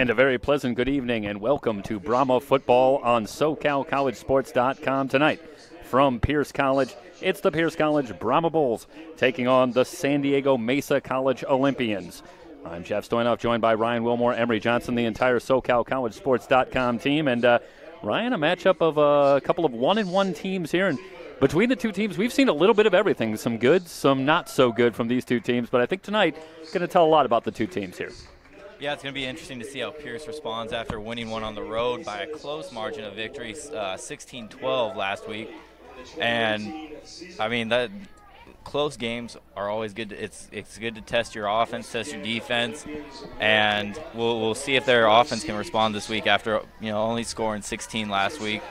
And a very pleasant good evening and welcome to Brahma Football on SoCalCollegeSports.com tonight. From Pierce College, it's the Pierce College Brahma Bulls taking on the San Diego Mesa College Olympians. I'm Jeff Stoynoff, joined by Ryan Wilmore, Emery Johnson, the entire SoCalCollegeSports.com team. And Ryan, a matchup of a couple of 1-1 teams here. And between the two teams, we've seen a little bit of everything. Some good, some not so good from these two teams. But I think tonight is going to tell a lot about the two teams here. Yeah, it's going to be interesting to see how Pierce responds after winning one on the road by a close margin of victory, 16-12 last week. And, I mean, that close games are always good. It's good to test your offense, test your defense, and we'll see if their offense can respond this week after only scoring 16 last week.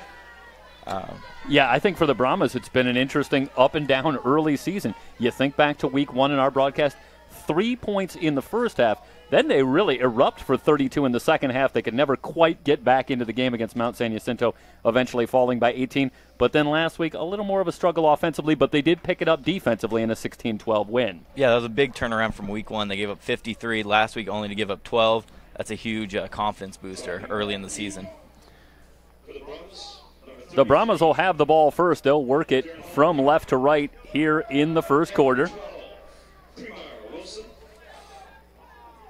Yeah, I think for the Brahmas, it's been an interesting up and down early season. You think back to week one in our broadcast, 3 points in the first half. Then they really erupt for 32 in the second half. They could never quite get back into the game against Mount San Jacinto, eventually falling by 18. But then last week, a little more of a struggle offensively, but they did pick it up defensively in a 16-12 win. Yeah, that was a big turnaround from week one. They gave up 53 last week, only to give up 12. That's a huge confidence booster early in the season. The Brahmas will have the ball first. They'll work it from left to right here in the first quarter.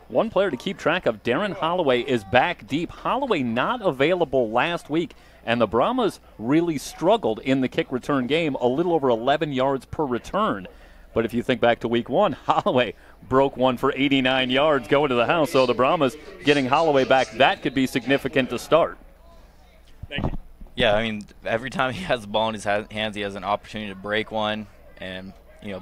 One player to keep track of, Darren Holloway, is back deep. Holloway not available last week, and the Brahmas really struggled in the kick return game, a little over 11 yards per return. But if you think back to week one, Holloway broke one for 89 yards going to the house, so the Brahmas getting Holloway back, that could be significant to start. Thank you. Yeah, I mean, every time he has the ball in his hands, he has an opportunity to break one and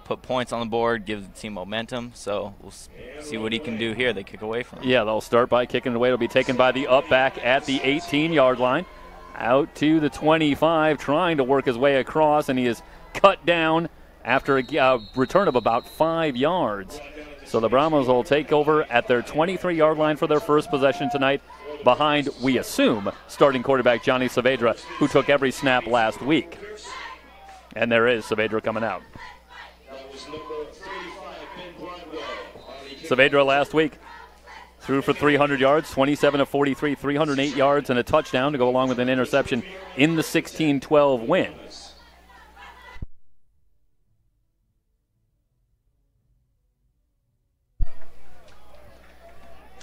put points on the board, give the team momentum. So we'll see what he can do here. They kick away from him. Yeah, they'll start by kicking it away. It'll be taken by the up back at the 18-yard line. Out to the 25, trying to work his way across, and he is cut down after a return of about 5 yards. So the Brahmas will take over at their 23-yard line for their first possession tonight, behind, we assume, starting quarterback Johnny Saavedra, who took every snap last week. And there is Saavedra coming out. Saavedra last week threw for 300 yards, 27 of 43, 308 yards, and a touchdown to go along with an interception in the 16-12 win.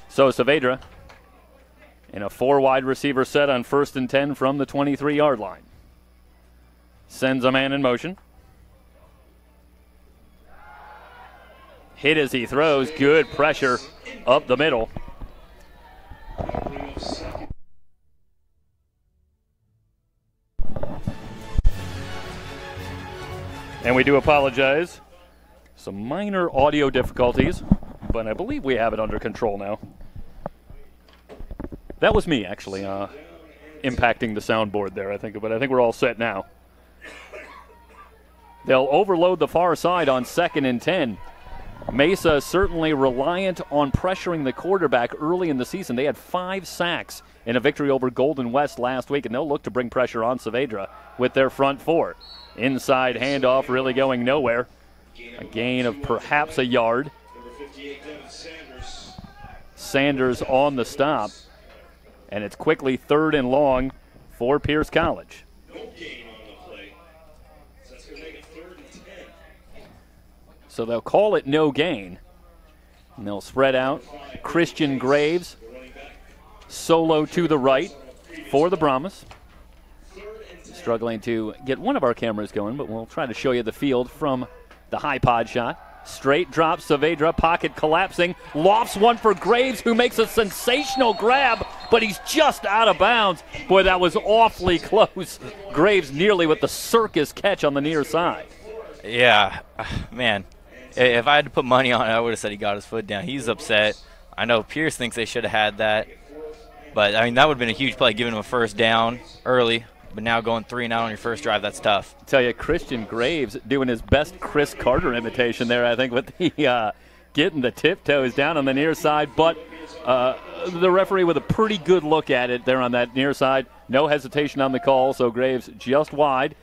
So Saavedra in a 4-wide receiver set on 1st and 10 from the 23-yard line. Sends a man in motion. Hit as he throws. Good pressure up the middle. And we do apologize. Some minor audio difficulties, but I believe we have it under control now. That was me, actually, impacting the soundboard there, I think. But I think we're all set now. They'll overload the far side on 2nd and 10. Mesa certainly reliant on pressuring the quarterback early in the season. They had 5 sacks in a victory over Golden West last week, and they'll look to bring pressure on Saavedra with their front 4. Inside handoff really going nowhere. A gain of perhaps a yard. Sanders on the stop. And it's quickly 3rd and long for Pierce College. So they'll call it no gain. And they'll spread out. Christian Graves solo to the right for the Brahmas. Struggling to get one of our cameras going, but we'll try to show you the field from the high pod shot. Straight drop, Saavedra, pocket collapsing. Lofts one for Graves, who makes a sensational grab, but he's just out of bounds. Boy, that was awfully close. Graves nearly with the circus catch on the near side. Yeah, man. If I had to put money on it, I would have said he got his foot down. He's upset. I know Pierce thinks they should have had that. But, I mean, that would have been a huge play, giving him a first down early. But now going 3 and out on your first drive, that's tough. I tell you, Christian Graves doing his best Chris Carter imitation there, I think, with the getting the tiptoes down on the near side. But the referee with a pretty good look at it there on that near side. No hesitation on the call, so Graves just wide.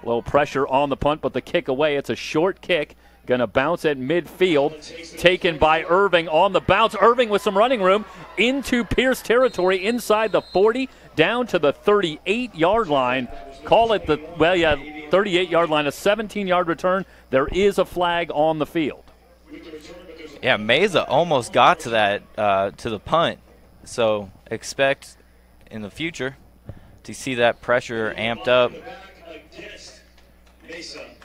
A little pressure on the punt, but the kick away. It's a short kick. Going to bounce at midfield. Taken by Irving on the bounce. Irving with some running room into Pierce territory inside the 40, down to the 38-yard line. Call it the, 38-yard line, a 17-yard return. There is a flag on the field. Yeah, Mesa almost got to that, to the punt. So expect in the future to see that pressure amped up.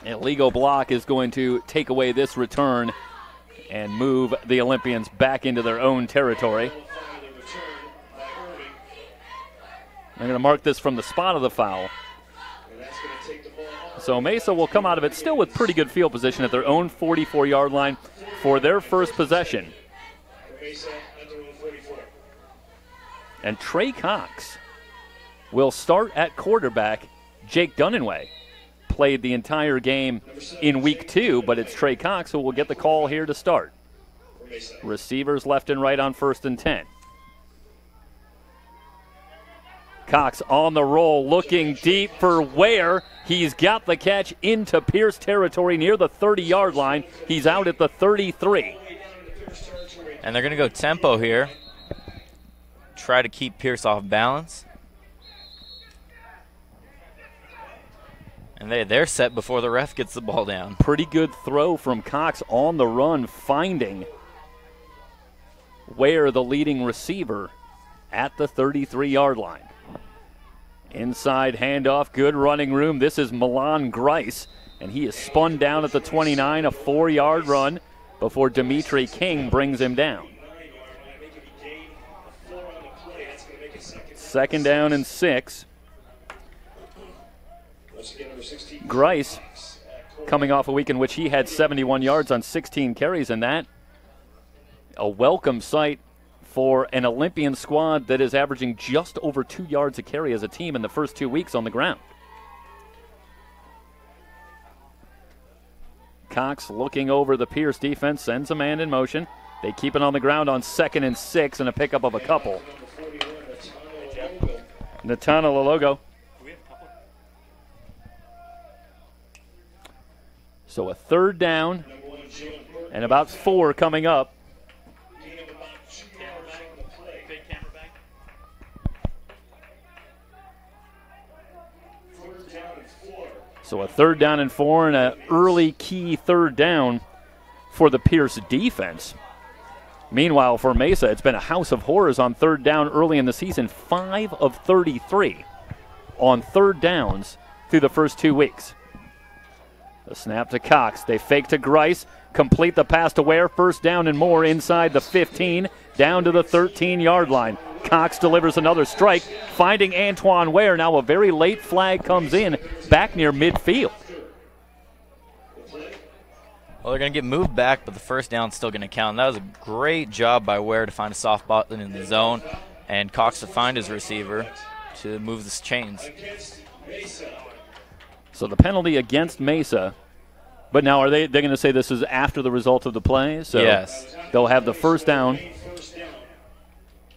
Illegal block is going to take away this return and move the Olympians back into their own territory. They're going to mark this from the spot of the foul. So Mesa will come out of it still with pretty good field position at their own 44-yard line for their first possession. And Trey Cox will start at quarterback. Jake Dunnenway played the entire game in week 2, but it's Trey Cox who will get the call here to start. Receivers left and right on 1st and 10. Cox on the roll, looking deep for Ware. He's got the catch into Pierce territory near the 30-yard line. He's out at the 33. And they're going to go tempo here. Try to keep Pierce off balance. And they're set before the ref gets the ball down. Pretty good throw from Cox on the run, finding Ware, the leading receiver, at the 33-yard line. Inside handoff, good running room. This is Milan Grice, and he is spun down at the 29, a 4-yard run before Dimitri King brings him down. 2nd down and 6. Grice coming off a week in which he had 71 yards on 16 carries, and that a welcome sight for an Olympian squad that is averaging just over 2 yards a carry as a team in the first 2 weeks on the ground. Cox looking over the Pierce defense, sends a man in motion. They keep it on the ground on 2nd and 6 and a pickup of a couple. Natana Lalogo. So a 3rd down and about 4 coming up. So a 3rd down and 4 and an early key 3rd down for the Pierce defense. Meanwhile, for Mesa, it's been a house of horrors on 3rd down early in the season. 5 of 33 on 3rd downs through the first 2 weeks. The snap to Cox. They fake to Grice. Complete the pass to Ware. 1st down and more inside the 15, down to the 13-yard line. Cox delivers another strike, finding Antoine Ware. Now a very late flag comes in back near midfield. Well, they're going to get moved back, but the 1st down's still going to count. That was a great job by Ware to find a soft button in the zone, and Cox to find his receiver to move the chains. So the penalty against Mesa, but now they're going to say this is after the result of the play? So yes. They'll have the 1st down,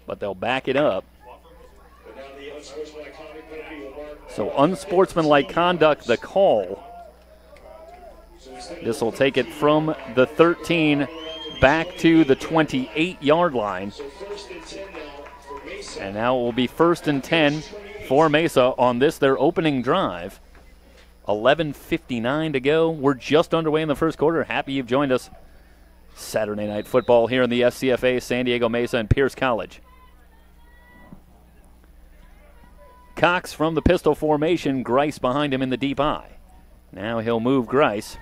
but they'll back it up. So unsportsmanlike conduct, the call. This will take it from the 13 back to the 28-yard line. And now it will be 1st and 10 for Mesa on this, their opening drive. 11:59 to go. We're just underway in the first quarter. Happy you've joined us. Saturday night football here in the SCFA, San Diego Mesa and Pierce College. Cox from the pistol formation, Grice behind him in the deep eye. Now he'll move Grice.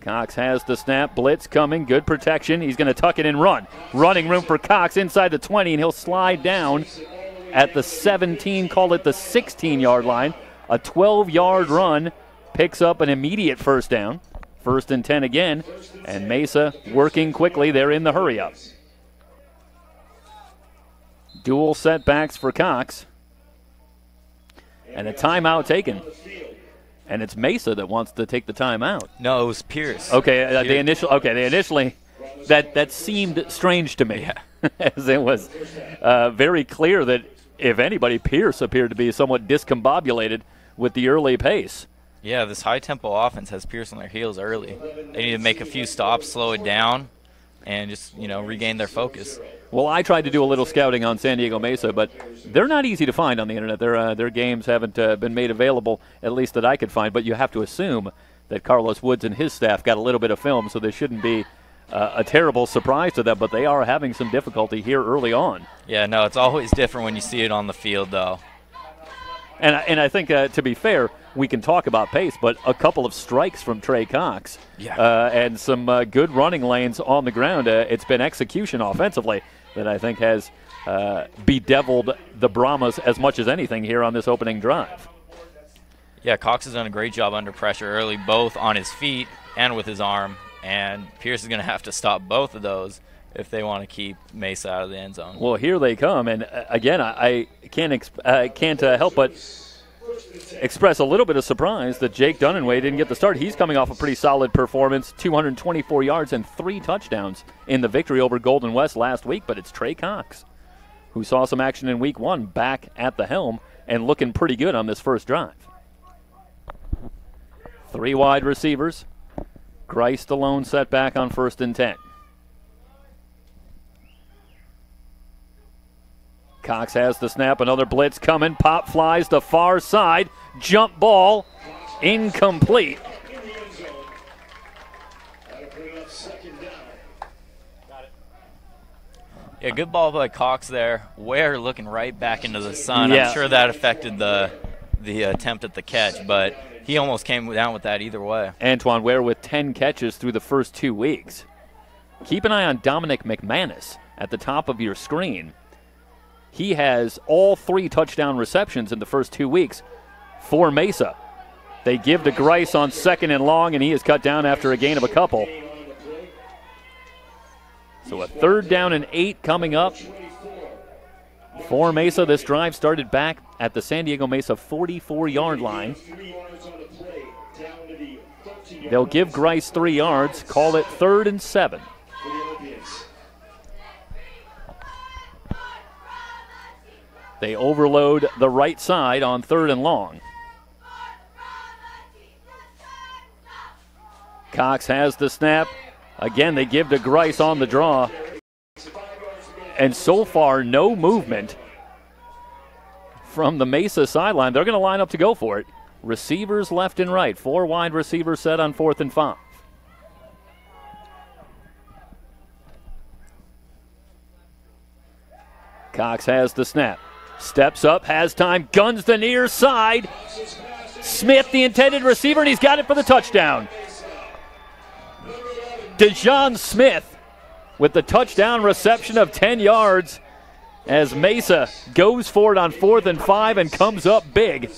Cox has the snap, blitz coming, good protection. He's going to tuck it and run. Running room for Cox inside the 20, and he'll slide down at the 17, call it the 16-yard line. A 12-yard run picks up an immediate 1st down. 1st and 10 again, and Mesa working quickly. They're in the hurry-up. Dual setbacks for Cox. And a timeout taken. And it's Mesa that wants to take the timeout. No, it was Pierce. Okay, they initially that seemed strange to me, yeah. As it was very clear that if anybody, Pierce appeared to be somewhat discombobulated with the early pace. Yeah, this high-tempo offense has Pierce on their heels early. They need to make a few stops, slow it down, and just, regain their focus. Well, I tried to do a little scouting on San Diego Mesa, but they're not easy to find on the internet. Their games haven't been made available, at least that I could find, but you have to assume that Carlos Woods and his staff got a little bit of film, so there shouldn't be a terrible surprise to them, but they are having some difficulty here early on. Yeah, no, it's always different when you see it on the field, though. And I think, to be fair, we can talk about pace, but a couple of strikes from Trey Cox and some good running lanes on the ground. It's been execution offensively that I think has bedeviled the Brahmas as much as anything here on this opening drive. Yeah, Cox has done a great job under pressure early, both on his feet and with his arm, and Pierce is going to have to stop both of those if they want to keep Mesa out of the end zone. Well, here they come, and again, I can't help but express a little bit of surprise that Jake Dunninway didn't get the start. He's coming off a pretty solid performance, 224 yards and 3 touchdowns in the victory over Golden West last week, but it's Trey Cox, who saw some action in week 1, back at the helm and looking pretty good on this first drive. 3 wide receivers. Christ alone set back on 1st and 10. Cox has the snap, another blitz coming, pop flies to far side, jump ball, incomplete. Yeah, good ball by Cox there. Ware looking right back into the sun. Yeah. I'm sure that affected the attempt at the catch, but he almost came down with that either way. Antoine Ware with 10 catches through the first 2 weeks. Keep an eye on Dominic McManus at the top of your screen. He has all 3 touchdown receptions in the first 2 weeks for Mesa. They give to Grice on 2nd and long, and he is cut down after a gain of a couple. So a 3rd down and 8 coming up for Mesa. This drive started back at the San Diego Mesa 44-yard line. They'll give Grice 3 yards, call it 3rd and 7. They overload the right side on 3rd and long. Cox has the snap. Again, they give to Grice on the draw. And so far, no movement from the Mesa sideline. They're going to line up to go for it. Receivers left and right. 4 wide receivers set on 4th and 5. Cox has the snap. Steps up, has time, guns the near side. Smith, the intended receiver, and he's got it for the touchdown. DeJon Smith with the touchdown reception of 10 yards as Mesa goes for it on 4th and 5 and comes up big.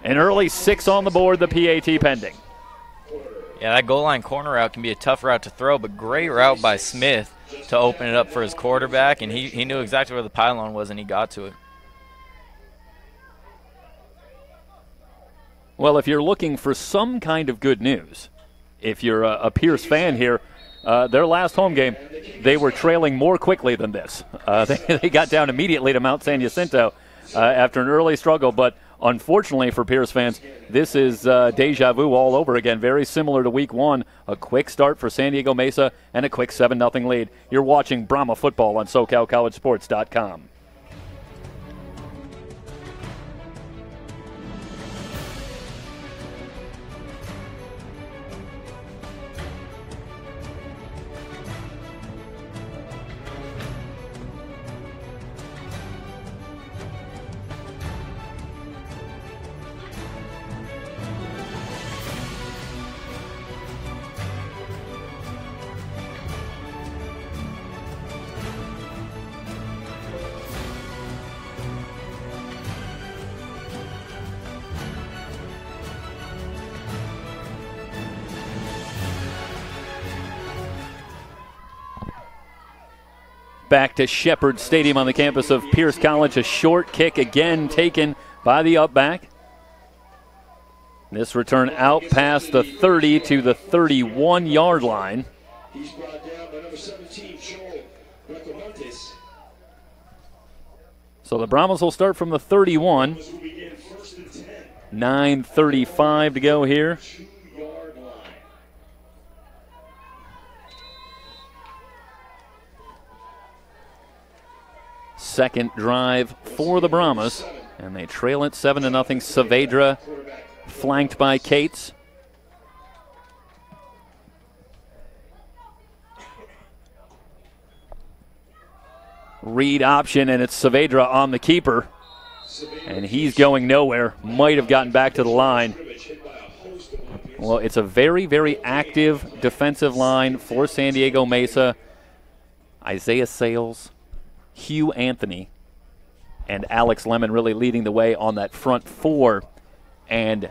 An early 6 on the board, the PAT pending. Yeah, that goal line corner route can be a tough route to throw, but great route by Smith to open it up for his quarterback, and he knew exactly where the pylon was, and he got to it. Well, if you're looking for some kind of good news, if you're a Pierce fan here, their last home game, they were trailing more quickly than this. They got down immediately to Mount San Jacinto after an early struggle, but unfortunately for Pierce fans, this is deja vu all over again. Very similar to week 1, a quick start for San Diego Mesa and a quick 7-0 lead. You're watching Brahma football on SoCalCollegeSports.com. Back to Shepherd Stadium on the campus of Pierce College. A short kick again taken by the upback. This return out past the 30 to the 31-yard line. He's brought down by number 17, Joel Recomontes. So the Brahmas will start from the 31. 9:35 to go here. Second drive for the Brahmas, and they trail it 7-0. Saavedra flanked by Cates. Read option, and it's Saavedra on the keeper, and he's going nowhere. Might have gotten back to the line. Well, it's a very, very active defensive line for San Diego Mesa. Isaiah Sales, Hugh Anthony, and Alex Lemon really leading the way on that front four. And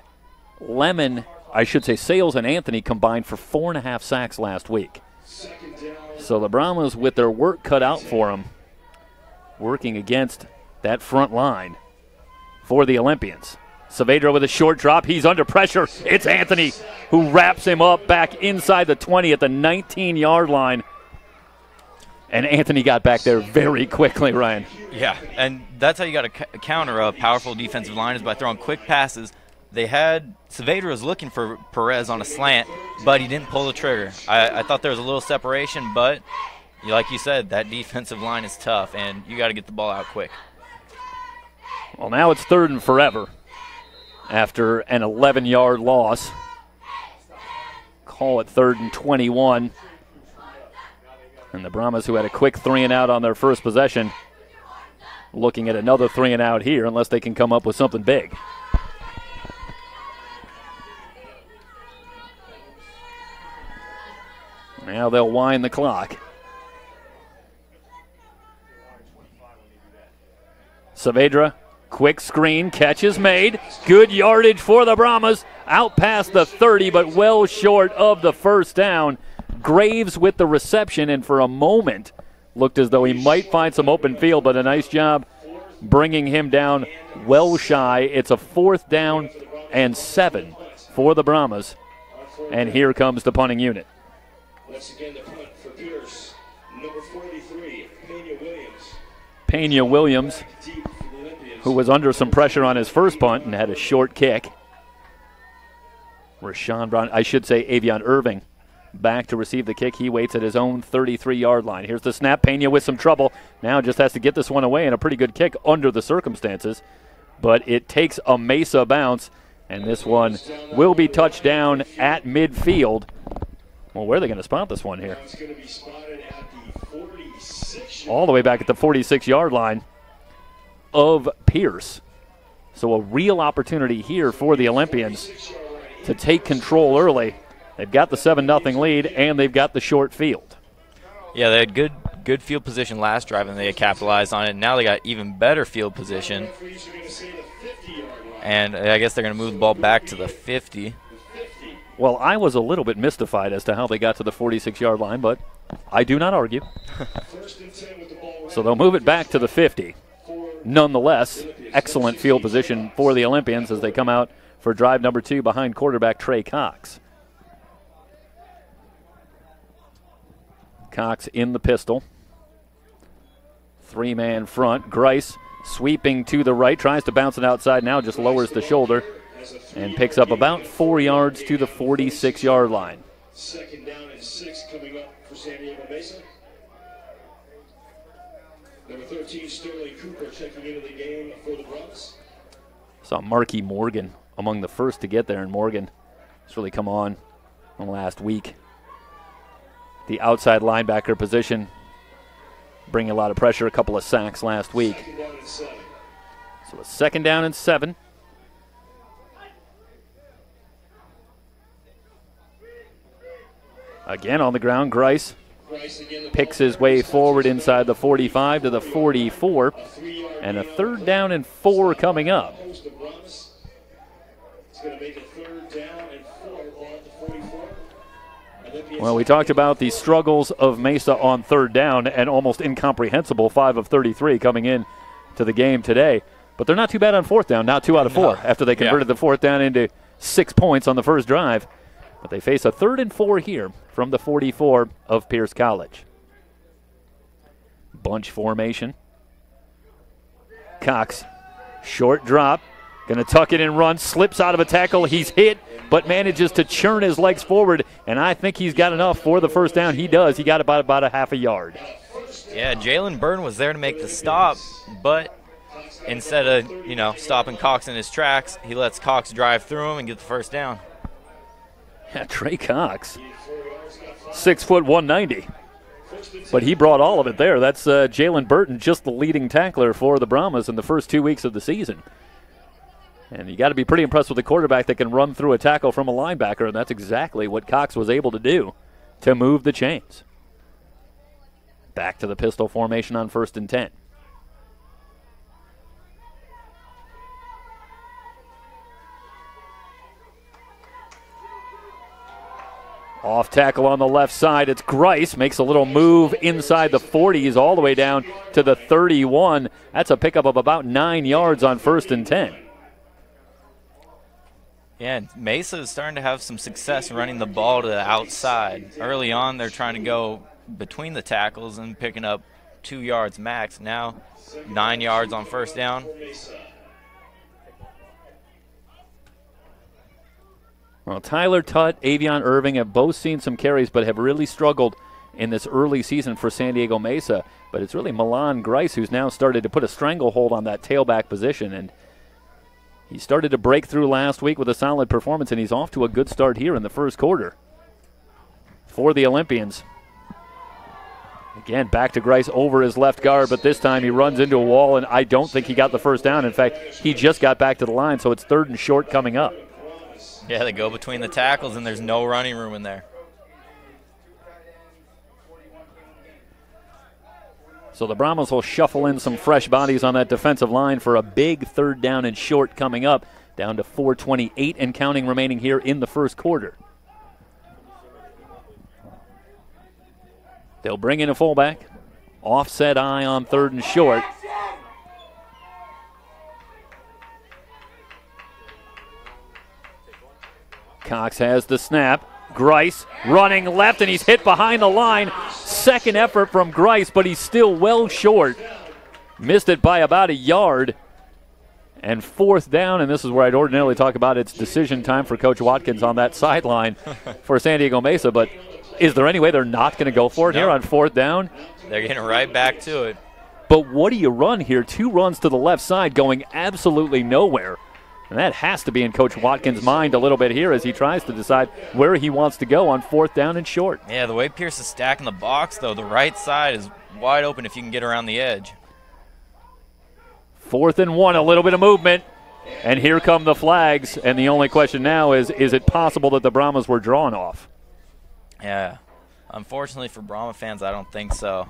Lemon, I should say Sales and Anthony combined for 4.5 sacks last week. So the Brahmas, with their work cut out for them, working against that front line for the Olympians. Saavedra with a short drop. He's under pressure. It's Anthony who wraps him up back inside the 20 at the 19-yard line. And Anthony got back there very quickly, Ryan. Yeah, and that's how you got to counter a powerful defensive line, is by throwing quick passes. They had Saavedra was looking for Perez on a slant, but he didn't pull the trigger. I thought there was a little separation, but like you said, that defensive line is tough, and you got to get the ball out quick. Well, now it's 3rd and forever after an 11-yard loss. Call it 3rd and 21. And the Brahmas, who had a quick 3-and-out on their first possession, looking at another 3-and-out here unless they can come up with something big. Now they'll wind the clock. Saavedra, quick screen, catch is made. Good yardage for the Brahmas. Out past the 30, but well short of the first down. Graves with the reception, and for a moment looked as though he might find some open field, but a nice job bringing him down well shy. It's a 4th down and 7 for the Brahmas, and here comes the punting unit. Once again, the punt for Pierce, number 43, Pena Williams, who was under some pressure on his first punt and had a short kick. Rashawn Brown, I should say Avion Irving, back to receive the kick. He waits at his own 33-yard line. Here's the snap. Pena with some trouble. Now just has to get this one away, and a pretty good kick under the circumstances. But it takes a Mesa bounce, and this one will be touched down at midfield. Well, where are they going to spot this one here? It's going to be spotted at the 46. All the way back at the 46-yard line of Pierce. So a real opportunity here for the Olympians to take control early. They've got the 7-0 lead, and they've got the short field. Yeah, they had good field position last drive, and they had capitalized on it. Now they got even better field position. And I guess they're going to move the ball back to the 50. Well, I was a little bit mystified as to how they got to the 46-yard line, but I do not argue. So they'll move it back to the 50. Nonetheless, excellent field position for the Olympians as they come out for drive number 2 behind quarterback Trey Cox. Cox in the pistol. 3-man front. Grice sweeping to the right, tries to bounce it outside now, just lowers the shoulder and picks up about 4 yards to the 46-yard line. 2nd down and 6 coming up for San Diego Mesa. Number 13, Sterling Cooper checking into the game for the Brahmas. Saw Marky Morgan among the first to get there, and Morgan has really come on in the last week. The outside linebacker position, bringing a lot of pressure, a couple of sacks last week. 2nd down and 7. So a 2nd down and 7. Again on the ground, Grice picks his way forward inside the 45 to the 44, and a 3rd down and 4 coming up. It's going to make a 3rd down and 4 at the 44. Well, we talked about the struggles of Mesa on 3rd down, and almost incomprehensible 5 of 33 coming in to the game today. But they're not too bad on 4th down, now 2 out of 4 after they converted the 4th down into 6 points on the first drive. But they face a 3rd and 4 here from the 44 of Pierce College. Bunch formation. Cox, short drop, Going to tuck it and run, slips out of a tackle. He's hit, but manages to churn his legs forward, and I think he's got enough for the first down. He does. He got about a half a yard. Yeah, Jalen Burton was there to make the stop, but instead of, stopping Cox in his tracks, he lets Cox drive through him and get the first down. Yeah, Trey Cox, 6 foot 190. But he brought all of it there. That's Jalen Burton, just the leading tackler for the Brahmas in the first 2 weeks of the season. And you got to be pretty impressed with the quarterback that can run through a tackle from a linebacker, and that's exactly what Cox was able to do to move the chains. Back to the pistol formation on 1st and 10. Off tackle on the left side. It's Grice. Makes a little move inside the 40s all the way down to the 31. That's a pickup of about 9 yards on 1st and 10. Yeah, Mesa is starting to have some success running the ball to the outside. Early on, they're trying to go between the tackles and picking up 2 yards max. Now, 9 yards on 1st down. Well, Tyler Tutt, Avion Irving have both seen some carries but have really struggled in this early season for San Diego Mesa. But it's really Milan Grice who's now started to put a stranglehold on that tailback position, and he started to break through last week with a solid performance, and he's off to a good start here in the first quarter for the Olympians. Again, back to Grice over his left guard, but this time he runs into a wall, and I don't think he got the first down. In fact, he just got back to the line, so it's 3rd and short coming up. Yeah, they go between the tackles, and there's no running room in there. So the Brahmas will shuffle in some fresh bodies on that defensive line for a big 3rd down and short coming up, down to 4:28 and counting remaining here in the first quarter. They'll bring in a fullback. Offset eye on 3rd and short. Cox has the snap. Grice running left, and he's hit behind the line. Second effort from Grice, but he's still well short. Missed it by about a yard. And 4th down, and this is where I'd ordinarily talk about it's decision time for Coach Watkins on that sideline for San Diego Mesa. But is there any way they're not going to go for it here on 4th down? They're getting right back to it. But what do you run here? 2 runs to the left side going absolutely nowhere. And that has to be in Coach Watkins' mind a little bit here as he tries to decide where he wants to go on 4th down and short. Yeah, the way Pierce is stacking the box, though, the right side is wide open if you can get around the edge. 4th and 1, a little bit of movement. And here come the flags. And the only question now is it possible that the Brahmas were drawn off? Yeah. Unfortunately for Brahma fans, I don't think so.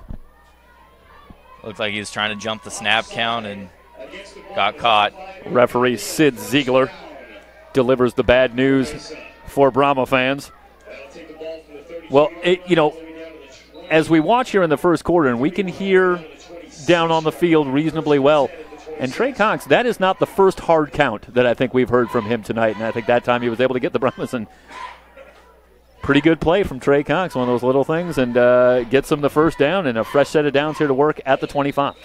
Looked like he was trying to jump the snap count and got caught. Referee Sid Ziegler delivers the bad news for Brahma fans. Well, as we watch here in the first quarter, and we can hear down on the field reasonably well, and Trey Cox, that is not the first hard count that I think we've heard from him tonight, and I think that time he was able to get the Brahmas, and pretty good play from Trey Cox, one of those little things, and gets them the first down and a fresh set of downs here to work at the 25.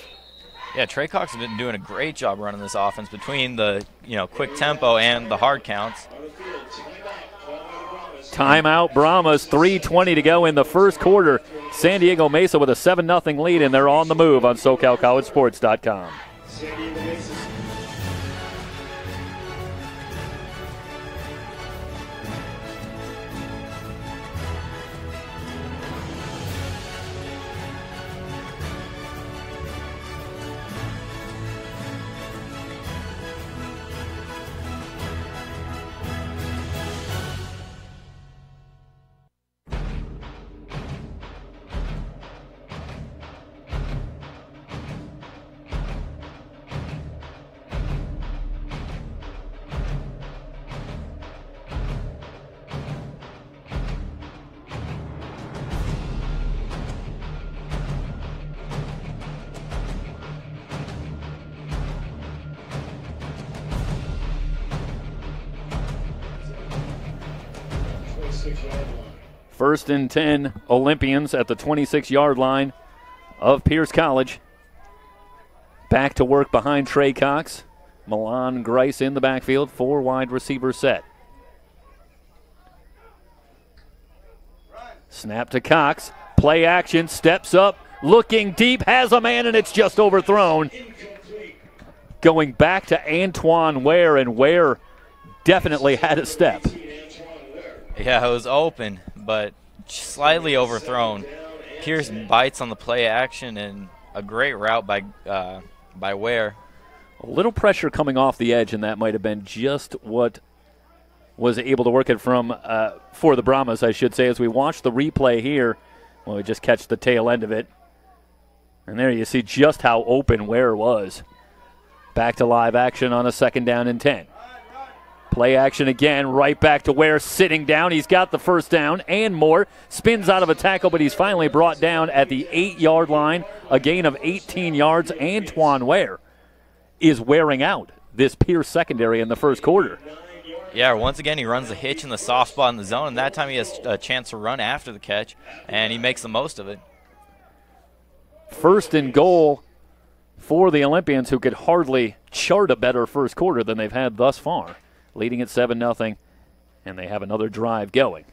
Yeah, Trey Cox has been doing a great job running this offense between the quick tempo and the hard counts. Timeout Brahmas, 3:20 to go in the first quarter. San Diego Mesa with a 7-0 lead, and they're on the move on SoCalCollegeSports.com. First and 10, Olympians at the 26-yard line of Pierce College. Back to work behind Trey Cox. Milan Grice in the backfield, 4 wide receiver set. Snap to Cox. Play action, steps up, looking deep, has a man, and it's just overthrown. Going back to Antoine Ware, and Ware definitely had a step. Yeah, it was open, but slightly overthrown. Pierce bites on the play action, and a great route by Ware. A little pressure coming off the edge, and that might have been just what was able to work it from for the Brahmas, I should say, as we watch the replay here. Well, we just catch the tail end of it. And there you see just how open Ware was. Back to live action on a 2nd down and 10. Play action again, right back to Ware, sitting down. He's got the first down and more. Spins out of a tackle, but he's finally brought down at the 8-yard line. A gain of 18 yards. Antoine Ware is wearing out this Pierce secondary in the first quarter. Yeah, once again, he runs a hitch in the soft spot in the zone, and that time he has a chance to run after the catch, and he makes the most of it. 1st and goal for the Olympians, who could hardly chart a better first quarter than they've had thus far. Leading at 7-0, and they have another drive going.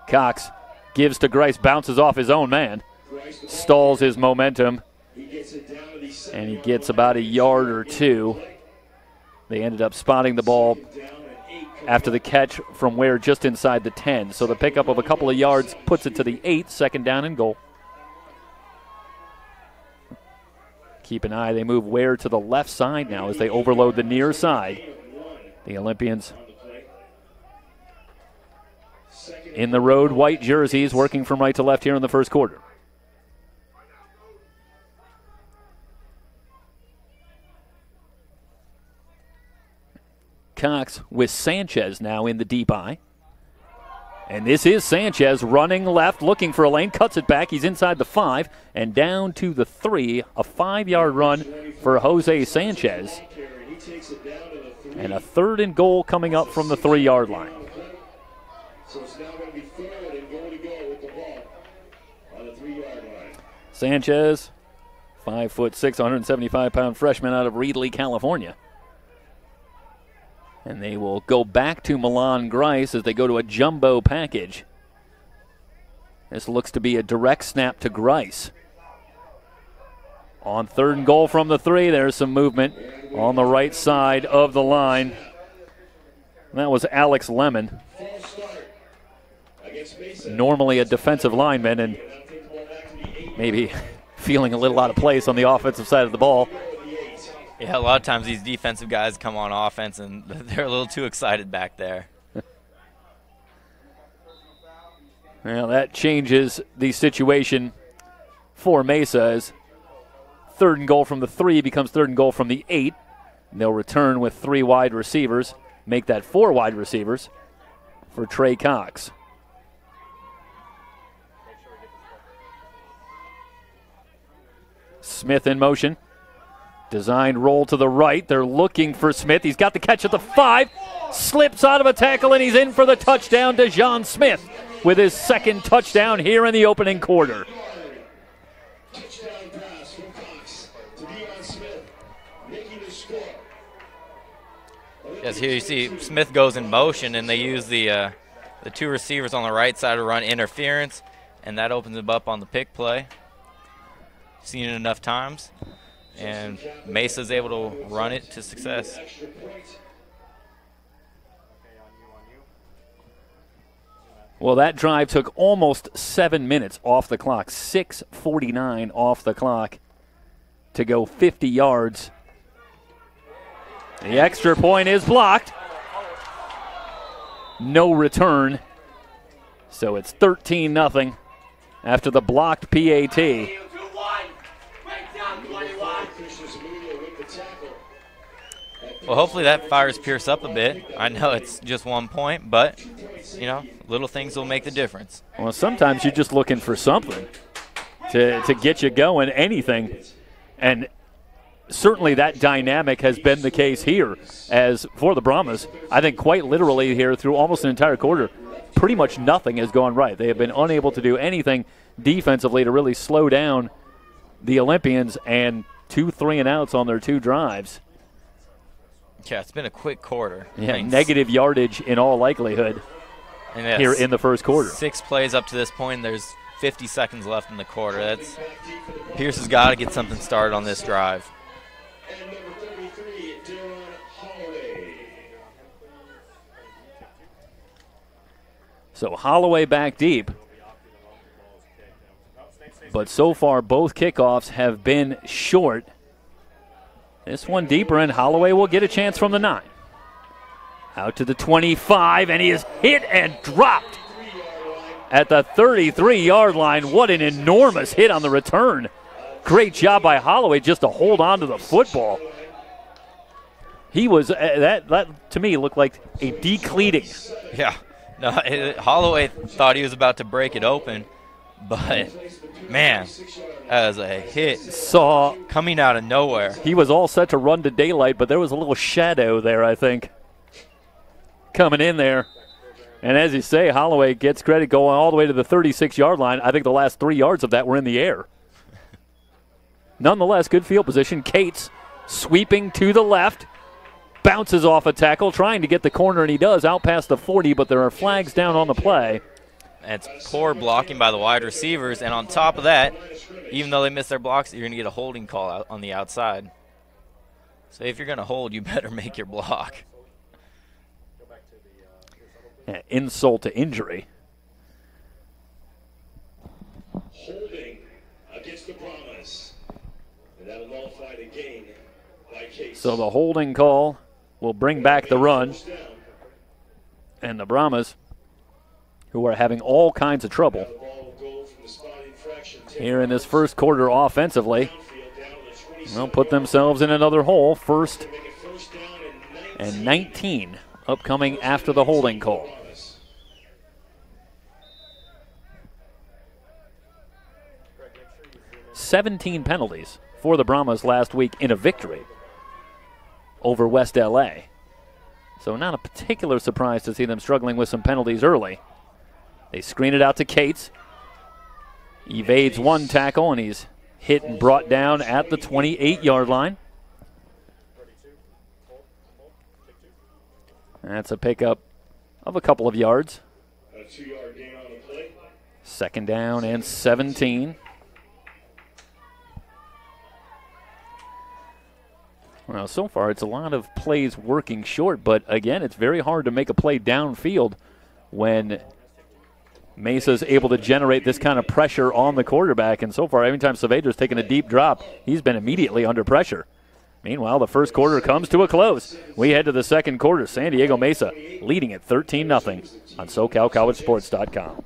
Cox gives to Grice, bounces off his own man, stalls his momentum, and he gets about a yard or 2. They ended up spotting the ball after the catch from Ware just inside the 10. So the pickup of a couple of yards puts it to the 8, 2nd down and goal. Keep an eye. They move Ware to the left side now as they overload the near side. The Olympians in the road white jerseys, working from right to left here in the first quarter. Cox with Sanchez now in the deep eye. And this is Sanchez running left, looking for a lane, cuts it back. He's inside the 5 and down to the 3. A 5-yard run for Jose Sanchez. And a 3rd and goal coming up from the 3-yard line. So it's now going to be 3rd and goal to go with the ball on the 3-yard line. Sanchez, 5'6", 175-pound freshman out of Reedley, California. And they will go back to Milan Grice as they go to a jumbo package. This looks to be a direct snap to Grice. On 3rd and goal from the 3, there's some movement on the right side of the line. And that was Alex Lemon. Normally a defensive lineman, and maybe feeling a little out of place on the offensive side of the ball. Yeah, a lot of times these defensive guys come on offense and they're a little too excited back there. Well, that changes the situation for Mesa as 3rd and goal from the 3 becomes 3rd and goal from the 8. And they'll return with 3 wide receivers, make that 4 wide receivers for Trey Cox. Smith in motion. Designed roll to the right. They're looking for Smith. He's got the catch at the 5. Slips out of a tackle, and he's in for the touchdown. DeJon Smith with his 2nd touchdown here in the opening quarter. Touchdown pass from Cox to DeJon Smith, making the score. Yes, here you see Smith goes in motion, and they use the 2 receivers on the right side to run interference, and that opens him up on the pick play. Seen it enough times. And Mesa's able to run it to success. Well, that drive took almost 7 minutes off the clock, 6:49 off the clock to go 50 yards. The extra point is blocked. No return. So it's 13-0 after the blocked PAT. Well, hopefully that fires Pierce up a bit. I know it's just 1 point, but, you know, little things will make the difference. Well, sometimes you're just looking for something to get you going, anything. And certainly that dynamic has been the case here. As for the Brahmas, I think quite literally here through almost an entire quarter, pretty much nothing has gone right. They have been unable to do anything defensively to really slow down the Olympians, and 2 3-and-outs on their 2 drives. Yeah, it's been a quick quarter. Yeah, negative yardage in all likelihood here in the first quarter. 6 plays up to this point. There's 50 seconds left in the quarter. Pierce has got to get something started on this drive. And number 33, Darren Holloway. So Holloway back deep. But so far, both kickoffs have been short. This one deeper, and Holloway will get a chance from the 9. Out to the 25, and he is hit and dropped at the 33-yard line. What an enormous hit on the return. Great job by Holloway just to hold on to the football. He was, that to me looked like a decleating. Yeah. No, Holloway thought he was about to break it open, but, man, that was a hit. Coming out of nowhere. He was all set to run to daylight, but there was a little shadow there, I think, coming in there. And as you say, Holloway gets credit going all the way to the 36-yard line. I think the last 3 yards of that were in the air. Nonetheless, good field position. Cates sweeping to the left. Bounces off a tackle, trying to get the corner, and he does out past the 40, but there are flags down on the play. And it's poor blocking by the wide receivers, and on top of that, even though they miss their blocks, you're going to get a holding call out on the outside. So if you're going to hold, you better make your block. Yeah, insult to injury. Holding against the Brahmas. And that'll nullify the gain by Case. So the holding call will bring back the run. And the Brahmas, who are having all kinds of trouble here in this first quarter offensively, will put themselves in another hole. 1st and 19 upcoming after the holding call. $17 penalties for the Brahmas last week in a victory over West LA. So not a particular surprise to see them struggling with some penalties early. They screen it out to Cates. Evades one tackle, and he's hit and brought down at the 28-yard line. That's a pickup of a couple of yards. A 2-yard gain on the play. 2nd down and 17. Well, so far it's a lot of plays working short, but again, it's very hard to make a play downfield when Mesa's able to generate this kind of pressure on the quarterback. And so far, every time Saavedra's taken a deep drop, he's been immediately under pressure. Meanwhile, the first quarter comes to a close. We head to the second quarter. San Diego Mesa leading at 13-0 on SoCalCollegeSports.com.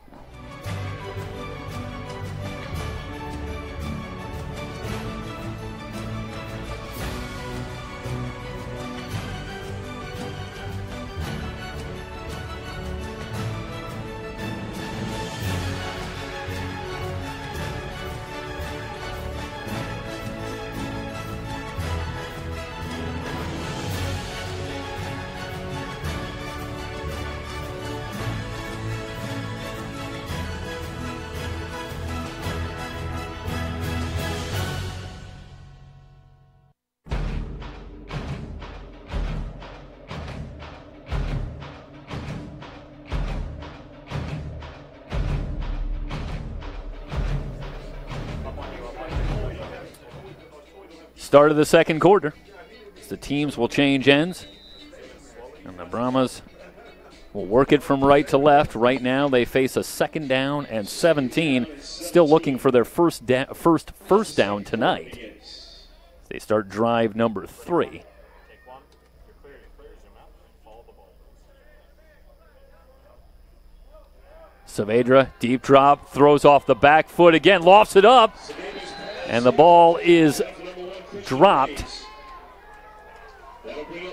Start of the second quarter. The teams will change ends. And the Brahmas will work it from right to left. Right now they face a 2nd down and 17. Still looking for their first down tonight. They start drive number 3. Saavedra, deep drop, throws off the back foot again, lofts it up, and the ball is dropped.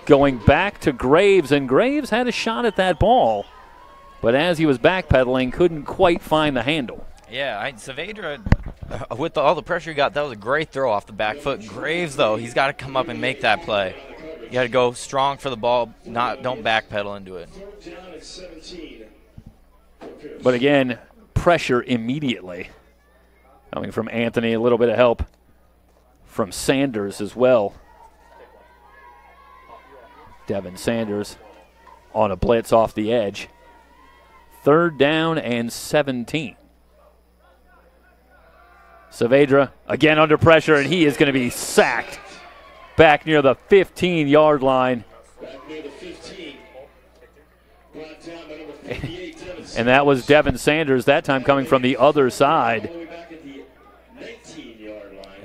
Going back to Graves, and Graves had a shot at that ball, but as he was backpedaling, couldn't quite find the handle. Yeah, Saavedra, with all the pressure he got, that was a great throw off the back foot. Graves, though, he's got to come up and make that play. You got to go strong for the ball, don't backpedal into it. But again, pressure immediately. Coming from Anthony, a little bit of help from Sanders as well. Devin Sanders on a blitz off the edge. 3rd down and 17. Saavedra again under pressure, and he is going to be sacked back near the 15-yard line. And that was Devin Sanders, that time coming from the other side.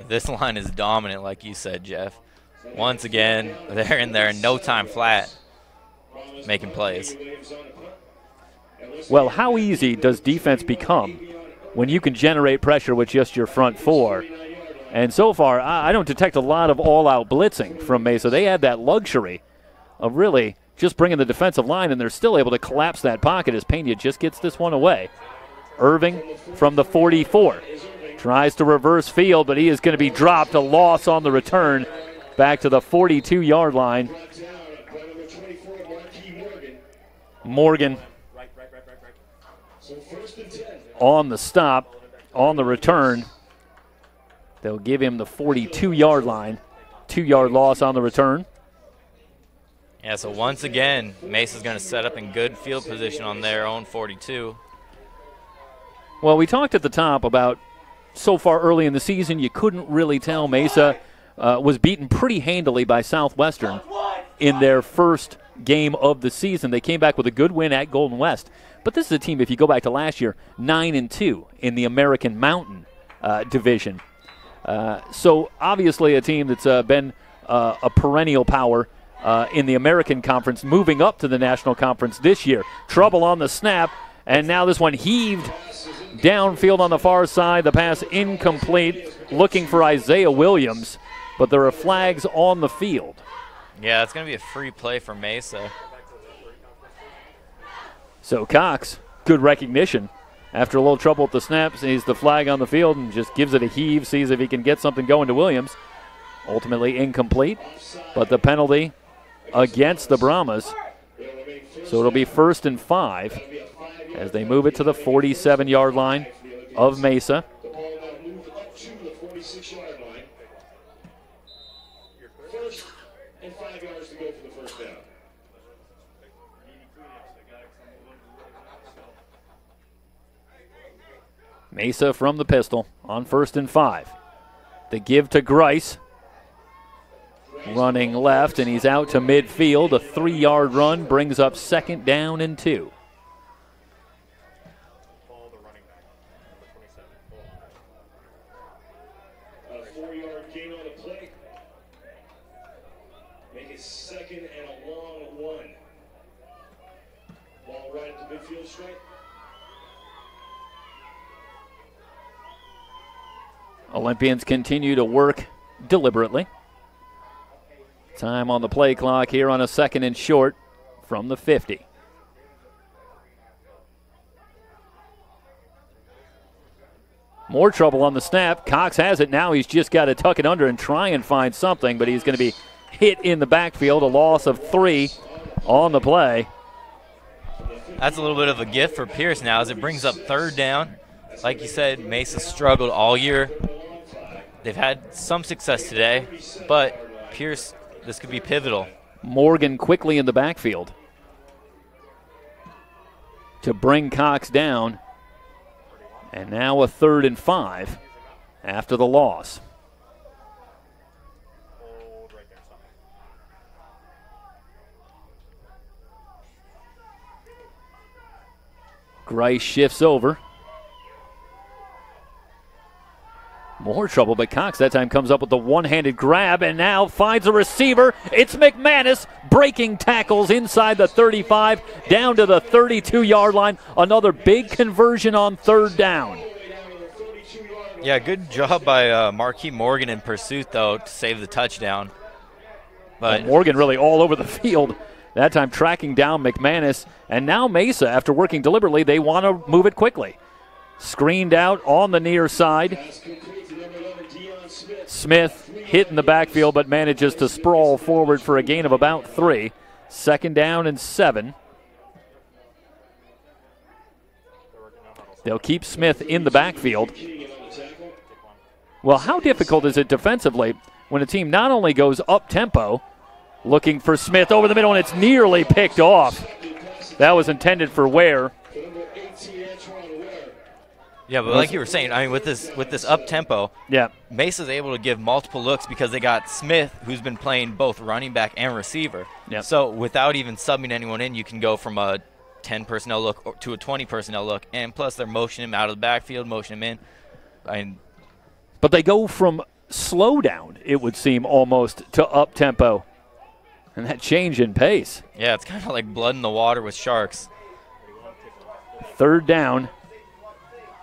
This line is dominant, like you said, Jeff. Once again, they're in there in no time flat, making plays. Well, how easy does defense become when you can generate pressure with just your front four? And so far, I don't detect a lot of all-out blitzing from Mesa. They had that luxury of really just bringing the defensive line, and they're still able to collapse that pocket as Pena just gets this one away. Irving from the 44. Tries to reverse field, but he is going to be dropped. A loss on the return back to the 42-yard line. Morgan on the stop, on the return. They'll give him the 42-yard line. 2-yard loss on the return. Yeah, so once again, Mesa's going to set up in good field position on their own 42. Well, we talked at the top about so far early in the season, you couldn't really tell. Mesa was beaten pretty handily by Southwestern in their first game of the season. They came back with a good win at Golden West. But this is a team, if you go back to last year, 9-2 in the American Mountain Division. So obviously a team that's been a perennial power in the American Conference, moving up to the National Conference this year. Trouble on the snap, and now this one heaved downfield on the far side. The pass incomplete, looking for Isaiah Williams, but there are flags on the field. Yeah, it's going to be a free play for Mesa. So Cox, good recognition. After a little trouble with the snap, sees the flag on the field and just gives it a heave, sees if he can get something going to Williams. Ultimately incomplete, but the penalty against the Brahmas. So it'll be 1st and 5 as they move it to the 47-yard line of Mesa. The ball now moved up to the 46-yard line. 1st and 5 yards to go for the first down. Mesa from the pistol on 1st and 5. The give to Grice. Running left, and he's out to midfield. A 3-yard run brings up 2nd down and 2. A 4-yard gain on the play. Make it 2nd and a long 1. Ball right at the midfield stripe. Olympians continue to work deliberately. Time on the play clock here on a 2nd and short from the 50. More trouble on the snap. Cox has it now. He's just got to tuck it under and try and find something, but he's going to be hit in the backfield. A loss of 3 on the play. That's a little bit of a gift for Pierce now as it brings up 3rd down. Like you said, Mesa struggled all year. They've had some success today, but Pierce, this could be pivotal. Morgan quickly in the backfield to bring Cox down. And now a 3rd and 5 after the loss. Grice shifts over. More trouble, but Cox that time comes up with the one-handed grab and now finds a receiver. It's McManus breaking tackles inside the 35 down to the 32-yard line. Another big conversion on 3rd down. Yeah, good job by Marquis Morgan in pursuit, though, to save the touchdown. But Morgan really all over the field. That time tracking down McManus. And now Mesa, after working deliberately, they want to move it quickly. Screened out on the near side. Smith hit in the backfield but manages to sprawl forward for a gain of about 3. 2nd down and 7. They'll keep Smith in the backfield. Well, how difficult is it defensively when a team not only goes up-tempo, looking for Smith over the middle, and it's nearly picked off. That was intended for Ware. Yeah, but like you were saying, I mean, with this up tempo, yeah, Mesa's able to give multiple looks because they got Smith, who's been playing both running back and receiver. Yeah. So without even subbing anyone in, you can go from a 10 personnel look to a 20 personnel look, and plus they're motioning him out of the backfield, motioning him in. But they go from slow down, it would seem, almost to up tempo, and that change in pace. Yeah, it's kind of like blood in the water with sharks. 3rd down.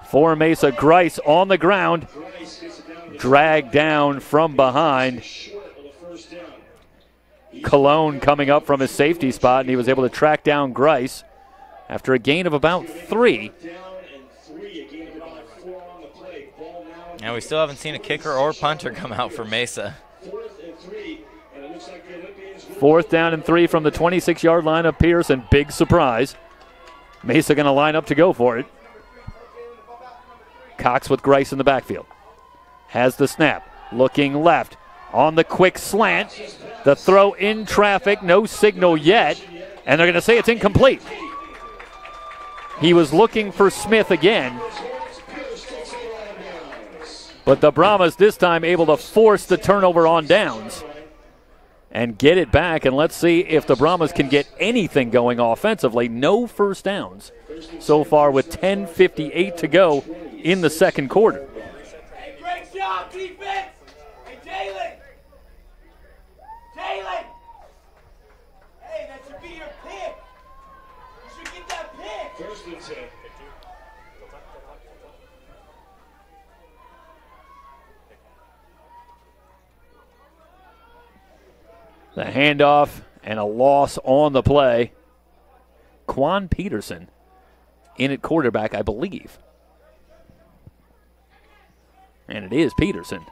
For Mesa, Grice on the ground, dragged down from behind. Cologne coming up from his safety spot, and he was able to track down Grice after a gain of about 3. And we still haven't seen a kicker or punter come out for Mesa. 4th down and 3 from the 26-yard line of Pearson. Big surprise. Mesa going to line up to go for it. Cox with Grice in the backfield. Has the snap. Looking left. On the quick slant. The throw in traffic. No signal yet. And they're going to say it's incomplete. He was looking for Smith again. But the Brahmas this time able to force the turnover on downs and get it back. And let's see if the Brahmas can get anything going offensively. No first downs so far with 10:58 to go in the second quarter. Hey, great job, defense! Hey, Jalen! Jalen! Hey, that should be your pick. You should get that pick. 1st and 10. The handoff and a loss on the play. Quan Peterson in at quarterback, I believe. And it is Peterson.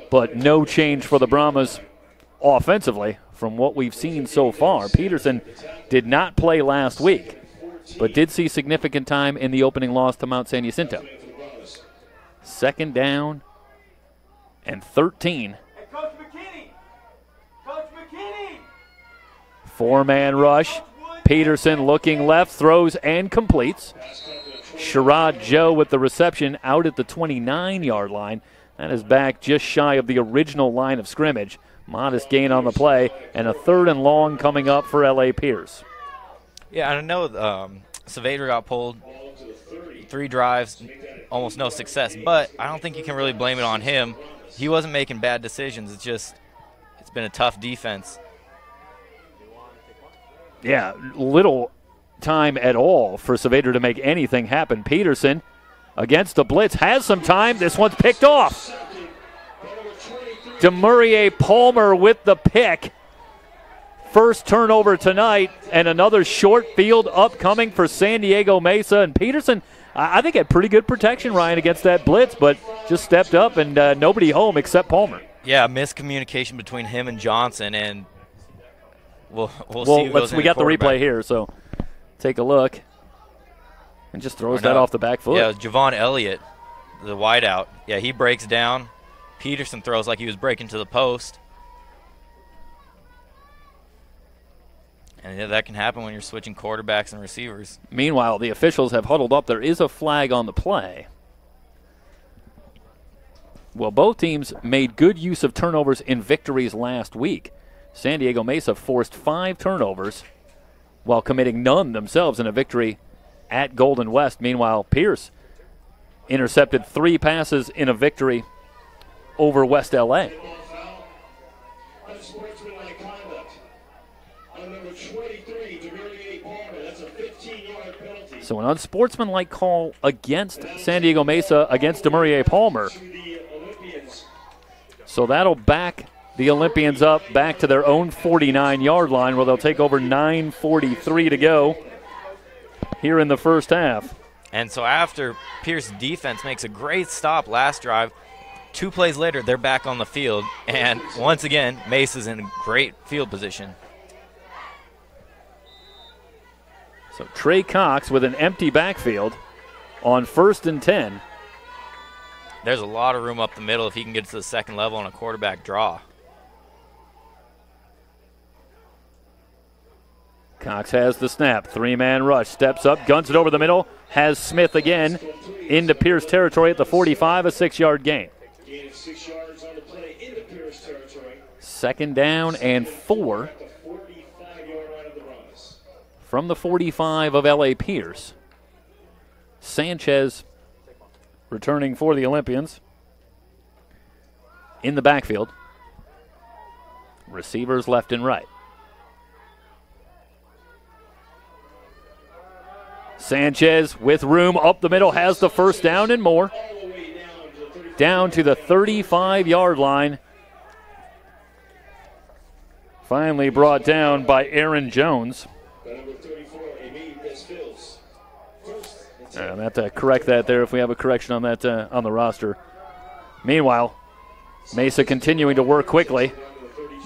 But no change for the Brahmas offensively from what we've seen so far. Peterson did not play last week, but did see significant time in the opening loss to Mount San Jacinto. 2nd down and 13. Hey, Coach McKinney! Coach McKinney! 4-man rush. Peterson looking left, throws and completes. Sherrod Joe with the reception out at the 29-yard line. That is back just shy of the original line of scrimmage. Modest gain on the play, and a 3rd and long coming up for L.A. Pierce. Yeah, I know Saavedra got pulled 3 drives, almost no success, but I don't think you can really blame it on him. He wasn't making bad decisions. It's been a tough defense. Yeah, little time at all for Saavedra to make anything happen. Peterson against the blitz has some time. This one's picked off. Demurier Palmer with the pick. First turnover tonight, and another short field upcoming for San Diego Mesa. And Peterson, I think, had pretty good protection, Ryan, against that blitz, but just stepped up and nobody home except Palmer. Yeah, miscommunication between him and Johnson, and we'll see who goes in we got the quarterback. replay here, so take a look. And just throws that off the back foot. Yeah, Javon Elliott, the wideout. Yeah, he breaks down. Peterson throws like he was breaking to the post. And yeah, that can happen when you're switching quarterbacks and receivers. Meanwhile, the officials have huddled up. There is a flag on the play. Well, both teams made good use of turnovers in victories last week. San Diego Mesa forced 5 turnovers while committing none themselves in a victory at Golden West. Meanwhile, Pierce intercepted 3 passes in a victory over West L.A. Unsportsmanlike conduct. On number 23, Demurier Palmer. That's a 15-yard penalty. So an unsportsmanlike call against San Diego Mesa against Demurier Palmer. To the Olympians. So that'll back the Olympians up back to their own 49-yard line where they'll take over 9:43 to go here in the first half. And so after Pierce's defense makes a great stop last drive, 2 plays later, they're back on the field. And once again, Mesa's in great field position. So Trey Cox with an empty backfield on 1st and 10. there's a lot of room up the middle if he can get to the second level on a quarterback draw. Cox has the snap. 3-man rush. Steps up, guns it over the middle. Has Smith again into Pierce territory at the 45, a 6-yard gain. Gain of 6 yards on the play into Pierce territory. 2nd down and 4 At the 45-yard line of the Brahmas. from the 45 of L.A. Pierce. Sanchez returning for the Olympians in the backfield. Receivers left and right. Sanchez with room up the middle has the first down and more. All the way down Down to the 35-yard line. Finally brought down by Aaron Jones. the number 34, Emile Desfils. First and 10. I have to correct that there if we have a correction on that on the roster. Meanwhile, Mesa continuing to work quickly.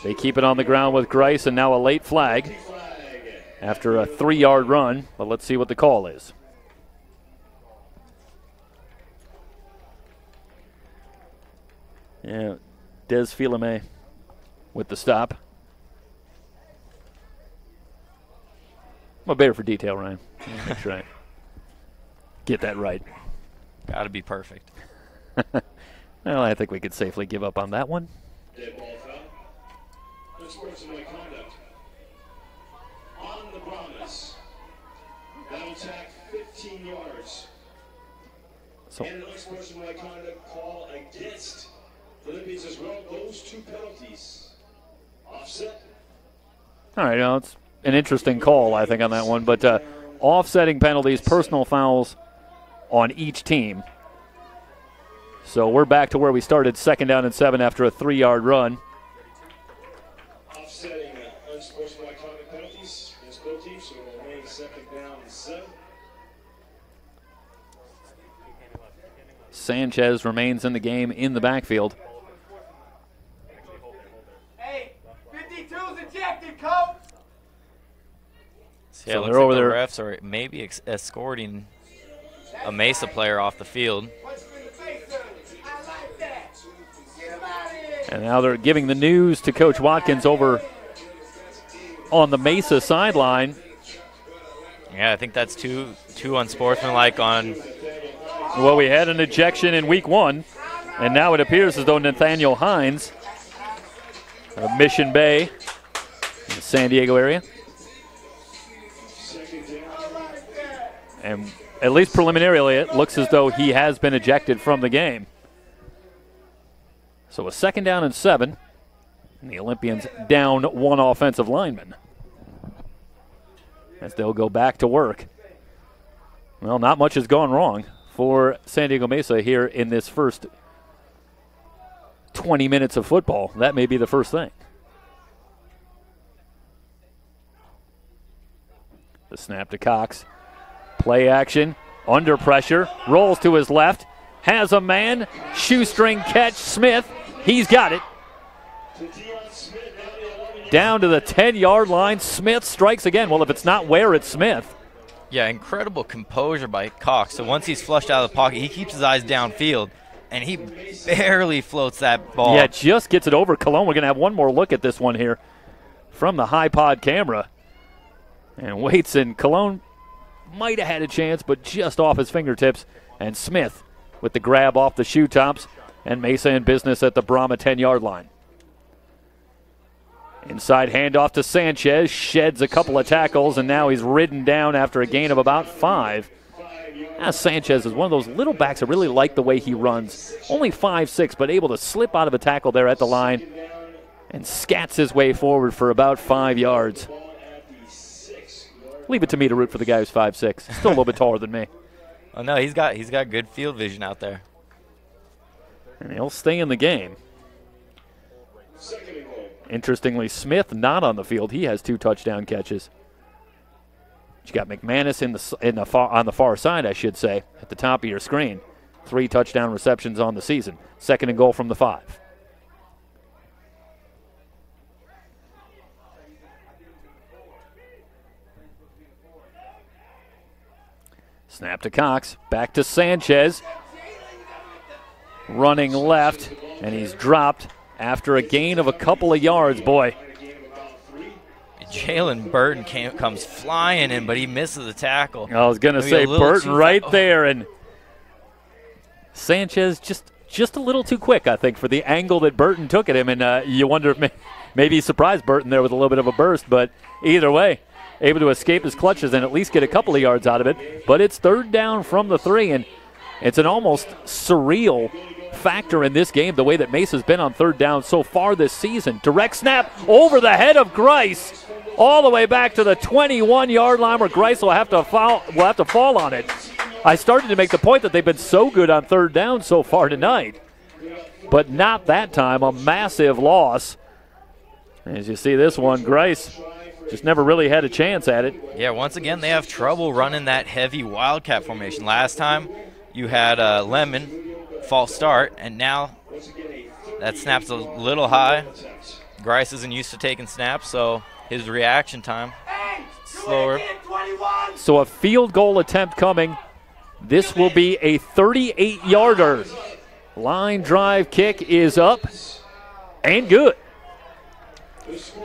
They keep it on the ground with Grice, and now a late flag after a 3-yard run. But let's see what the call is. Yeah, Des Filame with the stop. I'm a better for detail, Ryan. Make sure I get that right. Got to be perfect. Well, I think we could safely give up on that one. Dead ball foul. Unsportsmanlike conduct. On the Brahmas. Battle tack 15 yards. So And an unsportsmanlike conduct call against the Olympians as well. Those 2 penalties. Offset. all right, now it's an interesting call, I think, on that one. But offsetting penalties, personal fouls on each team. So we're back to where we started, 2nd down and 7 after a 3-yard run. Offsetting unsportsmanlike conduct penalties against both teams. So it will remain 2nd down and 7. Sanchez remains in the game in the backfield. Hey, 52's ejected, coach. Yeah, So it looks they're like over the there. refs are maybe escorting a Mesa player off the field. Punch him in the face, son. I like that. Get him out of here. And now they're giving the news to Coach Watkins over on the Mesa sideline. Yeah, I think that's too unsportsmanlike on. Well, we had an ejection in week 1, and now it appears as though Nathaniel Hines of Mission Bay in the San Diego area. And at least preliminarily, it looks as though he has been ejected from the game. So a 2nd down and 7, and the Olympians down 1 offensive lineman as they'll go back to work. Well, not much has gone wrong for San Diego Mesa here in this first 20 minutes of football. That may be the first thing. The snap to Cox. Play action, under pressure, rolls to his left, has a man, shoestring catch, Smith. He's got it. Down to the 10-yard line. Smith strikes again. Well, if it's not Ware, it's Smith. Yeah, incredible composure by Cox. So once he's flushed out of the pocket, he keeps his eyes downfield, and he barely floats that ball. Yeah, just gets it over Cologne. We're going to have one more look at this one here from the high pod camera. And waits, and Cologne might have had a chance, but just off his fingertips. And Smith with the grab off the shoe tops, and Mesa in business at the Brahma 10-yard line. Inside handoff to Sanchez, sheds a couple of tackles, and now he's ridden down after a gain of about 5. Sanchez is one of those little backs I really like the way he runs. Only 5'6", but able to slip out of a tackle there at the line and scats his way forward for about 5 yards. Leave it to me to root for the guy who's 5'6". Still a little bit taller than me. Oh no, he's got good field vision out there. And he'll stay in the game. Interestingly, Smith not on the field. He has 2 touchdown catches. You got McManus on the far side, I should say, at the top of your screen. 3 touchdown receptions on the season. 2nd and goal from the 5. Snap to Cox. Back to Sanchez. running left, and he's dropped after a gain of a couple of yards. Boy. Jalen Burton comes flying in, but he misses the tackle. I was going to say Burton right there, and Sanchez just a little too quick, I think, for the angle that Burton took at him, and you wonder if maybe he surprised Burton there with a little bit of a burst, but either way, able to escape his clutches and at least get a couple of yards out of it. But it's third down from the 3, and it's an almost surreal factor in this game, the way that Mesa's been on third down so far this season. Direct snap over the head of Grice, all the way back to the 21-yard line, where Grice will have to fall on it. I started to make the point that they've been so good on third down so far tonight, but not that time. A massive loss. As you see this one, Grice just never really had a chance at it. Yeah, once again, they have trouble running that heavy wildcat formation. Last time you had Lemon, false start, and now that snap's a little high. Grice isn't used to taking snaps, so his reaction time slower. So a field goal attempt coming. This will be a 38-yarder. Line drive kick is up and good.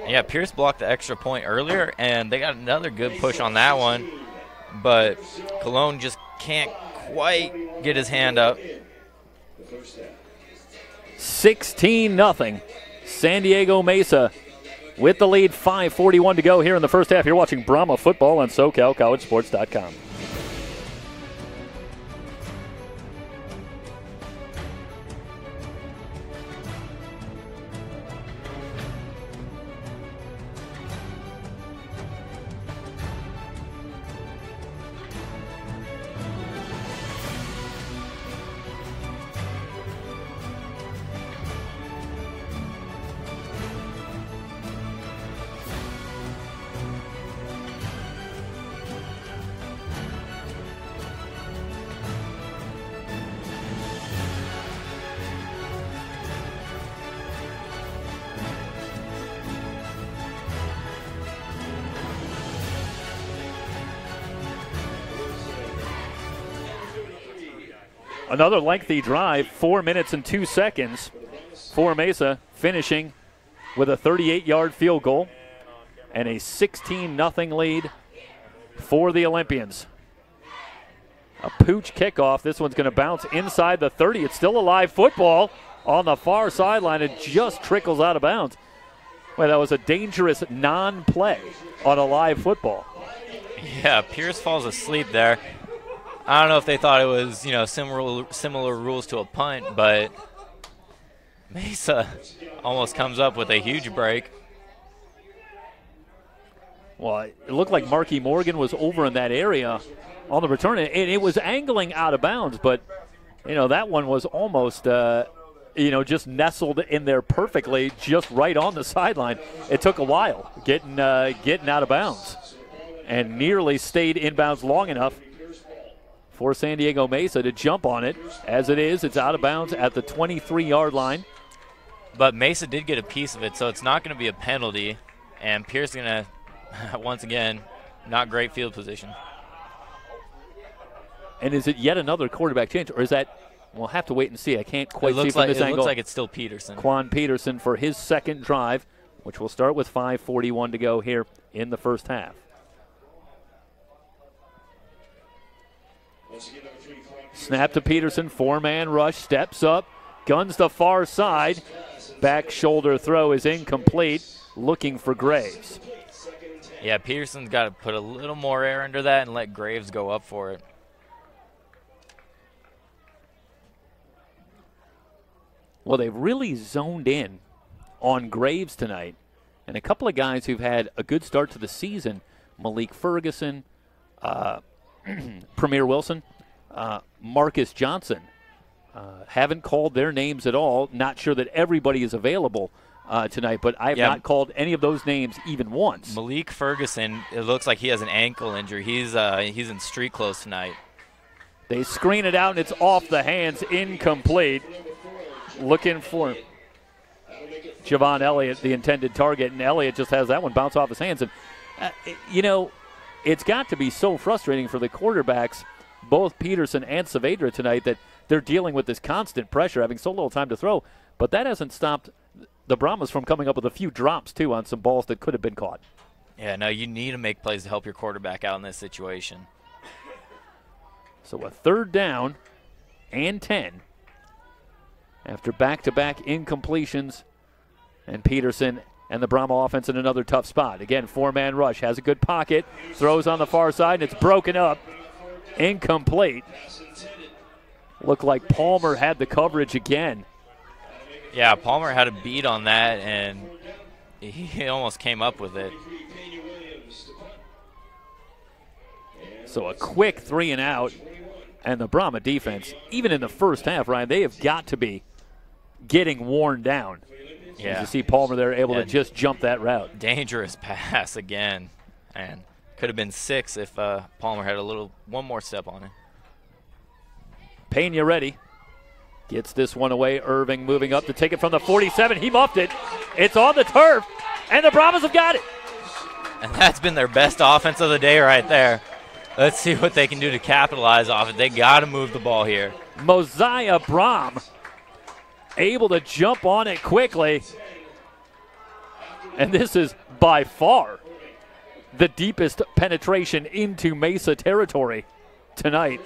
Yeah, Pierce blocked the extra point earlier, and they got another good push on that one, but Cologne just can't quite get his hand up. 16-0. San Diego Mesa with the lead, 5:41 to go here in the first half. You're watching Brahma football on SoCalCollegeSports.com. Another lengthy drive, 4 minutes and 2 seconds for Mesa, finishing with a 38-yard field goal and a 16-0 lead for the Olympians. A pooch kickoff. This one's going to bounce inside the 30. It's still a live football on the far sideline. It just trickles out of bounds. Well, that was a dangerous non-play on a live football. Yeah, Pierce falls asleep there. I don't know if they thought it was, similar rules to a punt, but Mesa almost comes up with a huge break. Well, it looked like Marky Morgan was over in that area on the return, and it was angling out of bounds, but, that one was almost, just nestled in there perfectly, just right on the sideline. It took a while getting out of bounds and nearly stayed inbounds long enough for San Diego Mesa to jump on it. As it is, it's out of bounds at the 23-yard line. But Mesa did get a piece of it, so it's not going to be a penalty. And Pierce is going to, once again, not great field position. And is it yet another quarterback change, or is that, we'll have to wait and see. I can't quite see from this angle. It looks like it's still Peterson. Quan Peterson for his second drive, which will start with 5:41 to go here in the first half. Snap to Peterson, four-man rush, steps up, guns the far side. Back shoulder throw is incomplete, looking for Graves. Yeah, Peterson's got to put a little more air under that and let Graves go up for it. Well, they've really zoned in on Graves tonight. And a couple of guys who've had a good start to the season, Malik Ferguson, Premier Wilson, Marcus Johnson, haven't called their names at all. Not sure that everybody is available tonight, but I have not called any of those names even once. Malik Ferguson, it looks like he has an ankle injury. He's in street clothes tonight. They screen it out, and it's off the hands, incomplete. Looking for Javon Elliott, the intended target, and Elliott just has that one bounce off his hands. And, it's got to be so frustrating for the quarterbacks, both Peterson and Saavedra tonight, that they're dealing with this constant pressure, having so little time to throw. But that hasn't stopped the Brahmas from coming up with a few drops, too, on some balls that could have been caught. Yeah, no, you need to make plays to help your quarterback out in this situation. So a 3rd down and 10 after back-to-back incompletions. And Peterson and the Brahma offense in another tough spot. Again, 4-man rush, has a good pocket, throws on the far side, and it's broken up. Incomplete. Looked like Palmer had the coverage again. Yeah, Palmer had a beat on that, and he almost came up with it. So a quick 3 and out, and the Brahma defense, even in the first half, Ryan, they have got to be getting worn down. Yeah. As you see Palmer there able to just jump that route. Dangerous pass again, and could have been 6 if Palmer had one more step on it. Pena ready. Gets this one away. Irving moving up to take it from the 47. He muffed it. It's on the turf, and the Brahmas have got it. And that's been their best offense of the day right there. Let's see what they can do to capitalize off it. They got to move the ball here. Mosiah Brahm able to jump on it quickly. And this is by far the deepest penetration into Mesa territory tonight.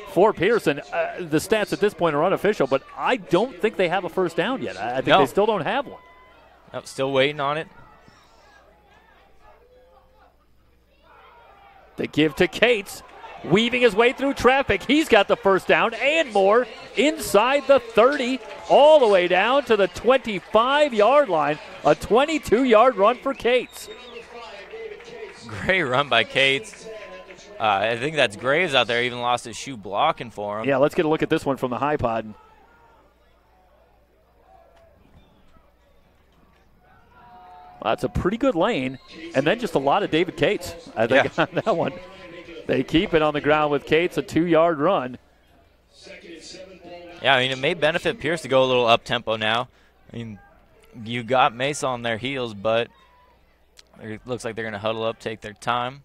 For Pearson, the stats at this point are unofficial, but I don't think they have a first down yet. I think they still don't have one. Nope, still waiting on it. They give to Cates, weaving his way through traffic. He's got the first down and more inside the 30, all the way down to the 25-yard line. A 22-yard run for Cates. Great run by Cates. I think that's Graves out there. Even lost his shoe blocking for him. Yeah, let's get a look at this one from the high pod. Well, that's a pretty good lane, and then just a lot of David Cates, I think, on that one. They keep it on the ground with Cates, a 2-yard run. Yeah, I mean, it may benefit Pierce to go a little up-tempo now. I mean, you got Mesa on their heels, but it looks like they're going to huddle up, take their time.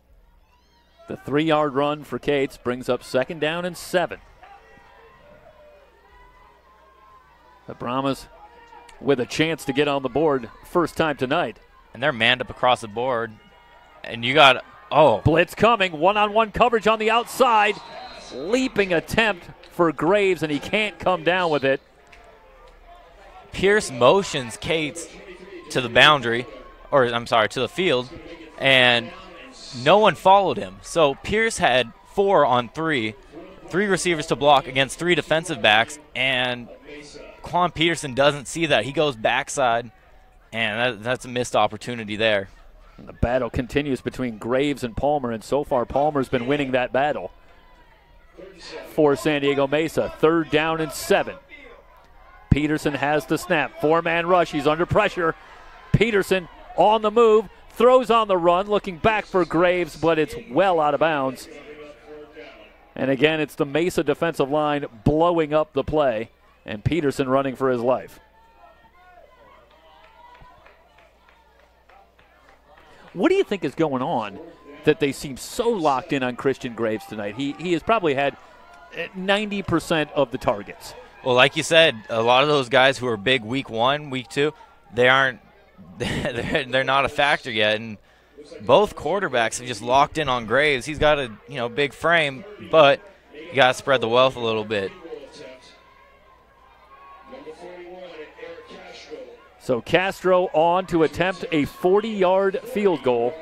The 3-yard run for Cates brings up 2nd down and 7. The Brahmas with a chance to get on the board first time tonight. And they're manned up across the board. And you got, blitz coming, one-on-one coverage on the outside. Leaping attempt for Graves, and he can't come down with it. Pierce motions Cates to the boundary, to the field, and no one followed him. So Pierce had 4 on 3, 3 receivers to block against 3 defensive backs, and Quan Peterson doesn't see that. He goes backside, and that's a missed opportunity there. And the battle continues between Graves and Palmer, and so far Palmer's been winning that battle for San Diego Mesa. 3rd down and 7. Peterson has the snap. 4-man rush. He's under pressure. Peterson on the move. Throws on the run, looking back for Graves, but it's well out of bounds. And again, it's the Mesa defensive line blowing up the play, and Peterson running for his life. What do you think is going on that they seem so locked in on Christian Graves tonight? He has probably had 90% of the targets. Well, like you said, a lot of those guys who are big week 1, week 2, they aren't. They're not a factor yet, and both quarterbacks have just locked in on Graves. He's got a big frame, but you got to spread the wealth a little bit. So Castro on to attempt a 40-yard field goal.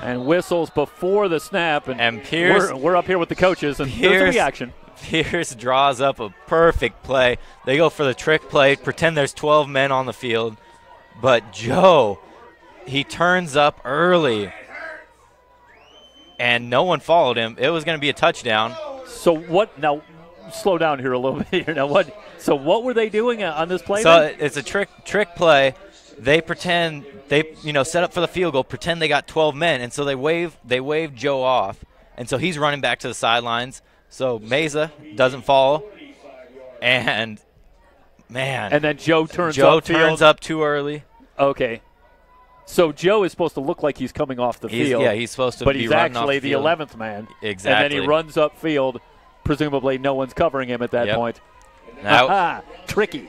And whistles before the snap, and Pierce, we're up here with the coaches, and there's a reaction. Pierce draws up a perfect play. They go for the trick play, pretend there's 12 men on the field, but Joe, he turns up early, and no one followed him. It was going to be a touchdown. So what? Now, slow down here a little bit here. Now what? So what were they doing on this play? So it's a trick play. They pretend set up for the field goal, pretend they got 12 men, and so they wave Joe off, and so he's running back to the sidelines. So Mesa doesn't follow, and man, and then Joe turns up too early. Okay, So Joe is supposed to look like he's coming off the field. Yeah, he's supposed to but be he's running actually off the the field. 11th man. Exactly. And then he runs upfield. Presumably no one's covering him at that point. Now, tricky.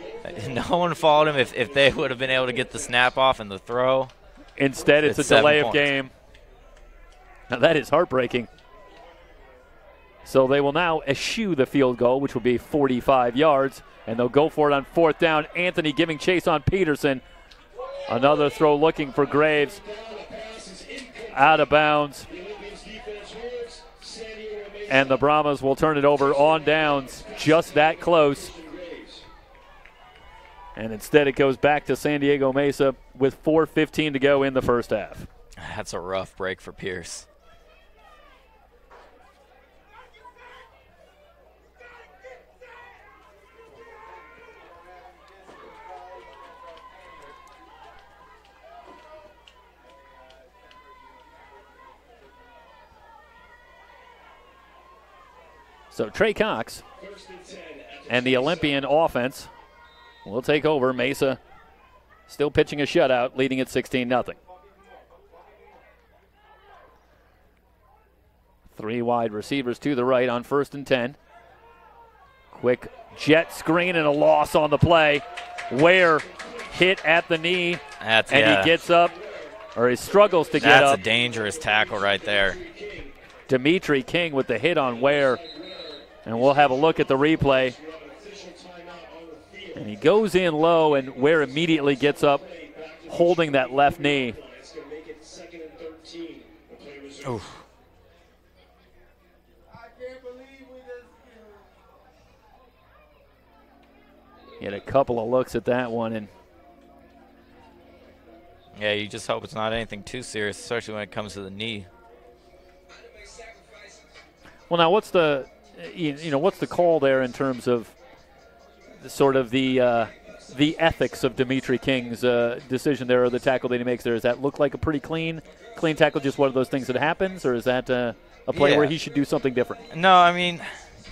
No one followed him if they would have been able to get the snap off and the throw. Instead, it's a delay of game. Now, that is heartbreaking. So they will now eschew the field goal, which will be 45 yards, and they'll go for it on 4th down. Anthony giving chase on Peterson. Another throw looking for Graves. Out of bounds. And the Brahmas will turn it over on downs, just that close. And instead it goes back to San Diego Mesa with 4:15 to go in the first half. That's a rough break for Pierce. So Trey Cox and the Olympian offense will take over. Mesa still pitching a shutout, leading at 16-0. 3 wide receivers to the right on 1st and 10. Quick jet screen and a loss on the play. Ware hit at the knee, he gets up, or he struggles to get up. That's a dangerous tackle right there. Dimitri King with the hit on Ware. And we'll have a look at the replay. And he goes in low, and Ware immediately gets up, holding that left knee. Oof. He had a couple of looks at that one, and yeah, you just hope it's not anything too serious, especially when it comes to the knee. Well, now what's the what's the call there in terms of the ethics of Dimitri King's decision there, or the tackle that he makes there? Does that look like a pretty clean tackle, just one of those things that happens, or is that a play where he should do something different? No, I mean,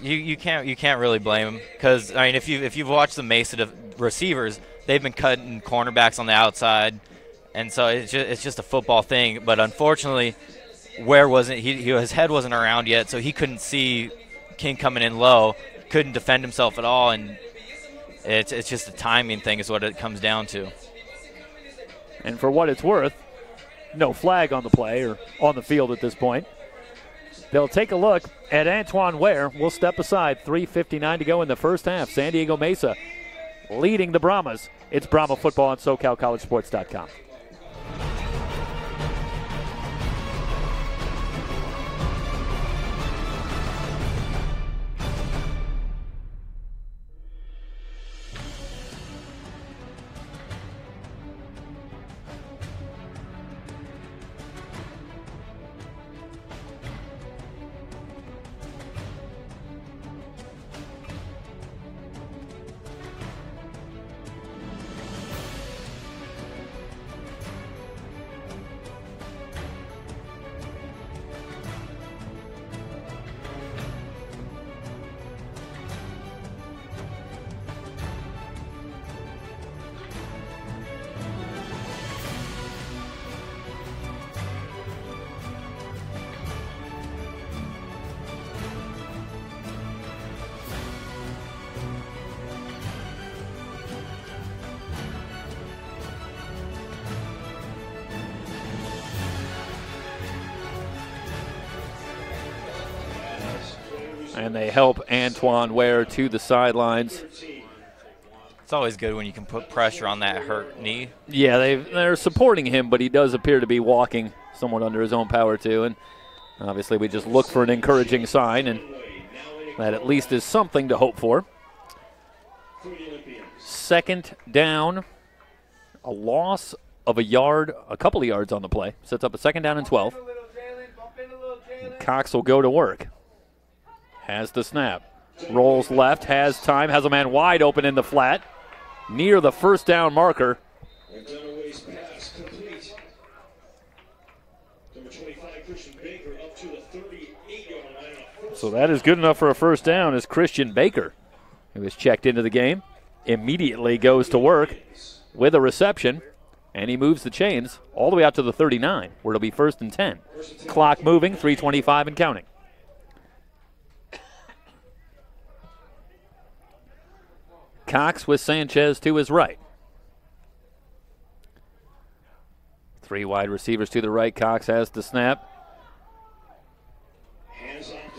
you can't really blame him, because I mean, if you've watched the Mesa receivers, they've been cutting cornerbacks on the outside, and so it's just a football thing. But unfortunately, Ware wasn't his head wasn't around yet, so he couldn't see King coming in low, couldn't defend himself at all, and it's just a timing thing is what it comes down to. And for what it's worth, no flag on the play or on the field at this point. They'll take a look at Antoine Ware. We'll step aside. 3:59 to go in the first half. San Diego Mesa leading the Brahmas. It's Brahma football on SoCalCollegeSports.com. And they help Antoine Ware to the sidelines. It's always good when you can put pressure on that hurt knee. Yeah, they're supporting him, but he does appear to be walking somewhat under his own power too. And obviously we just look for an encouraging sign, and that at least is something to hope for. 2nd down, a loss of a couple of yards on the play. Sets up a 2nd down and 12. Cox will go to work. Has the snap. Rolls left, has time, has a man wide open in the flat. Near the 1st down marker. So that is good enough for a 1st down as Christian Baker, who was checked into the game, immediately goes to work with a reception. And he moves the chains all the way out to the 39, where it'll be 1st and 10. Clock moving, 3:25 and counting. Cox with Sanchez to his right. 3 wide receivers to the right. Cox has the snap.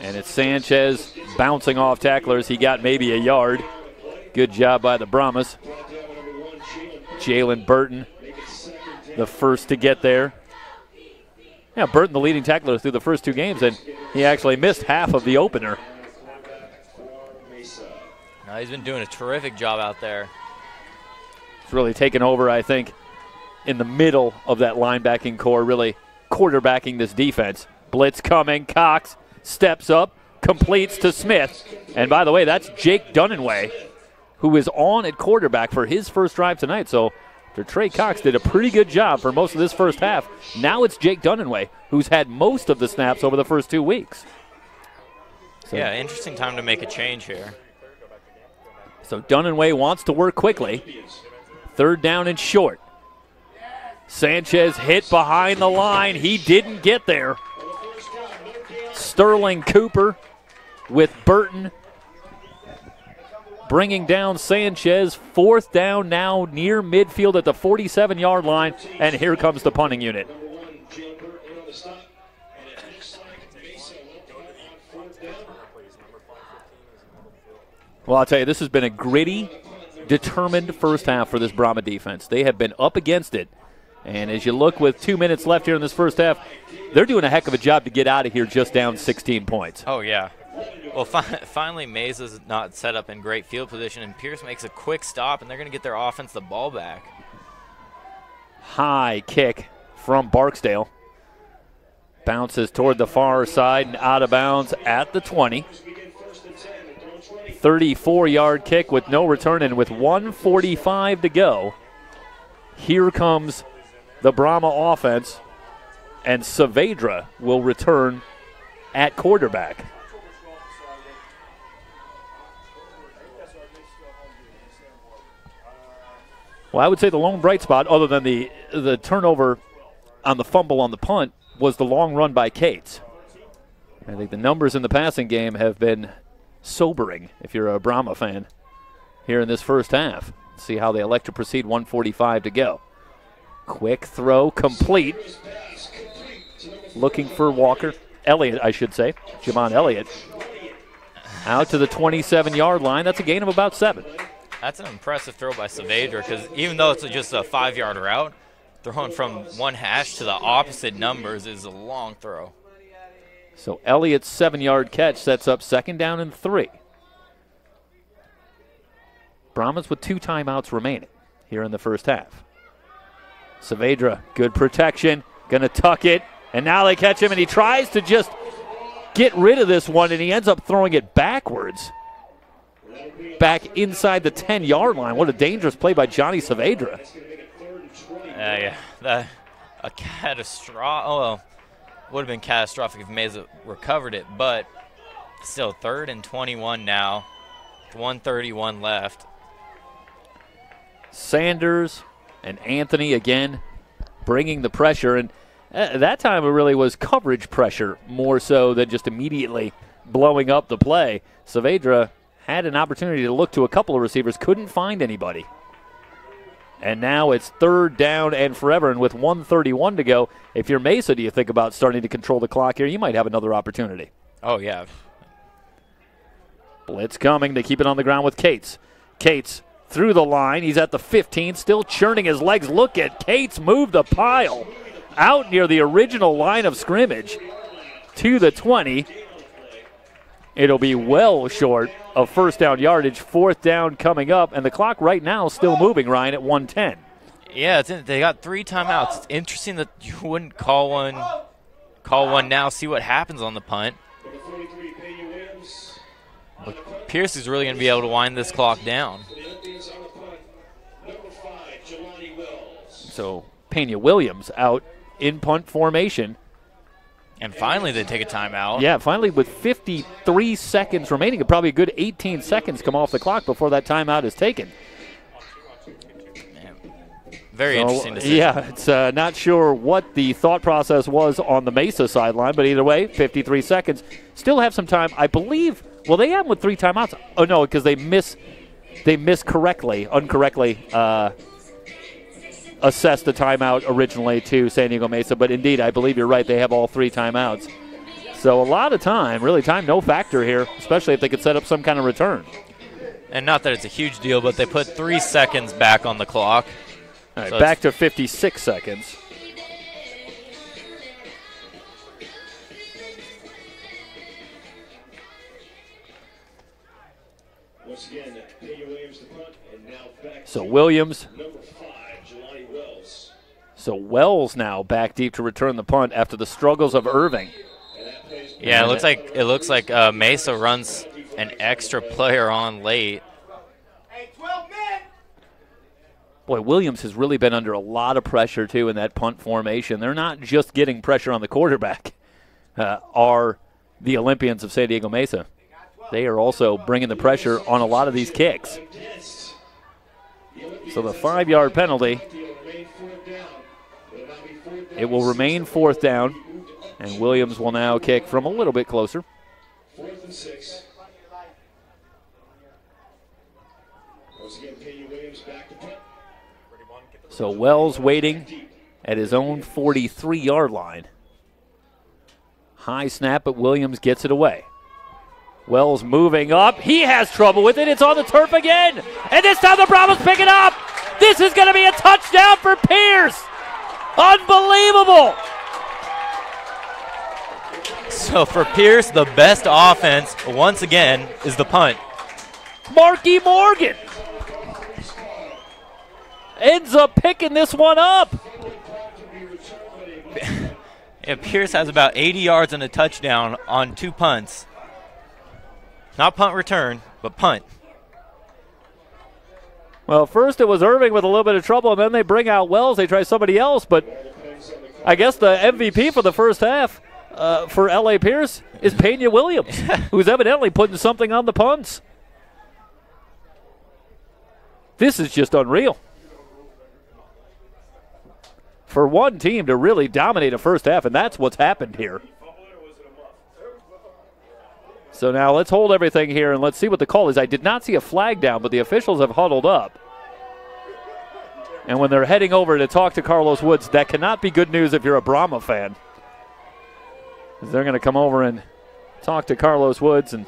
And it's Sanchez bouncing off tacklers. He got maybe a yard. Good job by the Brahmas. Jalen Burton, the first to get there. Yeah, Burton, the leading tackler through the first 2 games, and he actually missed half of the opener. No, he's been doing a terrific job out there. He's really taken over, I think, in the middle of that linebacking core, really quarterbacking this defense. Blitz coming. Cox steps up, completes to Smith. And by the way, that's Jake Dunninway, who is on at quarterback for his first drive tonight. So Trey Cox did a pretty good job for most of this first half. Now it's Jake Dunninway, who's had most of the snaps over the first 2 weeks. So, yeah, interesting time to make a change here. So Dunninway wants to work quickly. 3rd down and short. Sanchez hit behind the line. He didn't get there. Sterling Cooper with Burton bringing down Sanchez. 4th down now near midfield at the 47-yard line, and here comes the punting unit. Well, I'll tell you, this has been a gritty, determined first half for this Brahma defense. They have been up against it. And as you look with 2 minutes left here in this first half, they're doing a heck of a job to get out of here just down 16 points. Oh, yeah. Well, finally, Mesa's not set up in great field position, and Pierce makes a quick stop, and they're going to get their offense the ball back. High kick from Barksdale. Bounces toward the far side and out of bounds at the 20. 34-yard kick with no return, and with 1:45 to go, here comes the Brahma offense, and Saavedra will return at quarterback. Well, I would say the lone bright spot, other than the turnover on the fumble on the punt, was the long run by Cates. I think the numbers in the passing game have been sobering if you're a Brahma fan here in this first half. See how they elect to proceed. 1:45 to go. Quick throw, complete. Looking for Walker. Elliott, I should say. Javon Elliott. Out to the 27-yard line. That's a gain of about 7. That's an impressive throw by Saavedra, because even though it's just a 5-yard route, throwing from one hash to the opposite numbers is a long throw. So Elliott's 7-yard catch sets up 2nd down and 3. Brahmas with 2 timeouts remaining here in the first half. Saavedra, good protection, going to tuck it, and now they catch him, and he tries to just get rid of this one, and he ends up throwing it backwards. Back inside the 10-yard line. What a dangerous play by Johnny Saavedra. Yeah, a catastrophic. Oh, well, would have been catastrophic if Mesa recovered it, but still 3rd and 21 now. 1:31 left. Sanders and Anthony again bringing the pressure, and that time it really was coverage pressure more so than just immediately blowing up the play. Saavedra had an opportunity to look to a couple of receivers, couldn't find anybody. And now it's 3rd down and forever, and with 1:31 to go, if you're Mesa, do you think about starting to control the clock here? You might have another opportunity. Oh, yeah. Blitz coming. They keep it on the ground with Cates. Cates through the line. He's at the 15, still churning his legs. Look at Cates move the pile out near the original line of scrimmage to the 20. It'll be well short of 1st down yardage. 4th down coming up, and the clock right now still moving, Ryan, at 1:10. Yeah, they got 3 timeouts. It's interesting that you wouldn't call one now, see what happens on the punt. But Pierce is really going to be able to wind this clock down. So Pena Williams out in punt formation. And finally they take a timeout. Yeah, finally with 53 seconds remaining. Probably a good 18 seconds come off the clock before that timeout is taken. Very interesting decision. Yeah, it's not sure what the thought process was on the Mesa sideline, but either way, 53 seconds. Still have some time, I believe. Well, they have with 3 timeouts. Oh, no, because they incorrectly assessed the timeout originally to San Diego Mesa. But indeed, I believe you're right. They have all 3 timeouts. So a lot of time, really time no factor here, especially if they could set up some kind of return. And not that it's a huge deal, but they put 3 seconds back on the clock. All right, so back to 56 seconds. Once again, Williams to punt, and now back so Williams. Number 5, Jelani Wells. So Wells now back deep to return the punt after the struggles of Irving. Yeah, it looks like Mesa runs an extra player on late. Hey, 12 men! Boy, Williams has really been under a lot of pressure, too, in that punt formation. They're not just getting pressure on the quarterback, are the Olympians of San Diego Mesa. They are also bringing the pressure on a lot of these kicks. So the 5-yard penalty, it will remain 4th down, and Williams will now kick from a little bit closer. 4th and 6. Once again, Williams back to punt. So Wells waiting at his own 43-yard line. High snap, but Williams gets it away. Wells moving up. He has trouble with it. It's on the turf again. And this time the Brahmas pick it up. This is going to be a touchdown for Pierce. Unbelievable. So for Pierce, the best offense, once again, is the punt. Marky Morgan ends up picking this one up. Yeah, Pierce has about 80 yards and a touchdown on 2 punts. Not punt return, but punt. Well, first it was Irving with a little bit of trouble, and then they bring out Wells. They try somebody else, but I guess the MVP for the first half for L.A. Pierce is Pena Williams, who's evidently putting something on the punts. This is just unreal. For one team to really dominate a first half, and that's what's happened here. So now let's hold everything here and let's see what the call is. I did not see a flag down, but the officials have huddled up. And when they're heading over to talk to Carlos Woods, that cannot be good news if you're a Brahma fan. They're going to come over and talk to Carlos Woods and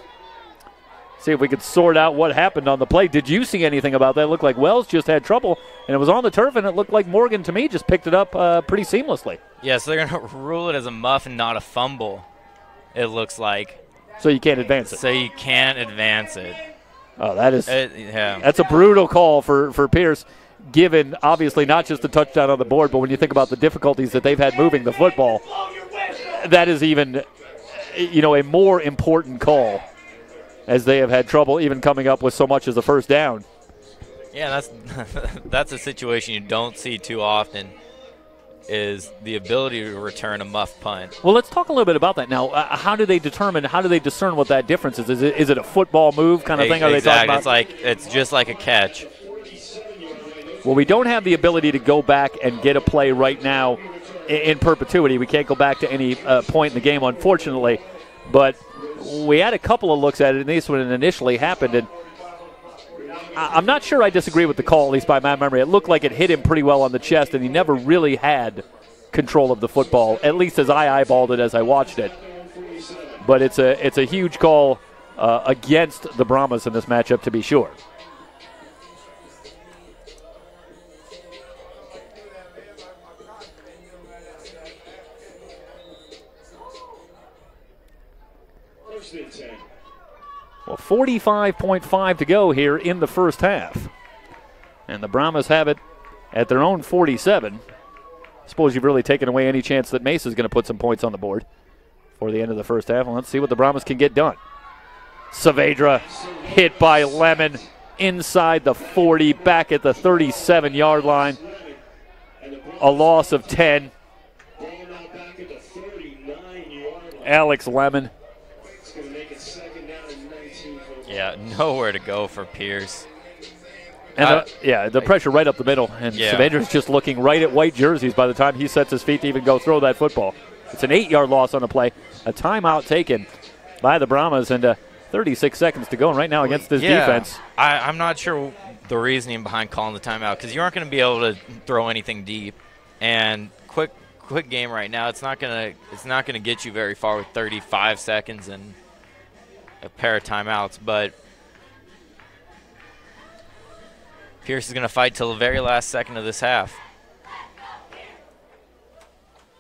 see if we could sort out what happened on the play. Did you see anything about that? It looked like Wells just had trouble, and it was on the turf, and it looked like Morgan, to me, just picked it up pretty seamlessly. Yeah, so they're going to rule it as a muff and not a fumble, it looks like. So you can't advance it. So you can't advance it. Oh, that is yeah. That's a brutal call for Pierce, given obviously not just the touchdown on the board, but when you think about the difficulties that they've had moving the football, that is even, a more important call, as they have had trouble even coming up with so much as a first down. Yeah, that's a situation you don't see too often, is the ability to return a muff punt. Well, let's talk a little bit about that now. How do they discern what that difference is? Is it a football move kind of thing? Are they talking about? It's just like a catch. Well, we don't have the ability to go back and get a play right now in perpetuity. We can't go back to any point in the game, unfortunately. But we had a couple of looks at it, and this one initially happened. And I'm not sure I disagree with the call, at least by my memory. It looked like it hit him pretty well on the chest, and he never really had control of the football, at least as I eyeballed it as I watched it. But it's a huge call against the Brahmas in this matchup, to be sure. Well, 45.5 to go here in the first half. And the Brahmas have it at their own 47. I suppose you've really taken away any chance that Mesa is going to put some points on the board for the end of the first half. And let's see what the Brahmas can get done. Saavedra hit by Lemon inside the 40, back at the 37-yard line. A loss of 10. Alex Lemon. Yeah, nowhere to go for Pierce. And the pressure right up the middle. And Saavedra's just looking right at white jerseys by the time he sets his feet to even go throw that football. It's an 8-yard loss on the play. A timeout taken by the Brahmas, and 36 seconds to go. And right now against this defense. I'm not sure the reasoning behind calling the timeout, because you aren't going to be able to throw anything deep. And quick game right now, it's not gonna get you very far with 35 seconds and a pair of timeouts. But Pierce is going to fight till the very last second of this half.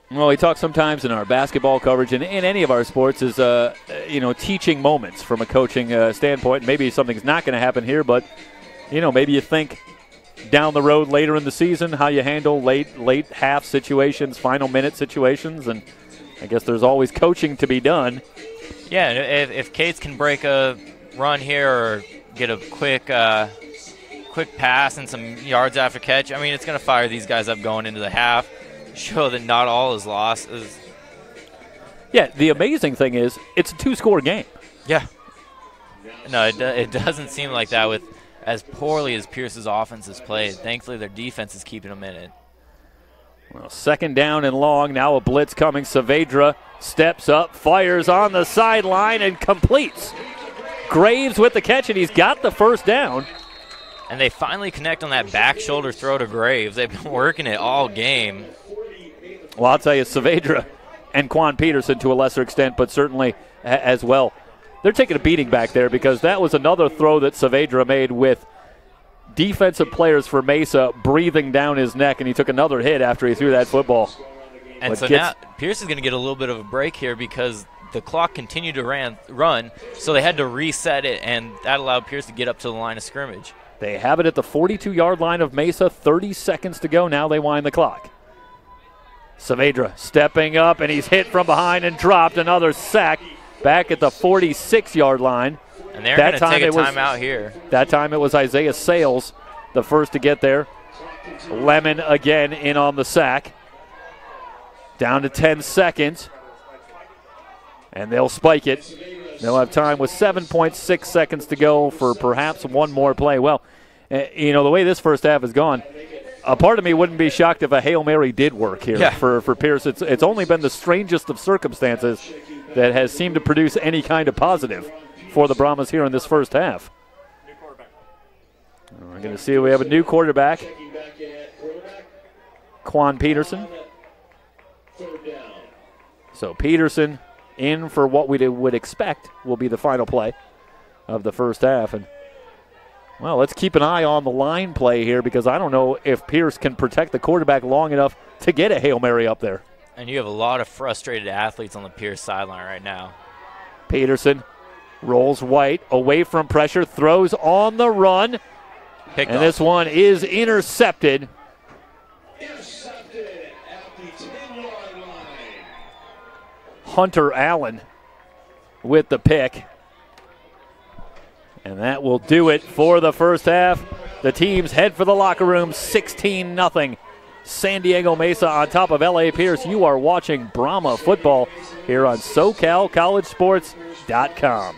Well, we talk sometimes in our basketball coverage and in any of our sports is, teaching moments from a coaching standpoint. Maybe something's not going to happen here, but, maybe you think down the road later in the season how you handle late half situations, final minute situations, and I guess there's always coaching to be done. Yeah, if Cates can break a run here or get a quick pass and some yards after catch, I mean, it's going to fire these guys up going into the half. Show that not all is lost. Yeah, the amazing thing is it's a 2-score game. Yeah. No, it doesn't seem like that with as poorly as Pierce's offense has played. Thankfully, their defense is keeping them in it. Well, 2nd down and long. Now a blitz coming. Saavedra steps up, fires on the sideline, and completes. Graves with the catch, and he's got the first down. And they finally connect on that back shoulder throw to Graves. They've been working it all game. Well, I'll tell you, Saavedra and Quan Peterson to a lesser extent, but certainly as well. They're taking a beating back there because that was another throw that Saavedra made with defensive players for Mesa breathing down his neck, and he took another hit after he threw that football. And so now Pierce is going to get a little bit of a break here because the clock continued to run, so they had to reset it, and that allowed Pierce to get up to the line of scrimmage. They have it at the 42-yard line of Mesa. 30 seconds to go. Now they wind the clock. Saavedra stepping up, and he's hit from behind and dropped. Another sack back at the 46-yard line. And they're going to take a timeout here. That time it was Isaiah Sales, the first to get there. Lemon again in on the sack. Down to 10 seconds. And they'll spike it. They'll have time with 7.6 seconds to go for perhaps one more play. Well, the way this first half has gone, a part of me wouldn't be shocked if a Hail Mary did work here for Pierce. It's only been the strangest of circumstances that has seemed to produce any kind of positive for the Brahmas here in this first half. We're going to see we have a new quarterback, Quan Peterson. So Peterson in for what we would expect will be the final play of the first half. And, well, let's keep an eye on the line play here because I don't know if Pierce can protect the quarterback long enough to get a Hail Mary up there. And you have a lot of frustrated athletes on the Pierce sideline right now. Peterson rolls White away from pressure, throws on the run. Picked and off. This one is intercepted. Intercepted at the 10-yard line. Hunter Allen with the pick. And that will do it for the first half. The teams head for the locker room, 16-0. San Diego Mesa on top of L.A. Pierce. You are watching Brahma football here on SoCalCollegeSports.com.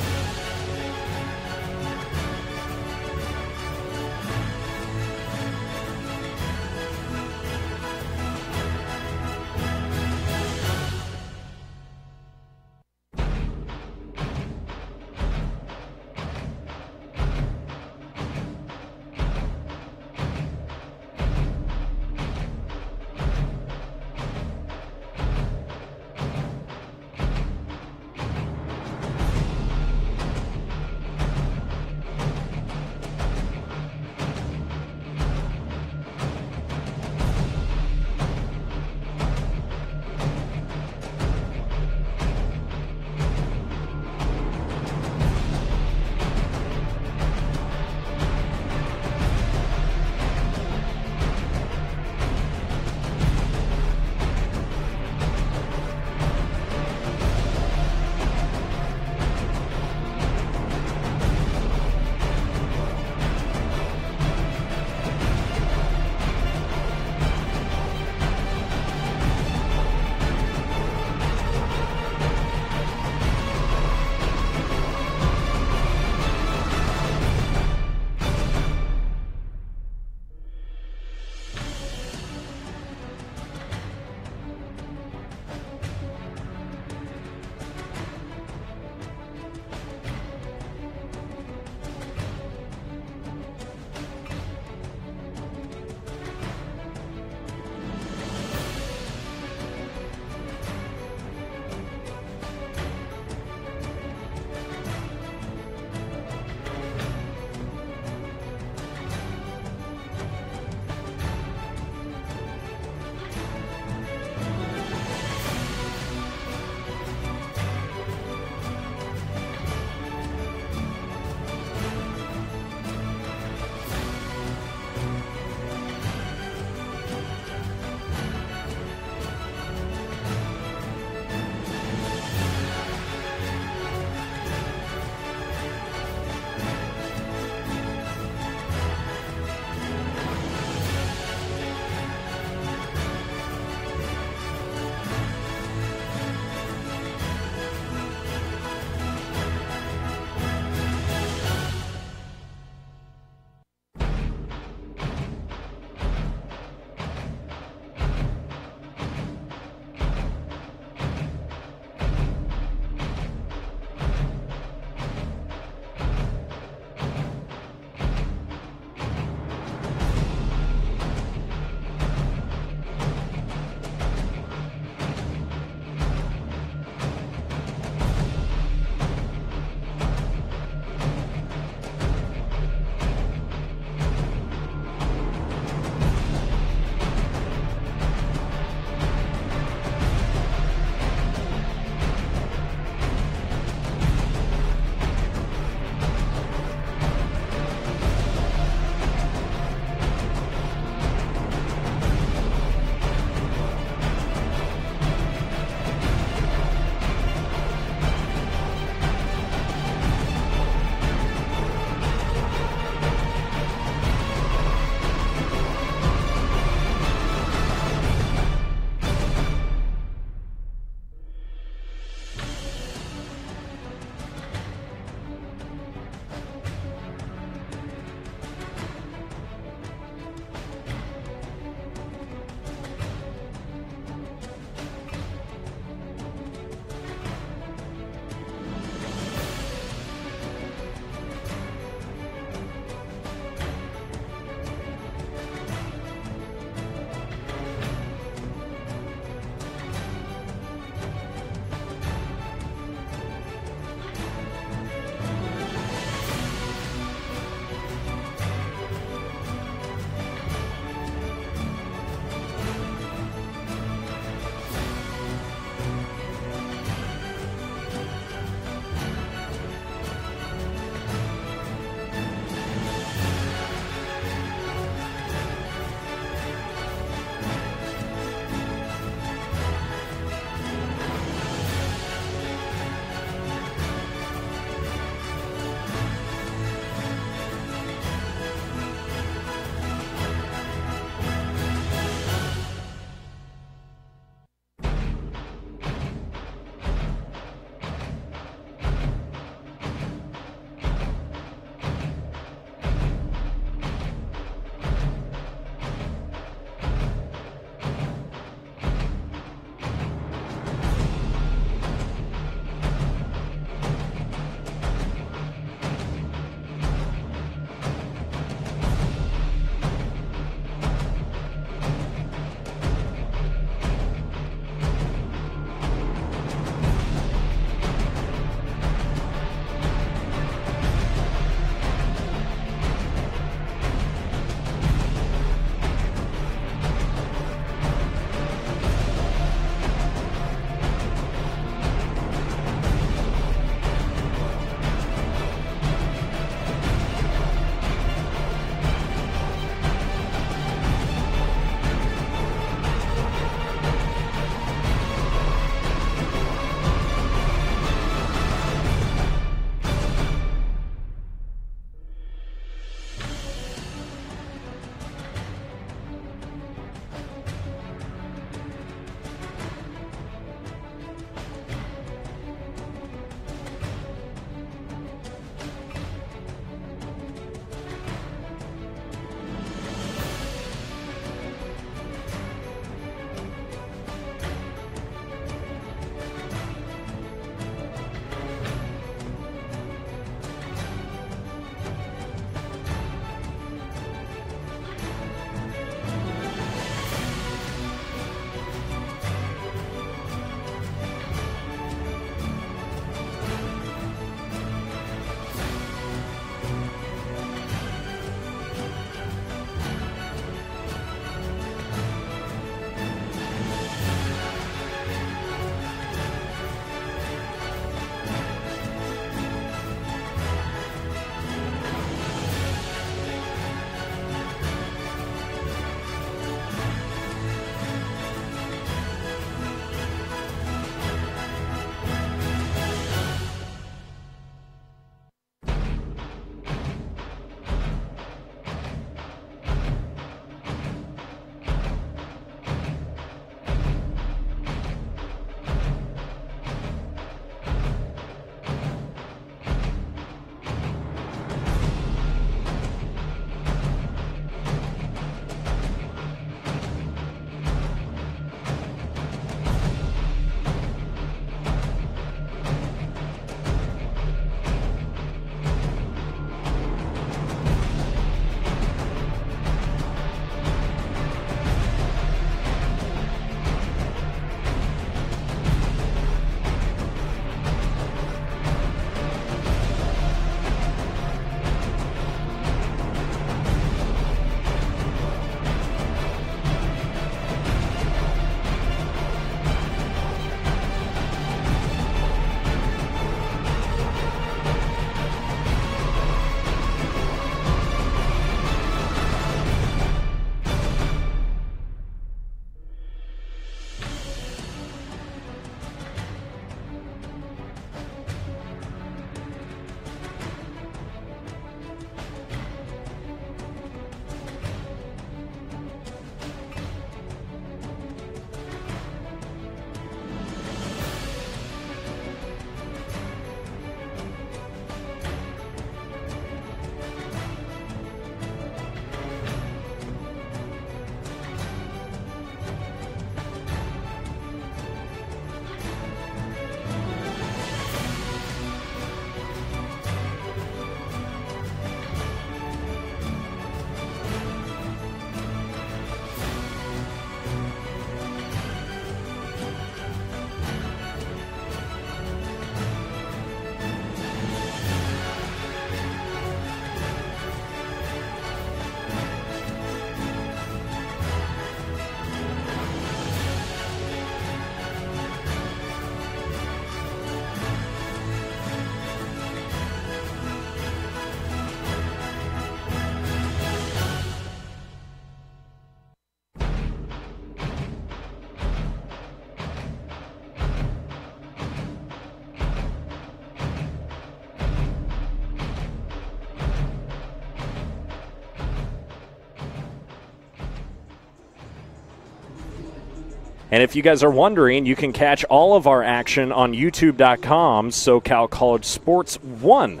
And if you guys are wondering, you can catch all of our action on youtube.com, SoCal College Sports 1.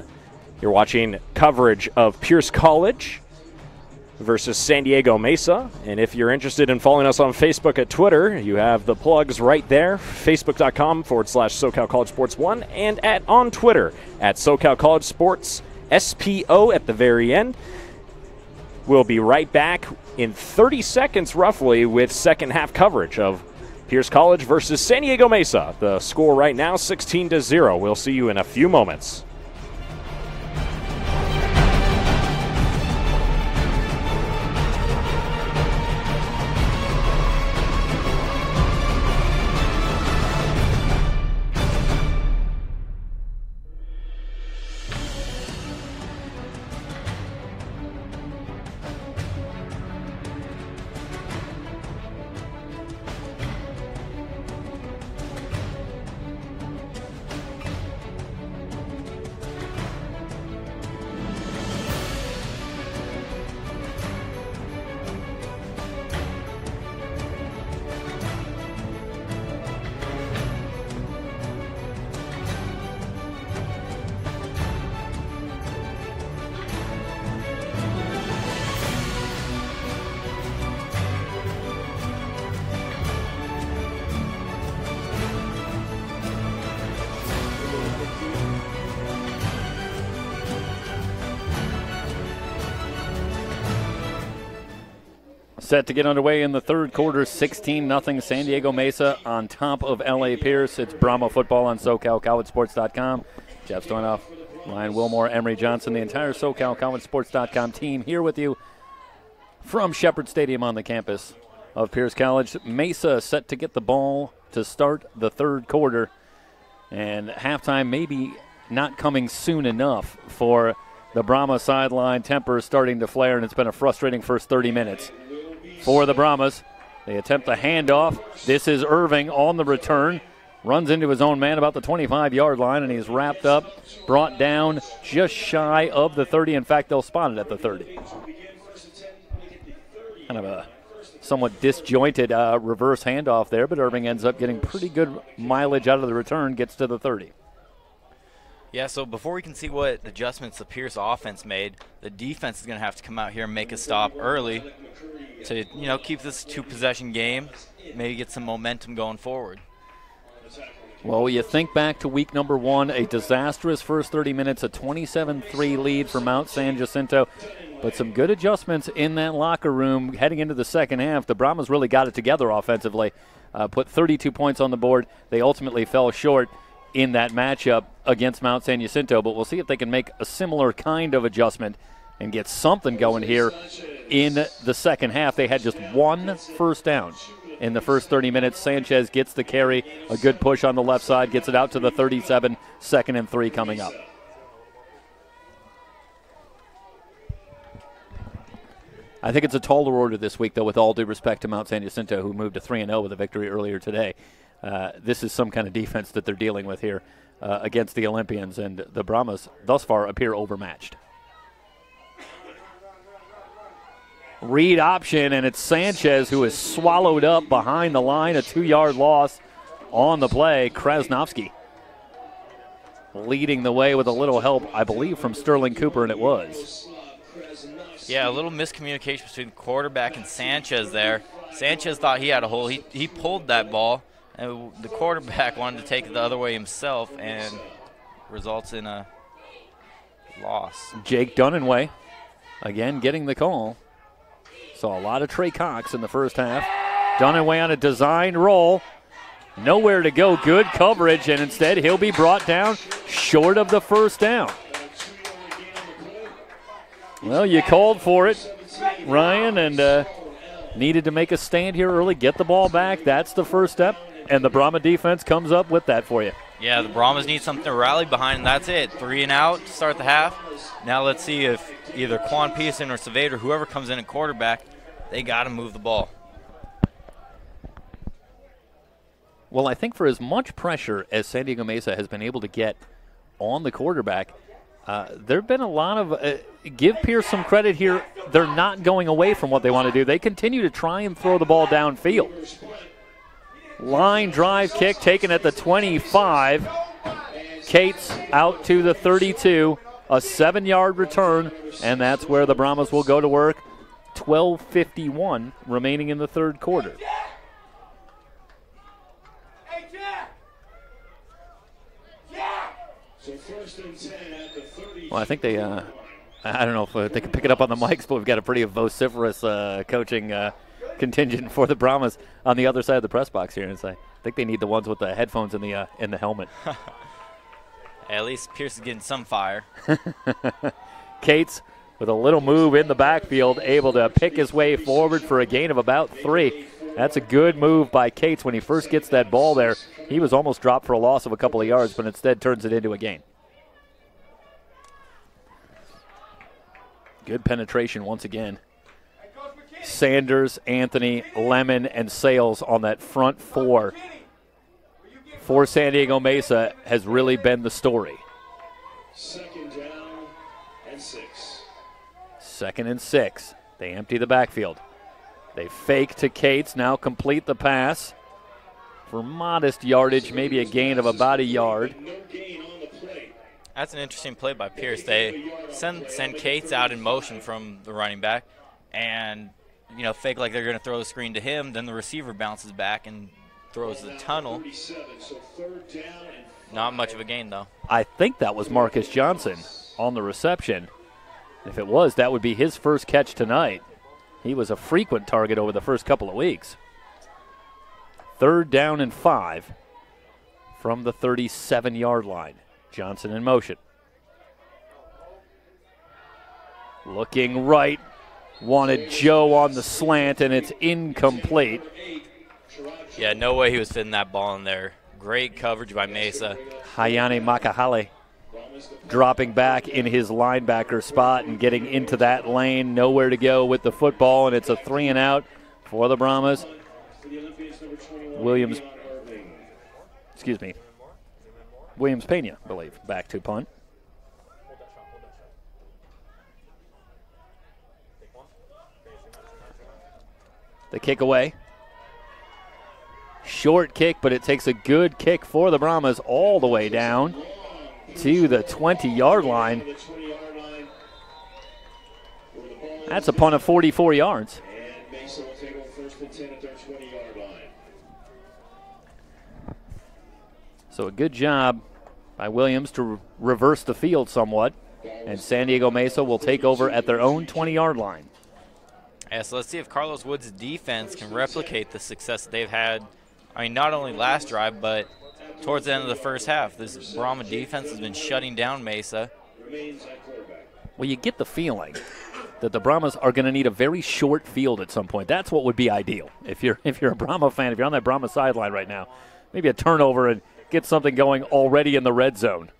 You're watching coverage of Pierce College versus San Diego Mesa. And if you're interested in following us on Facebook and Twitter, you have the plugs right there, facebook.com/SoCal College Sports 1, and on Twitter at SoCal College Sports SPO at the very end. We'll be right back in 30 seconds roughly with second half coverage of Pierce College versus San Diego Mesa. The score right now 16-0. We'll see you in a few moments. Set to get underway in the third quarter, 16-0 San Diego Mesa on top of L.A. Pierce. It's Brahma football on SoCalCollegeSports.com. Jeff Stoynoff, Ryan Wilmore, Emery Johnson, the entire SoCalCollegeSports.com team here with you from Shepherd Stadium on the campus of Pierce College. Mesa set to get the ball to start the third quarter, and halftime maybe not coming soon enough for the Brahma sideline. Temper starting to flare, and it's been a frustrating first 30 minutes for the Brahmas. They attempt the handoff. This is Irving on the return. Runs into his own man about the 25-yard line, and he's wrapped up, brought down just shy of the 30. In fact, they'll spot it at the 30. Kind of a somewhat disjointed reverse handoff there, but Irving ends up getting pretty good mileage out of the return, gets to the 30. Yeah, so before we can see what adjustments the Pierce offense made, the defense is going to have to come out here and make a stop early to, keep this two-possession game, maybe get some momentum going forward. Well, you think back to week number 1, a disastrous first 30 minutes, a 27-3 lead for Mount San Jacinto, but some good adjustments in that locker room heading into the second half. The Brahmas really got it together offensively, put 32 points on the board. They ultimately fell short in that matchup against Mount San Jacinto, but we'll see if they can make a similar kind of adjustment and get something going here in the second half. They had just one first down in the first 30 minutes. Sanchez gets the carry, a good push on the left side, gets it out to the 37, 2nd and 3 coming up. I think it's a taller order this week, though, with all due respect to Mount San Jacinto, who moved to 3-0 with a victory earlier today. This is some kind of defense that they're dealing with here against the Olympians, and the Brahmas thus far appear overmatched. Read option, and it's Sanchez who is swallowed up behind the line, a 2-yard loss on the play. Krasnovsky leading the way with a little help, I believe, from Sterling Cooper, and it was. Yeah, a little miscommunication between the quarterback and Sanchez there. Sanchez thought he had a hole. He pulled that ball, and the quarterback wanted to take it the other way himself, and results in a loss. Jake Dunninway, again, getting the call. Saw a lot of Trey Cox in the first half. Dunninway on a designed roll. Nowhere to go. Good coverage, and instead he'll be brought down short of the first down. Well, you called for it, Ryan, and needed to make a stand here early, get the ball back. That's the first step, and the Brahma defense comes up with that for you. Yeah, the Brahmas need something to rally behind, and that's it. 3 and out to start the half. Now let's see if either Quan Peterson or Savader, whoever comes in at quarterback, they got to move the ball. Well, I think for as much pressure as San Diego Mesa has been able to get on the quarterback, there have been a lot of give Pierce some credit here. They're not going away from what they want to do. They continue to try and throw the ball downfield. Line drive kick taken at the 25. Cates out to the 32. A 7-yard return, and that's where the Brahmas will go to work. 12:51 remaining in the third quarter. Hey, Jack! So first and 10 at the 30. Well, I think they, I don't know if they can pick it up on the mics, but we've got a pretty vociferous coaching contingent for the Brahmas on the other side of the press box here. And I think they need the ones with the headphones in the helmet. At least Pierce is getting some fire. Cates with a little move in the backfield, able to pick his way forward for a gain of about 3. That's a good move by Cates when he first gets that ball there. He was almost dropped for a loss of a couple of yards, but instead turns it into a gain. Good penetration once again. Sanders, Anthony, Lemon, and Sales on that front 4 for San Diego Mesa has really been the story. Second down and 6. Second and 6. They empty the backfield. They fake to Cates, now complete the pass for modest yardage, maybe a gain of about a yard. No gain on the play. That's an interesting play by Pierce. They send Cates out in motion from the running back and, fake like they're going to throw the screen to him. Then the receiver bounces back and throws the tunnel. So third down and Not much of a gain, though. I think that was Marcus Johnson on the reception. If it was, that would be his first catch tonight. He was a frequent target over the first couple of weeks. Third down and 5 from the 37-yard line. Johnson in motion. Looking right. Wanted Joe on the slant, and it's incomplete. Yeah, no way he was fitting that ball in there. Great coverage by Mesa. Hayane Makahale dropping back in his linebacker spot and getting into that lane. Nowhere to go with the football, and it's a 3 and out for the Brahmas. Williams Pena, I believe, back to punt. The kick away. Short kick, but it takes a good kick for the Brahmas all the way down to the 20-yard line. That's a punt of 44 yards. And Mesa will take on first and 10 at their 20-yard line. So a good job by Williams to reverse the field somewhat. And San Diego Mesa will take over at their own 20-yard line. Yeah, so let's see if Carlos Wood's defense can replicate the success that they've had. I mean, not only last drive, but towards the end of the first half. This Brahma defense has been shutting down Mesa. Well, you get the feeling that the Brahmas are going to need a very short field at some point. That's what would be ideal. If you're a Brahma fan, if you're on that Brahma sideline right now, maybe a turnover and get something going already in the red zone.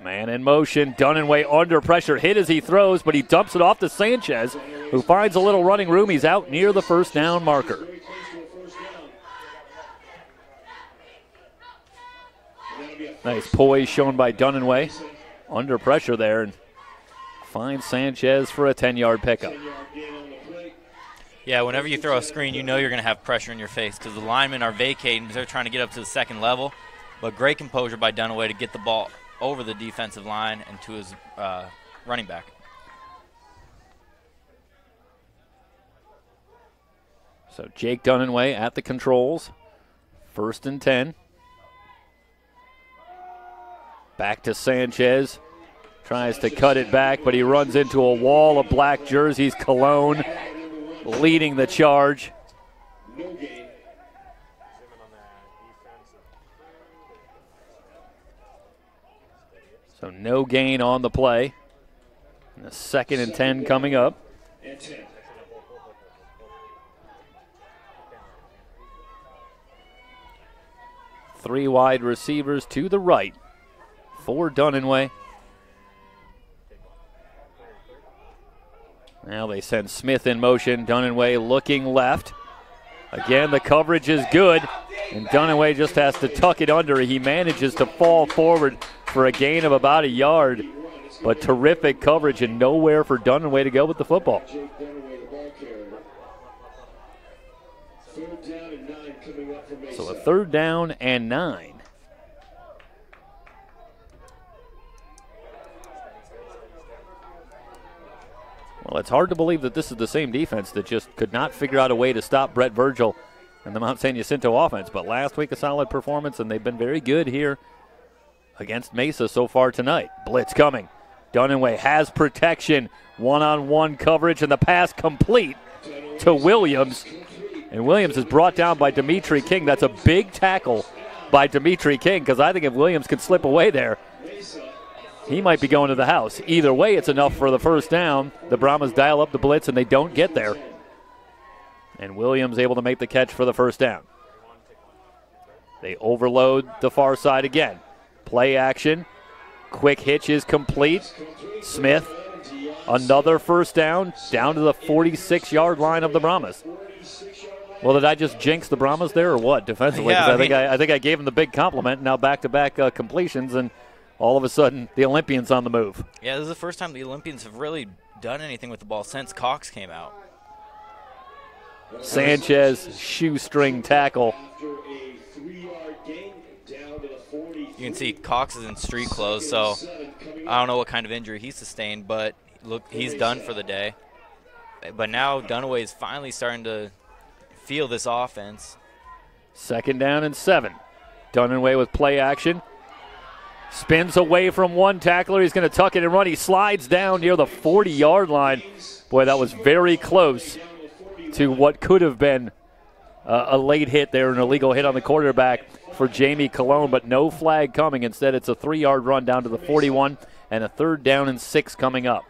Man in motion, Dunaway under pressure, hit as he throws, but he dumps it off to Sanchez, who finds a little running room. He's out near the first down marker. Nice poise shown by Dunaway. Under pressure there, and finds Sanchez for a 10-yard pickup. Yeah, whenever you throw a screen, you know you're going to have pressure in your face because the linemen are vacating. They're trying to get up to the second level, but great composure by Dunaway to get the ball over the defensive line and to his running back. So Jake Dunaway at the controls. First and 10. Back to Sanchez. Tries to cut it back, but he runs into a wall of black jerseys. Cologne leading the charge. So no gain on the play. And a second and 10 coming up. Three wide receivers to the right for Dunaway. Now they send Smith in motion. Dunaway looking left. Again, the coverage is good, and Dunaway just has to tuck it under. He manages to fall forward for a gain of about a yard, but terrific coverage and nowhere for Dunaway to go with the football. So a 3rd down and 9. Well, it's hard to believe that this is the same defense that just could not figure out a way to stop Brett Virgil and the Mount San Jacinto offense. But last week, a solid performance, and they've been very good here against Mesa so far tonight. Blitz coming. Dunaway has protection, one-on-one coverage, and the pass complete to Williams. And Williams is brought down by Dimitri King. That's a big tackle by Dimitri King, because I think if Williams could slip away there, he might be going to the house. Either way, it's enough for the 1st down. The Brahmas dial up the blitz, and they don't get there. And Williams able to make the catch for the 1st down. They overload the far side again. Play action. Quick hitch is complete. Smith, another 1st down to the 46-yard line of the Brahmas. Well, did I just jinx the Brahmas there or what defensively? Yeah, I think I gave them the big compliment. Now back-to-back completions, and all of a sudden the Olympians on the move. Yeah, this is the first time the Olympians have really done anything with the ball since Cox came out. Sanchez, shoestring tackle. You can see Cox is in street clothes, so I don't know what kind of injury he sustained, but look, he's done for the day. But now Dunaway is finally starting to feel this offense. 2nd down and 7. Dunaway with play action. Spins away from one tackler. He's going to tuck it and run. He slides down near the 40-yard line. Boy, that was very close to what could have been a late hit there, an illegal hit on the quarterback for Jamie Colon, but no flag coming. Instead, it's a 3-yard run down to the 41 and a 3rd down and 6 coming up.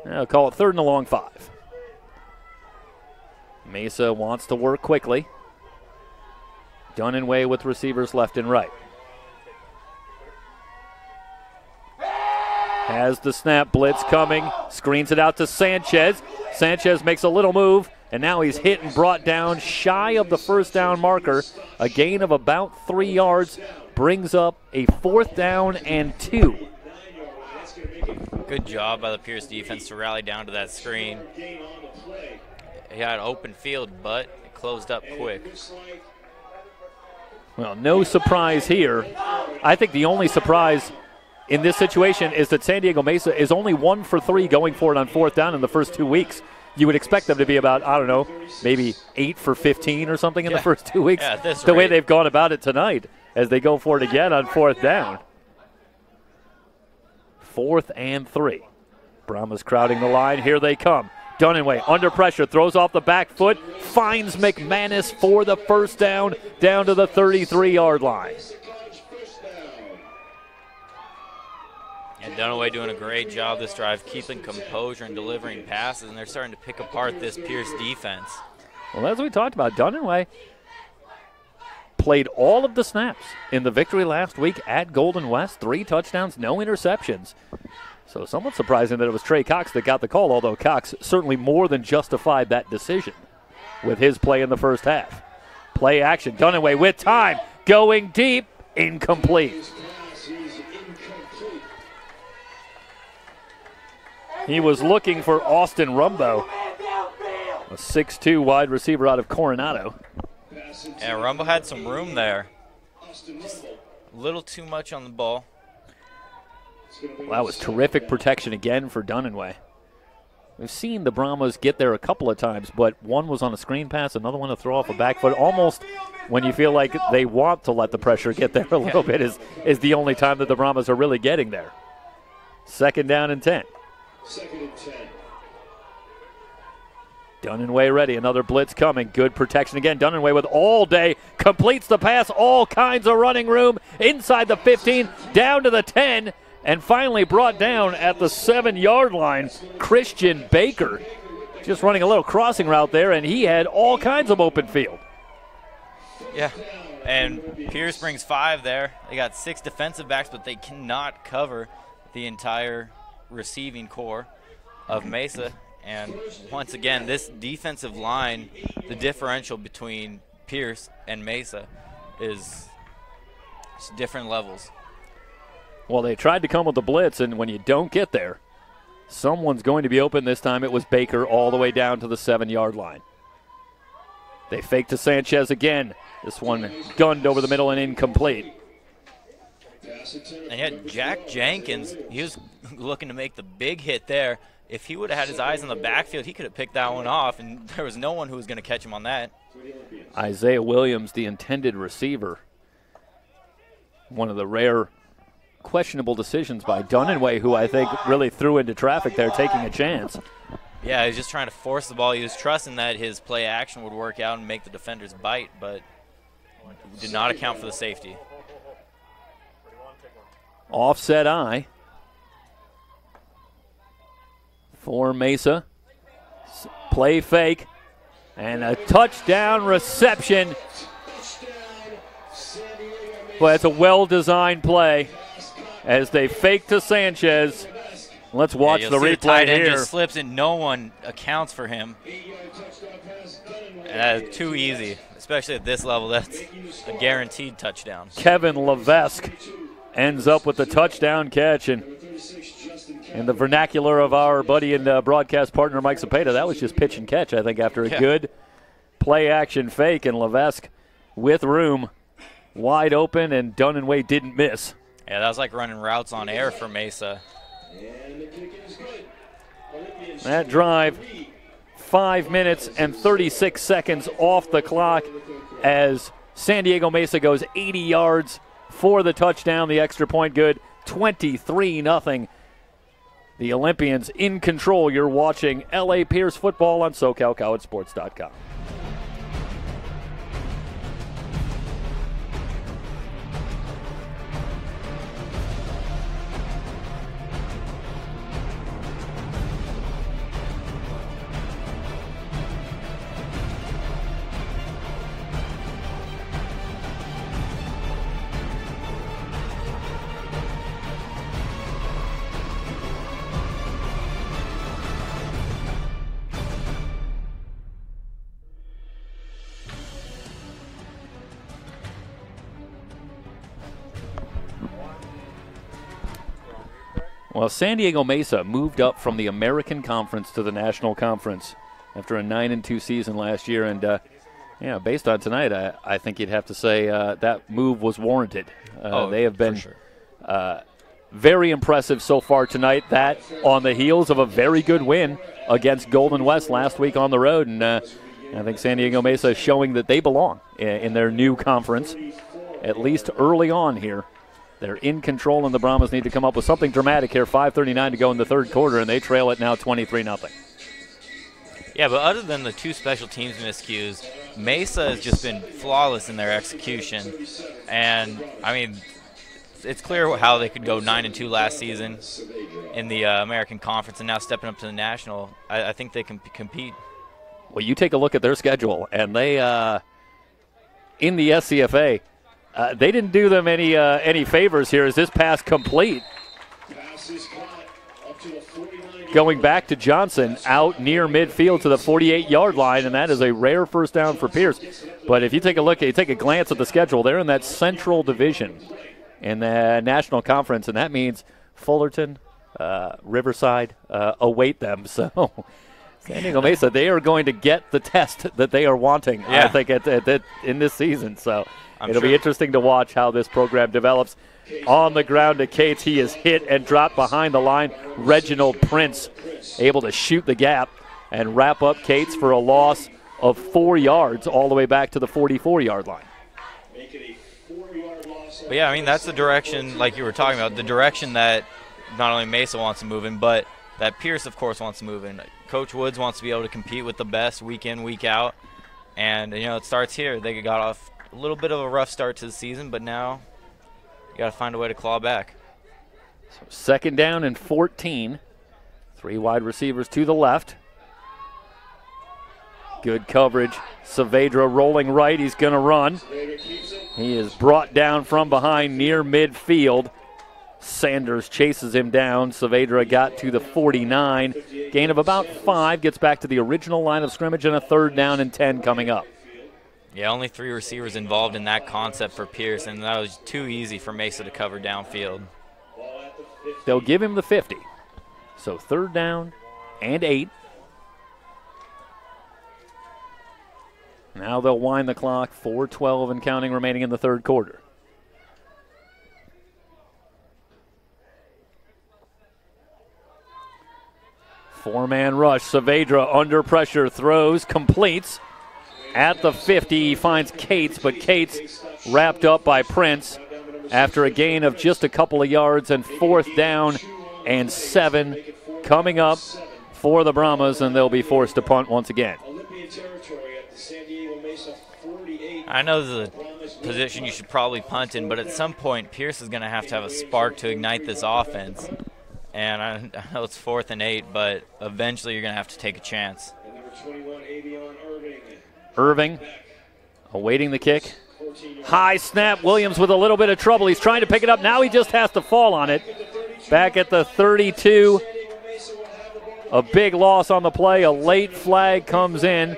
I'll call it 3rd and a long 5. Mesa wants to work quickly. Dunaway with receivers left and right. Has the snap, blitz coming, screens it out to Sanchez. Sanchez makes a little move, and now he's hit and brought down shy of the 1st down marker. A gain of about 3 yards brings up a 4th down and 2. Good job by the Pierce defense to rally down to that screen. He had open field, but it closed up quick. Well, no surprise here. I think the only surprise in this situation is that San Diego Mesa is only 1 for 3 going for it on 4th down in the first 2 weeks. You would expect them to be about, I don't know, maybe 8 for 15 or something in the first 2 weeks. Yeah, the way they've gone about it tonight as they go for it again on 4th down. 4th and 3. Brahmas crowding the line. Here they come. Dunaway under pressure, throws off the back foot, finds McManus for the 1st down to the 33-yard line. And Dunaway doing a great job this drive, keeping composure and delivering passes, and they're starting to pick apart this Pierce defense. Well, as we talked about, Dunaway played all of the snaps in the victory last week at Golden West. 3 touchdowns, no interceptions. So somewhat surprising that it was Trey Cox that got the call, although Cox certainly more than justified that decision with his play in the first half. Play action, Dunaway with time, going deep, incomplete. He was looking for Austin Rumbo, a 6'2 wide receiver out of Coronado. Yeah, Rumbo had some room there. Just a little too much on the ball. Well, that was terrific protection again for Dunaway. We've seen the Brahmas get there a couple of times, but one was on a screen pass, another one to throw off a back foot. Almost when you feel like they want to let the pressure get there a little bit is the only time that the Brahmas are really getting there. 2nd down and 10. 2nd and 10. Dunaway ready, another blitz coming. Good protection again. Dunaway with all day, completes the pass, all kinds of running room inside the 15, down to the 10, and finally brought down at the 7-yard line. Christian Baker just running a little crossing route there, and he had all kinds of open field. Yeah, and Pierce brings 5 there. They got 6 defensive backs, but they cannot cover the entire receiving core of Mesa. And once again, this defensive line, the differential between Pierce and Mesa is just different levels. Well, they tried to come with the blitz, and when you don't get there, someone's going to be open. This time it was Baker all the way down to the 7-yard line. They fake to Sanchez again. This one gunned over the middle and incomplete. And yet Jack Jenkins, he was looking to make the big hit there. If he would have had his eyes on the backfield, he could have picked that one off, and there was no one who was going to catch him on that. Isaiah Williams, the intended receiver. One of the rare questionable decisions by Dunaway, who I think really threw into traffic there, taking a chance. Yeah, he was just trying to force the ball. He was trusting that his play action would work out and make the defenders bite, but did not account for the safety. Offset eye for Mesa. Play fake and a touchdown reception. Well, that's a well-designed play as they fake to Sanchez. Let's watch the replay tight end here. Just slips and no one accounts for him. And that is too easy, especially at this level. That's a guaranteed touchdown. Kevin Levesque ends up with the touchdown catch, and in the vernacular of our buddy and broadcast partner Mike Cepeda, that was just pitch and catch, I think, after a good play-action fake, and Levesque with room, wide open, and Dunaway didn't miss. Yeah, that was like running routes on air for Mesa. That drive, 5 minutes and 36 seconds off the clock as San Diego Mesa goes 80 yards for the touchdown, the extra point good, 23-0. The Olympians in control. You're watching LA Pierce football on SoCalCollegeSports.com. Well, San Diego Mesa moved up from the American Conference to the National Conference after a 9-2 season last year, and based on tonight, I think you'd have to say that move was warranted. They have been very impressive so far tonight. That on the heels of a very good win against Golden West last week on the road, and I think San Diego Mesa is showing that they belong in their new conference, at least early on here. They're in control, and the Brahmas need to come up with something dramatic here. 5:39 to go in the third quarter, and they trail it now 23-0. Yeah, but other than the two special teams miscues, Mesa has just been flawless in their execution. And, I mean, it's clear how they could go 9-2 last season in the American Conference and now stepping up to the National. I think they can compete. Well, you take a look at their schedule, and they, in the SCFA, they didn't do them any favors here. Is this pass complete? Going back to Johnson out near midfield to the 48-yard line, and that is a rare first down for Pierce. But if you take a look, you take a glance at the schedule, they're in that Central Division in the National Conference, and that means Fullerton, Riverside await them. So San Diego Mesa, they are going to get the test that they are wanting, I think, in this season. So it'll be interesting to watch how this program develops. On the ground to Cates. He is hit and dropped behind the line. Reginald Prince able to shoot the gap and wrap up Cates for a loss of 4 yards all the way back to the 44-yard line. But yeah, I mean, that's the direction, like you were talking about, the direction that not only Mesa wants to move in, but that Pierce, of course, wants to move in. Coach Woods wants to be able to compete with the best week in, week out. And, it starts here. They got off a little bit of a rough start to the season, but now you got to find a way to claw back. So second down and 14. 3 wide receivers to the left. Good coverage. Saavedra rolling right. He's going to run. He is brought down from behind near midfield. Sanders chases him down. Saavedra got to the 49. Gain of about 5. Gets back to the original line of scrimmage, and a 3rd down and 10 coming up. Yeah, only 3 receivers involved in that concept for Pierce, and that was too easy for Mesa to cover downfield. They'll give him the 50. So 3rd down and 8. Now they'll wind the clock. 4:12 and counting remaining in the third quarter. Four-man rush. Saavedra under pressure, throws, completes. At the 50, he finds Cates, but Cates wrapped up by Prince after a gain of just a couple of yards, and 4th down and 7 coming up for the Brahmas, and they'll be forced to punt once again. I know this is a position you should probably punt in, but at some point, Pierce is going to have a spark to ignite this offense. And I know it's 4th and 8, but eventually you're going to have to take a chance. Irving awaiting the kick. High snap. Williams with a little bit of trouble. He's trying to pick it up. Now he just has to fall on it. Back at the 32. A big loss on the play. A late flag comes in.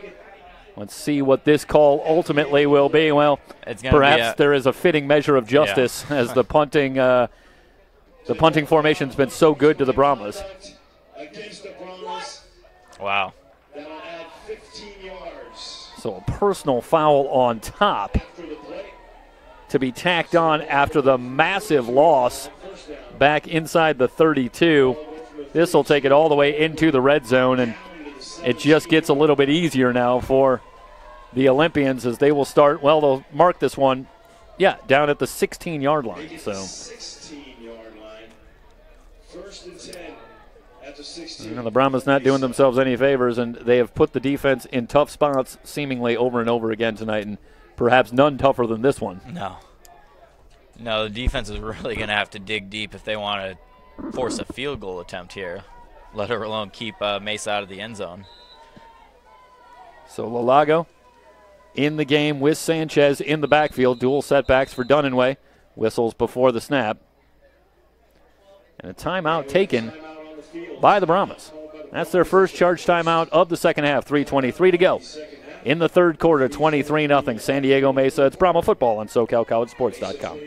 Let's see what this call ultimately will be. Well, perhaps there is a fitting measure of justice as the punting formation's been so good to the Brahmas. Wow. So a personal foul on top to be tacked on after the massive loss back inside the 32. This will take it all the way into the red zone, and it just gets a little bit easier now for the Olympians as they will start. Well, they'll mark this one, down at the 16-yard line. So 16-yard line. 1st and 10 at the 16. The Brahmas not doing themselves any favors, and they have put the defense in tough spots seemingly over and over again tonight, and perhaps none tougher than this one. No, the defense is really going to have to dig deep if they want to force a field goal attempt here, let alone keep Mesa out of the end zone. So Lalago in the game with Sanchez in the backfield. Dual setbacks for Dunaway. Whistles before the snap. And a timeout taken by the Brahmas. That's their first charge timeout of the second half. 3:23 to go. In the third quarter, 23-0. San Diego Mesa. It's Brahma football on SoCalCollegeSports.com.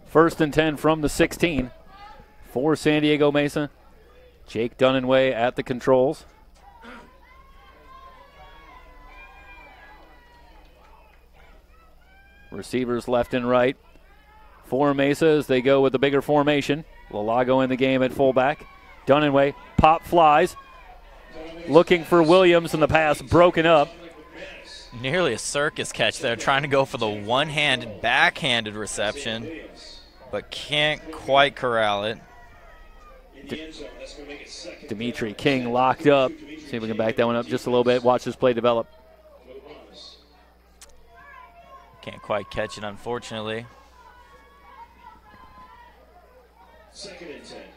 First and 10 from the 16 for San Diego Mesa. Jake Dunaway at the controls. Receivers left and right for Mesa as they go with the bigger formation. Lalago in the game at fullback. Dunaway, pop flies. Looking for Williams, and the pass broken up. Nearly a circus catch there, trying to go for the one-handed, backhanded reception, but can't quite corral it. Dimitri King locked up. See if we can back that one up just a little bit. Watch this play develop. Can't quite catch it, unfortunately.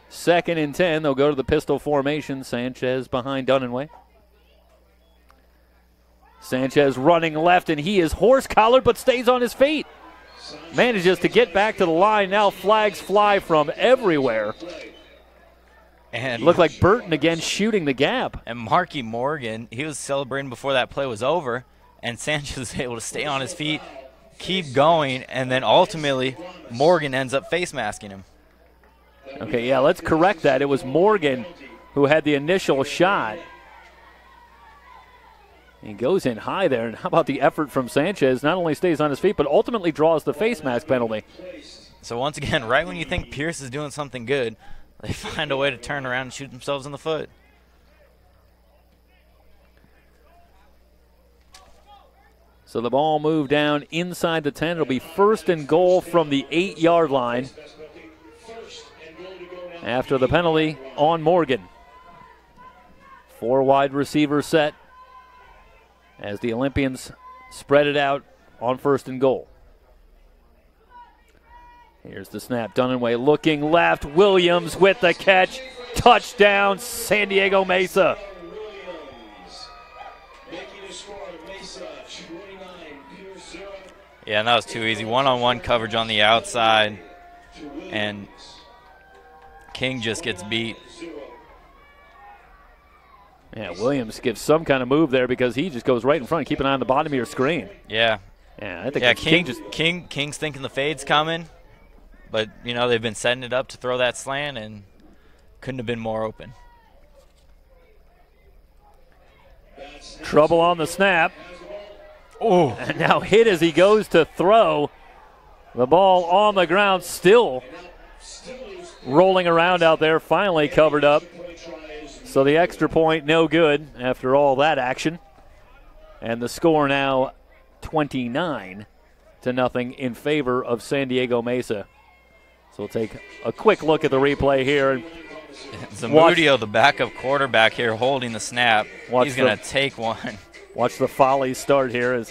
Second and 10. They'll go to the pistol formation. Sanchez behind Dunaway. Sanchez running left, and he is horse-collared but stays on his feet. Manages to get back to the line. Now flags fly from everywhere. And looked like Burton again shooting the gap. And Marky Morgan, he was celebrating before that play was over, and Sanchez was able to stay on his feet, keep going, and then ultimately Morgan ends up face masking him. Okay, yeah, let's correct that. It was Morgan who had the initial shot. He goes in high there, and how about the effort from Sanchez? Not only stays on his feet, but ultimately draws the face mask penalty. So once again, right when you think Pierce is doing something good, they find a way to turn around and shoot themselves in the foot. So the ball moved down inside the 10. It'll be 1st and goal from the 8-yard line after the penalty on Morgan. 4 wide receiver set as the Olympians spread it out on 1st and goal. Here's the snap. Dunaway looking left. Williams with the catch. Touchdown, San Diego Mesa. Yeah, and that was too easy. One-on-one coverage on the outside, and King just gets beat. Yeah, Williams gives some kind of move there because he just goes right in front. Keep an eye on the bottom of your screen. Yeah. Yeah, I think King's thinking the fade's coming, but, you know, they've been setting it up to throw that slant and couldn't have been more open. Trouble on the snap. Oh, and now hit as he goes to throw. The ball on the ground, still rolling around out there, finally covered up. So the extra point, no good after all that action. And the score now 29-0 in favor of San Diego Mesa. So we'll take a quick look at the replay here. Zamudio, the backup quarterback here, holding the snap. He's going to take one. Watch the follies start here.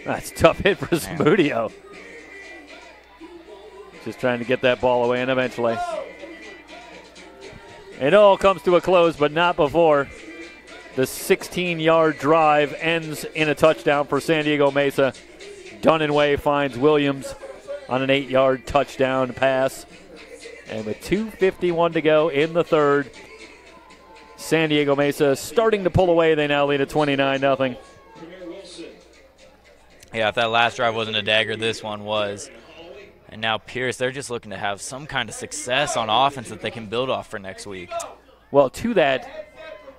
That's a tough hit for Zamudio. Just trying to get that ball away, and eventually it all comes to a close, but not before the 16-yard drive ends in a touchdown for San Diego Mesa. Dunaway finds Williams on an 8-yard touchdown pass. And with 2:51 to go in the third, San Diego Mesa starting to pull away. They now lead at 29-0. Yeah, if that last drive wasn't a dagger, this one was. And now Pierce, they're just looking to have some kind of success on offense that they can build off for next week. Well, to that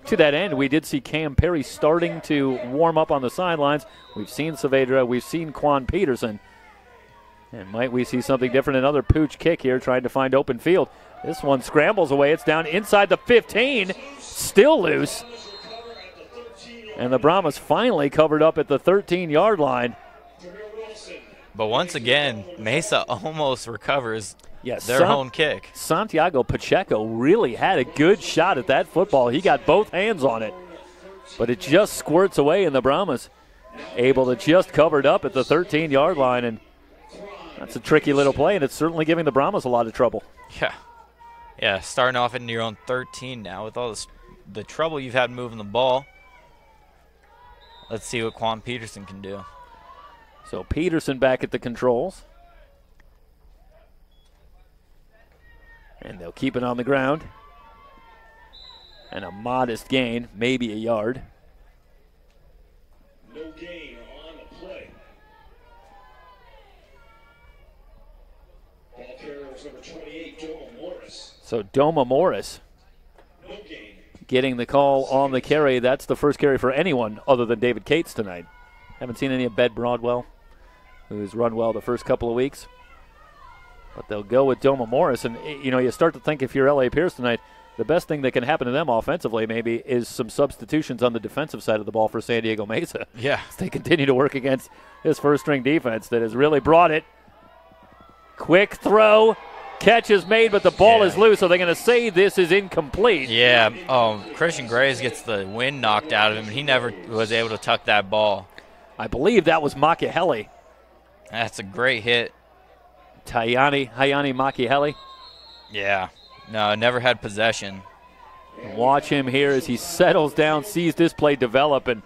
end, we did see Cam Perry starting to warm up on the sidelines. We've seen Saavedra. We've seen Quan Peterson. And might we see something different? Another pooch kick here trying to find open field. This one scrambles away. It's down inside the 15. Still loose. And the Brahmas finally covered up at the 13-yard line. But once again, Mesa almost recovers their own kick. Santiago Pacheco really had a good shot at that football. He got both hands on it. But it just squirts away, and the Brahmas able to just cover it up at the 13-yard line. And that's a tricky little play, and it's certainly giving the Brahmas a lot of trouble. Yeah, starting off in your own 13 now with all the trouble you've had moving the ball. Let's see what Quan Peterson can do. So Peterson back at the controls. And they'll keep it on the ground. And a modest gain, maybe a yard. No gain on the play. Ball carrier was number 28, Doma Morris. So Doma Morris No gain. getting the call on the carry. That's the first carry for anyone other than David Cates tonight. Haven't seen any of Ben Broadwell, who's run well the first couple of weeks. But they'll go with Doma Morris. And, you know, you start to think if you're L.A. Pierce tonight, the best thing that can happen to them offensively maybe is some substitutions on the defensive side of the ball for San Diego Mesa. Yeah. As they continue to work against this first-string defense that has really brought it. Quick throw. Catch is made, but the ball is loose, so they're going to say this is incomplete. Yeah. Christian Graves gets the wind knocked out of him, and he never was able to tuck that ball. I believe that was Machiavelli. That's a great hit. Hayani Machiavelli. Yeah. No, never had possession. Watch him here as he settles down, sees this play develop. And,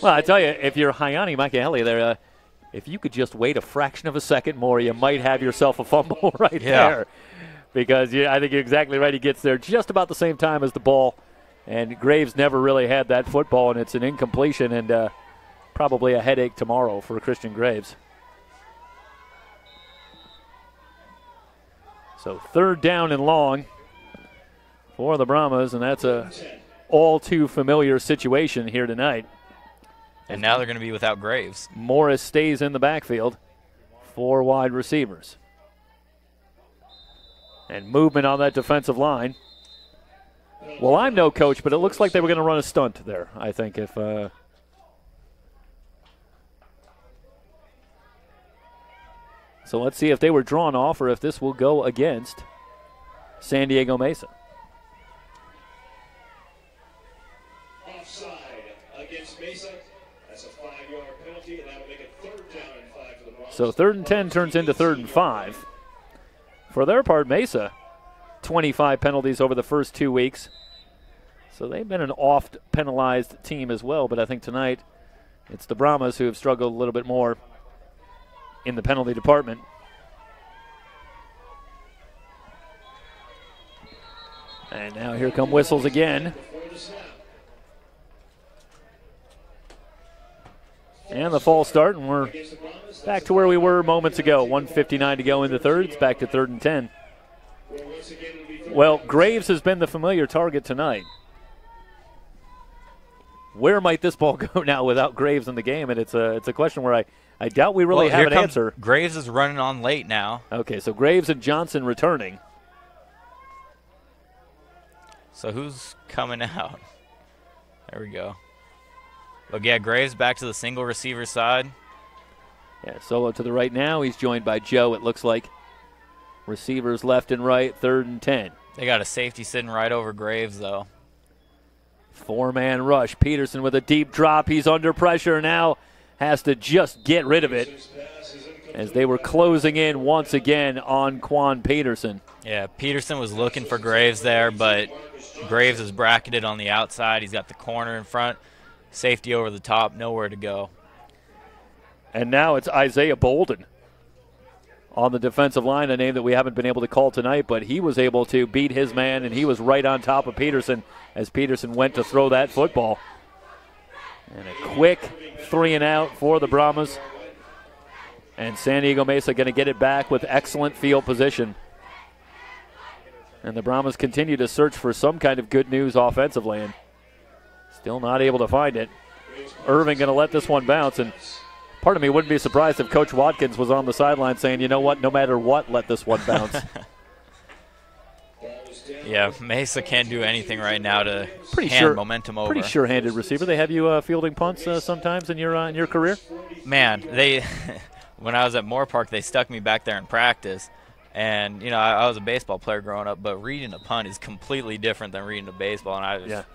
well, I tell you, if you're Hayani Machiavelli there, if you could just wait a fraction of a second more, you might have yourself a fumble there. Because I think you're exactly right. He gets there just about the same time as the ball. And Graves never really had that football, and it's an incompletion and probably a headache tomorrow for Christian Graves. So 3rd down and long for the Brahmas, and that's a all too familiar situation here tonight. And now they're going to be without Graves. Morris stays in the backfield. 4 wide receivers. And movement on that defensive line. Well, I'm no coach, but it looks like they were going to run a stunt there, I think, if so let's see if they were drawn off or if this will go against San Diego Mesa. Offside against Mesa. That's a 5-yard penalty, and that will make it 3rd down and 5 for the Brahmas. So 3rd and 10 turns into 3rd and 5. For their part, Mesa, 25 penalties over the first 2 weeks. So they've been an oft-penalized team as well, but I think tonight it's the Brahmas who have struggled a little bit more in the penalty department. And now here come whistles again. And the false start, and we're back to where we were moments ago. 1:59 to go in the 3rd. It's back to 3rd and 10. Well, Graves has been the familiar target tonight. Where might this ball go now without Graves in the game? And it's a question where I doubt we really have an answer. Graves is running on late now. Okay, so Graves and Johnson returning. So who's coming out? There we go. Look, yeah, Graves back to the single receiver side. Yeah, Solo to the right now. He's joined by Joe, it looks like. Receivers left and right, 3rd and 10. They got a safety sitting right over Graves, though. 4-man rush. Peterson with a deep drop. He's under pressure now. Has to just get rid of it as they were closing in once again on Quan Peterson. Yeah, Peterson was looking for Graves there, but Graves is bracketed on the outside. He's got the corner in front. Safety over the top, nowhere to go. And now it's Isaiah Bolden on the defensive line, a name that we haven't been able to call tonight, but he was able to beat his man, and he was right on top of Peterson as Peterson went to throw that football. And a quick 3-and-out for the Brahmas. And San Diego Mesa going to get it back with excellent field position. And the Brahmas continue to search for some kind of good news offensively, and still not able to find it. Irving going to let this one bounce, and part of me wouldn't be surprised if Coach Watkins was on the sideline saying, you know what, no matter what, let this one bounce. Yeah, Mesa can't do anything right now to hand momentum over. Pretty sure-handed receiver. They have you fielding punts sometimes in your career? Man, when I was at Moore Park, they stuck me back there in practice. And, you know, I was a baseball player growing up, but reading a punt is completely different than reading a baseball, and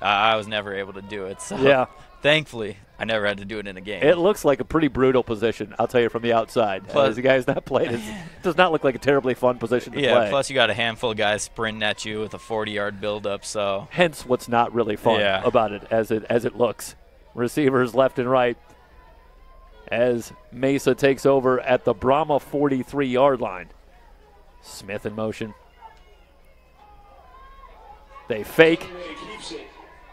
I was never able to do it. So thankfully, I never had to do it in a game. It looks like a pretty brutal position, I'll tell you, from the outside. As the guy's not played, it does not look like a terribly fun position to play. Yeah, plus you got a handful of guys sprinting at you with a 40-yard buildup. So hence what's not really fun about it as it looks. Receivers left and right as Mesa takes over at the Brahma 43-yard line. Smith in motion. They fake.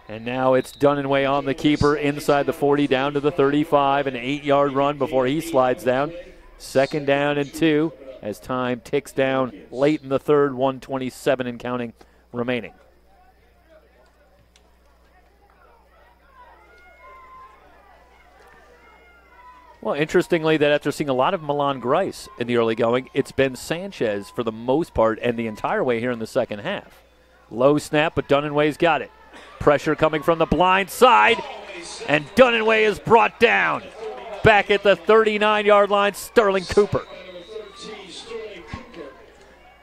And now it's Dunaway on the keeper inside the 40 down to the 35. An 8-yard run before he slides down. 2nd down and 2 as time ticks down late in the 3rd, 1:27 and counting remaining. Well, interestingly, that after seeing a lot of Milan Grice in the early going, it's been Sanchez for the most part and the entire way here in the second half. Low snap, but Dunaway's got it. Pressure coming from the blind side, and Dunaway is brought down. Back at the 39-yard line, Sterling Cooper.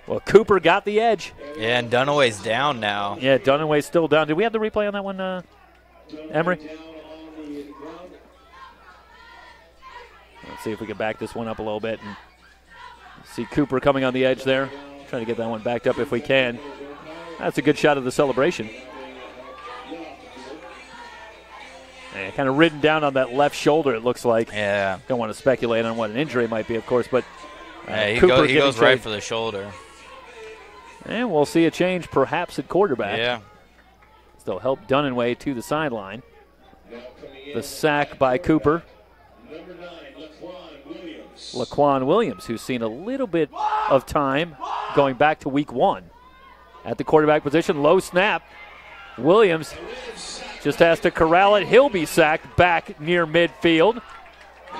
Well, Cooper got the edge. Yeah, and Dunaway's down now. Yeah, Dunaway's still down. Did we have the replay on that one, Emery? Let's see if we can back this one up a little bit and see Cooper coming on the edge there. Trying to get that one backed up if we can. That's a good shot of the celebration. And kind of ridden down on that left shoulder, it looks like. Yeah. Don't want to speculate on what an injury might be, of course, but he Cooper goes right for the shoulder. And we'll see a change perhaps at quarterback. Yeah. Still help Dunaway to the sideline. The sack by Cooper. Laquan Williams, who's seen a little bit of time going back to week 1. At the quarterback position, low snap. Williams just has to corral it. He'll be sacked back near midfield.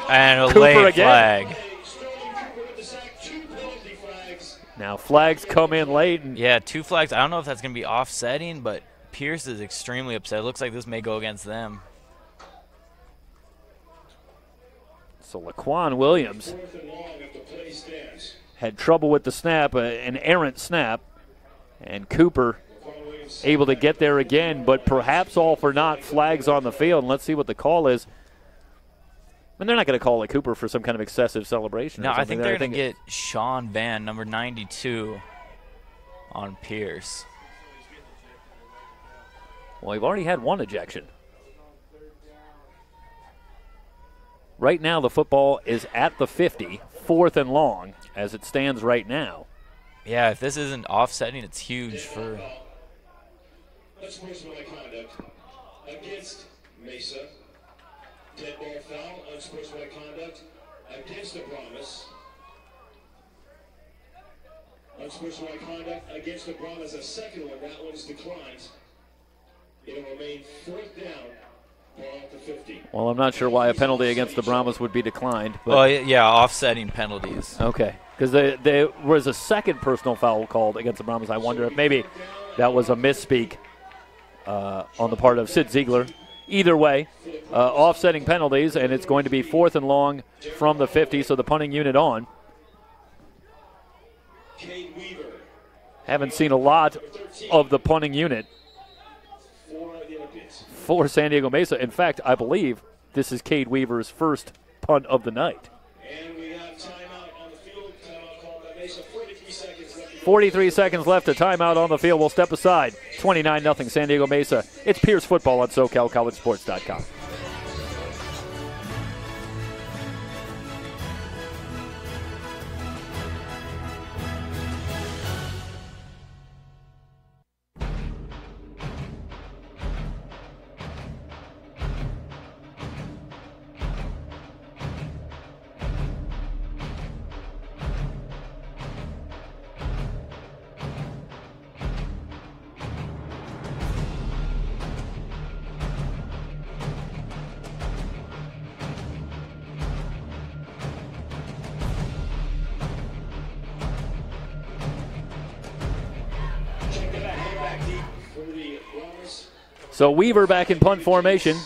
And a Cooper late again. flag. Now flags come in late. And Yeah, 2 flags. I don't know if that's going to be offsetting, but Pierce is extremely upset. It looks like this may go against them. so Laquan Williams had trouble with the snap, an errant snap. And Cooper able to get there again, but perhaps all for naught, flags on the field. And let's see what the call is. And they're not going to call it Cooper for some kind of excessive celebration. No, I think they're going to get Sean Van, number 92, on Pierce. Well, we've already had 1 ejection. Right now, the football is at the 50, 4th and long, as it stands right now. Yeah, if this isn't offsetting, it's huge for. Unsportsmanlike conduct against Mesa. Dead ball foul, unsportsmanlike conduct against the Promise. Unsportsmanlike conduct against the Promise, a second one. That one's declined. It'll remain 4th down. Ball at the 50. Well, I'm not sure why a penalty against the Brahmas would be declined. But Well, yeah, offsetting penalties. okay, because there was a second personal foul called against the Brahmas. I wonder if maybe that was a misspeak on the part of Sid Ziegler. Either way, offsetting penalties, and it's going to be 4th and long from the 50, so the punting unit on. Haven't seen a lot of the punting unit for San Diego Mesa. In fact, I believe this is Cade Weaver's first punt of the night. And we have timeout on the field. Timeout called by Mesa. 43 seconds left. 43 seconds left. A timeout on the field. We'll step aside. 29-0 San Diego Mesa. It's Pierce football on SoCalCollegeSports.com. So Weaver back in punt formation.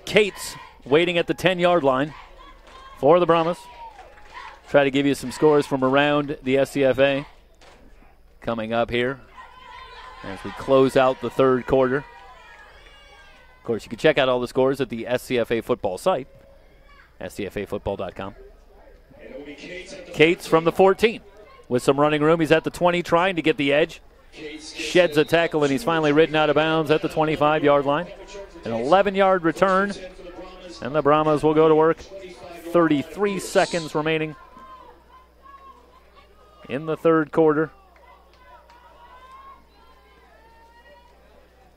Cates waiting at the 10-yard line for the Brahmas. Try to give you some scores from around the SCFA coming up here as we close out the third quarter. Of course, you can check out all the scores at the SCFA football site, scfafootball.com. Cates from the 14 with some running room. He's at the 20 trying to get the edge. Sheds a tackle, and he's finally ridden out of bounds at the 25-yard line. An 11-yard return, and the Brahmas will go to work. 33 seconds remaining in the third quarter.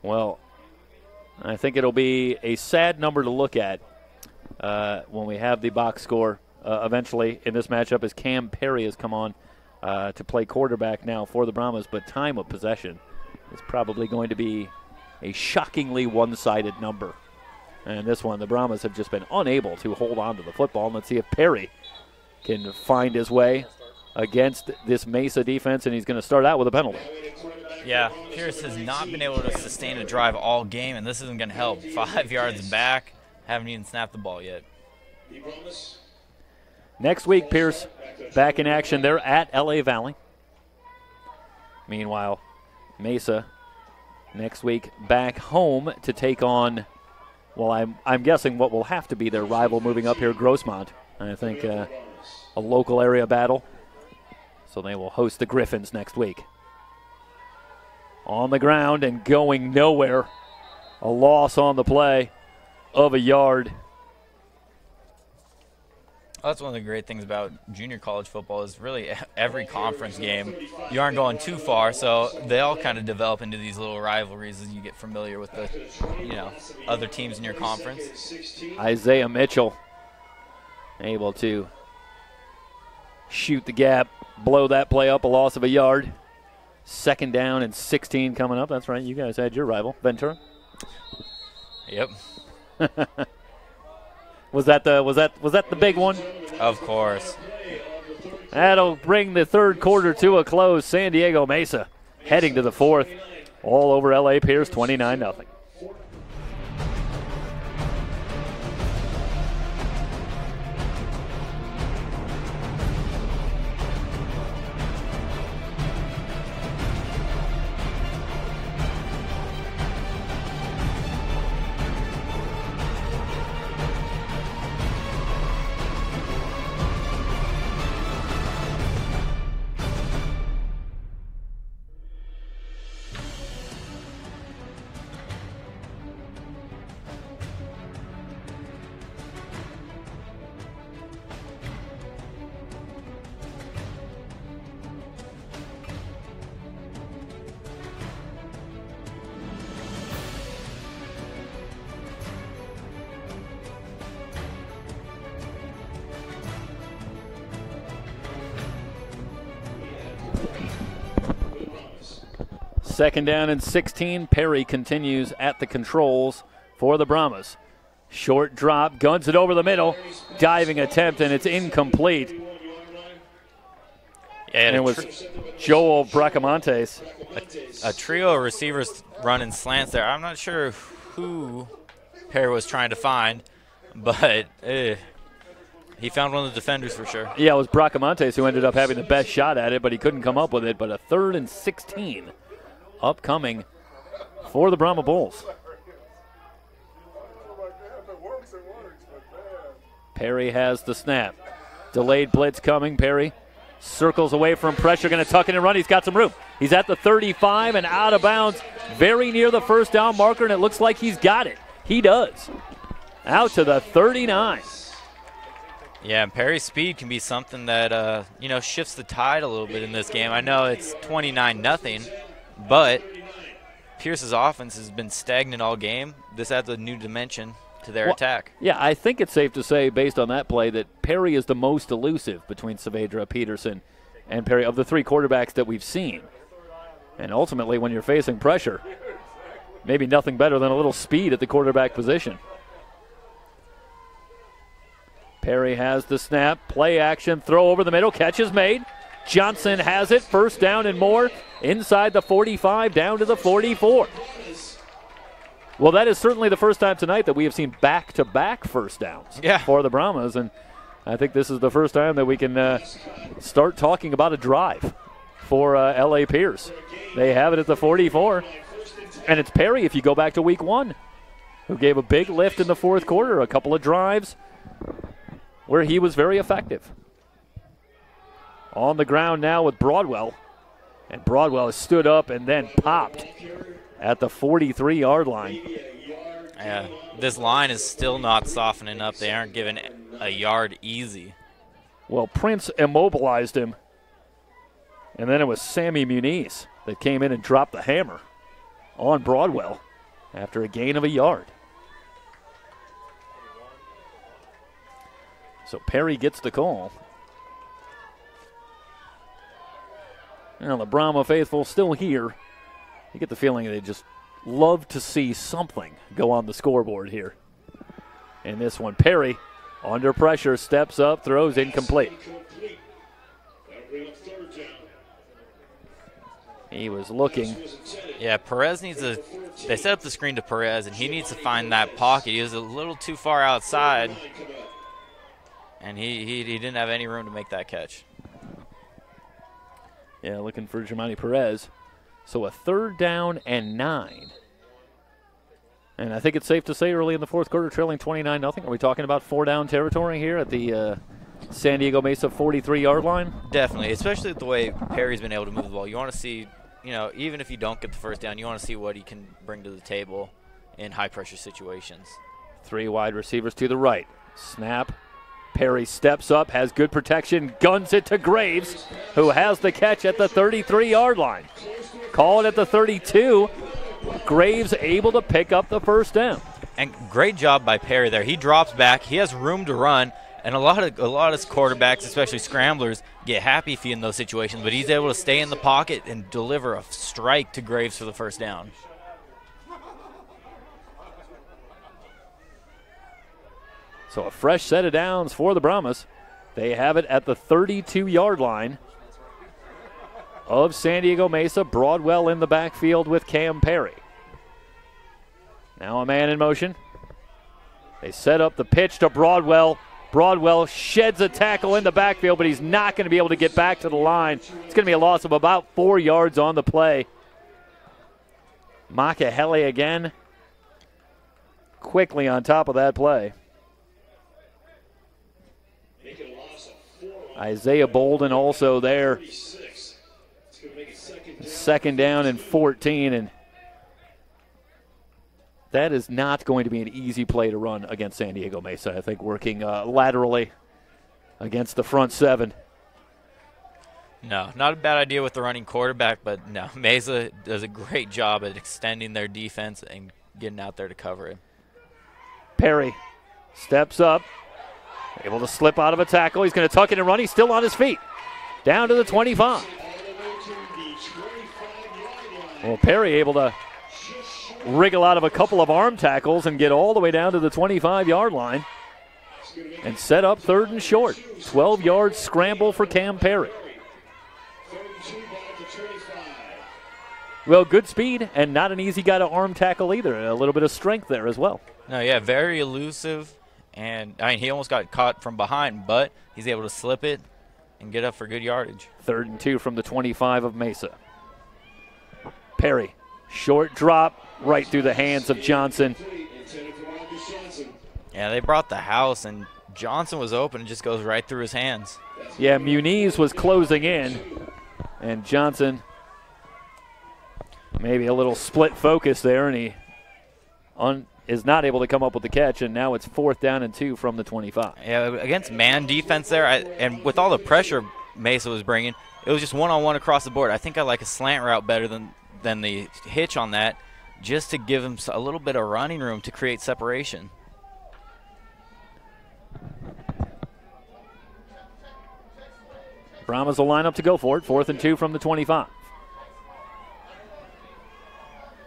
Well, I think it'll be a sad number to look at when we have the box score eventually in this matchup, as Cam Perry has come on to play quarterback now for the Brahmas, but time of possession is probably going to be a shockingly one-sided number. And this one, the Brahmas have just been unable to hold on to the football. And let's see if Perry can find his way against this Mesa defense, and he's going to start out with a penalty. Yeah, Pierce has not been able to sustain a drive all game, and this isn't going to help. 5 yards back, haven't even snapped the ball yet. Next week, Pierce back in action. They're at LA Valley. Meanwhile, Mesa next week back home to take on, well, I'm guessing what will have to be their rival moving up here, Grossmont. I think a local area battle. So they will host the Griffins next week. On the ground and going nowhere. A loss on the play of a yard. Well, that's one of the great things about junior college football is really every conference game, you aren't going too far, so they all kind of develop into these little rivalries as you get familiar with the, other teams in your conference. Isaiah Mitchell able to shoot the gap blow that play up, a loss of a yard. 2nd down and 16 coming up. That's right. You guys had your rival, Ventura. Yep. Was that the big one? Of course. That'll bring the 3rd quarter to a close. San Diego Mesa heading to the 4th. All over L.A. Pierce, 29-0. Second down and 16. Perry continues at the controls for the Brahmas. Short drop, guns it over the middle. Diving attempt, and it's incomplete. And it was Joel Bracamontes. A trio of receivers running slants there. I'm not sure who Perry was trying to find, but he found one of the defenders for sure. Yeah, it was Bracamontes who ended up having the best shot at it, but he couldn't come up with it. But a 3rd and 16 upcoming for the Brahma Bulls. Perry has the snap. Delayed blitz coming. Perry circles away from pressure, going to tuck it and run. He's got some room. He's at the 35 and out of bounds, very near the 1st down marker, and it looks like he's got it. He does. Out to the 39. Yeah, and Perry's speed can be something that, shifts the tide a little bit in this game. I know it's 29-0, but Pierce's offense has been stagnant all game. This adds a new dimension to their attack. Yeah, I think it's safe to say, based on that play, that Perry is the most elusive between Saavedra, Peterson, and Perry of the 3 quarterbacks that we've seen. And ultimately, when you're facing pressure, maybe nothing better than a little speed at the quarterback position. Perry has the snap, play action, throw over the middle, catch is made. Johnson has it, 1st down and more, inside the 45, down to the 44. Well, that is certainly the first time tonight that we have seen back-to-back 1st downs for the Brahmas, and I think this is the first time that we can start talking about a drive for L.A. Pierce. They have it at the 44, and it's Perry, if you go back to week 1, who gave a big lift in the 4th quarter, a couple of drives where he was very effective. On the ground now with Broadwell. And Broadwell has stood up and then popped at the 43-yard line. Yeah, this line is still not softening up. They aren't giving a yard easy. Well, Prince immobilized him. And then it was Sammy Muniz that came in and dropped the hammer on Broadwell after a gain of a yard. So Perry gets the call. Now the Brahma faithful still here. You get the feeling they just love to see something go on the scoreboard here. In this one, Perry, under pressure, steps up, throws incomplete. He was looking. Yeah, Perez needs to – they set up the screen to Perez, and he needs to find that pocket. He was a little too far outside, and he didn't have any room to make that catch. Yeah, looking for Jermani Perez. So a 3rd down and 9. And I think it's safe to say early in the 4th quarter, trailing 29-0. Are we talking about 4-down territory here at the San Diego Mesa 43-yard line? Definitely, especially the way Perry's been able to move the ball. You want to see, even if you don't get the 1st down, you want to see what he can bring to the table in high-pressure situations. 3 wide receivers to the right. Snap. Perry steps up, has good protection, guns it to Graves, who has the catch at the 33-yard line. Call it at the 32. Graves able to pick up the 1st down. And great job by Perry there. He drops back. He has room to run. And a lot of quarterbacks, especially scramblers, get happy feet in those situations, but he's able to stay in the pocket and deliver a strike to Graves for the first down. So a fresh set of downs for the Brahmas. They have it at the 32-yard line of San Diego Mesa. Broadwell in the backfield with Cam Perry. Now a man in motion. They set up the pitch to Broadwell. Broadwell sheds a tackle in the backfield, but he's not going to be able to get back to the line. It's going to be a loss of about 4 yards on the play. Makahele again, quickly on top of that play. Isaiah Bolden also there. Second down and 14, and that is not going to be an easy play to run against San Diego Mesa. I think working laterally against the front seven. No, not a bad idea with the running quarterback, but no, Mesa does a great job at extending their defense and getting out there to cover it. Perry steps up, able to slip out of a tackle. He's going to tuck it and run. He's still on his feet. Down to the 25. Well, Perry able to wriggle out of a couple of arm tackles and get all the way down to the 25-yard line and set up 3rd and short. 12-yard scramble for Cam Perry. Well, good speed and not an easy guy to arm tackle either. A little bit of strength there as well. No, yeah, very elusive. And, I mean, he almost got caught from behind, but he's able to slip it and get up for good yardage. 3rd and 2 from the 25 of Mesa. Perry, short drop, right through the hands of Johnson. Yeah, they brought the house, and Johnson was open and just goes right through his hands. Yeah, Muniz was closing in, and Johnson maybe a little split focus there, and he is not able to come up with the catch, and now it's 4th down and 2 from the 25. Yeah, against man defense there, and with all the pressure Mesa was bringing, it was just one-on-one across the board. I think I like a slant route better than the hitch on that, just to give him a little bit of running room to create separation. Brahmas will line up to go for it. 4th and 2 from the 25.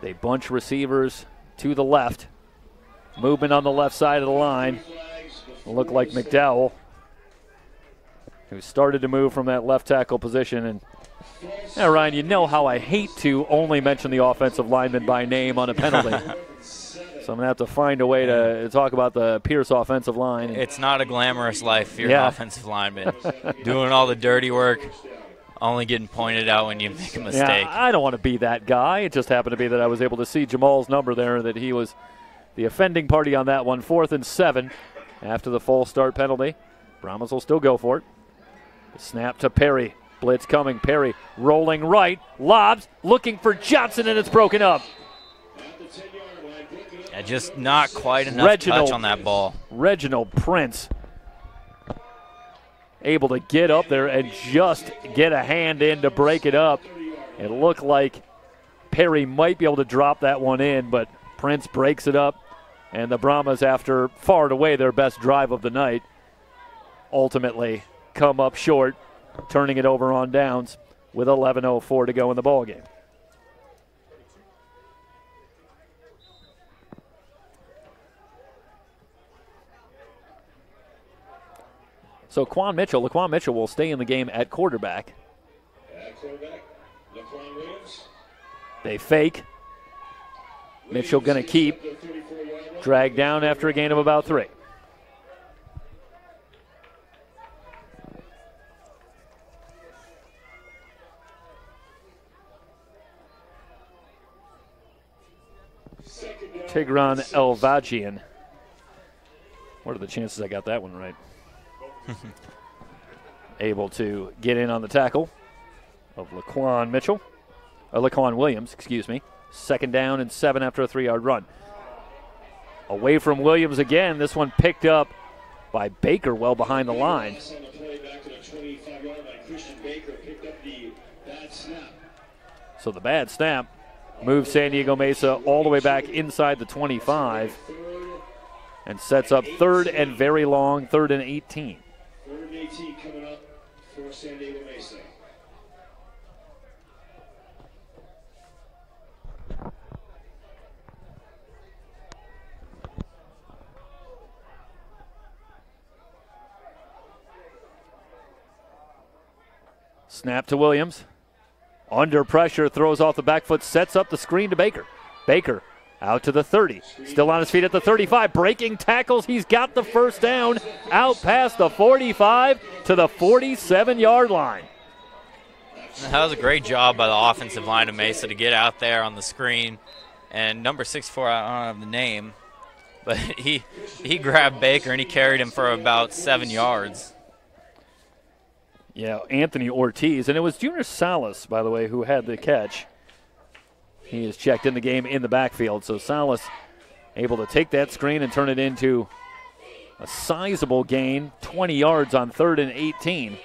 They bunch receivers to the left. Movement on the left side of the line. Look like McDowell, who started to move from that left tackle position. And now, Ryan, you know how I hate to only mention the offensive lineman by name on a penalty. So I'm going to have to find a way to talk about the Pierce offensive line. It's not a glamorous life if you're an offensive lineman. Doing all the dirty work, only getting pointed out when you make a mistake. Yeah, I don't want to be that guy. It just happened to be that I was able to see Jamal's number there, that he was the offending party on that one. 4th and 7 after the false start penalty. Brahmas will still go for it. The snap to Perry. Blitz coming. Perry rolling right. Lobs looking for Johnson, and it's broken up. Yeah, just not quite enough touch on that ball. Reginald Prince able to get up there and just get a hand in to break it up. It looked like Perry might be able to drop that one in, but Prince breaks it up. And the Brahmas, after far and away their best drive of the night, ultimately come up short, turning it over on downs with 11:04 to go in the ballgame. So Laquan Mitchell will stay in the game at quarterback. Laquan Williams. They fake. Mitchell going to keep. Dragged down after a gain of about 3. Tigran Elvagian. What are the chances I got that one right? Able to get in on the tackle of Laquan Williams, excuse me. 2nd down and 7 after a 3-yard run. Away from Williams again. This one picked up by Baker well behind the line. So the bad snap moves San Diego Mesa all the way back inside the 25 and sets up 3rd and very long, 3rd and 18. 3rd and 18 coming up for San Diego Mesa. Snap to Williams. Under pressure, throws off the back foot, sets up the screen to Baker. Baker out to the 30. Still on his feet at the 35. Breaking tackles. He's got the first down. Out past the 45 to the 47-yard line. That was a great job by the offensive line of Mesa to get out there on the screen. And number 64, I don't have the name, but he grabbed Baker and he carried him for about 7 yards. Yeah, Anthony Ortiz. And it was Junior Salas, by the way, who had the catch. He is checked in the game in the backfield. So Salas able to take that screen and turn it into a sizable gain, 20 yards on 3rd and 18.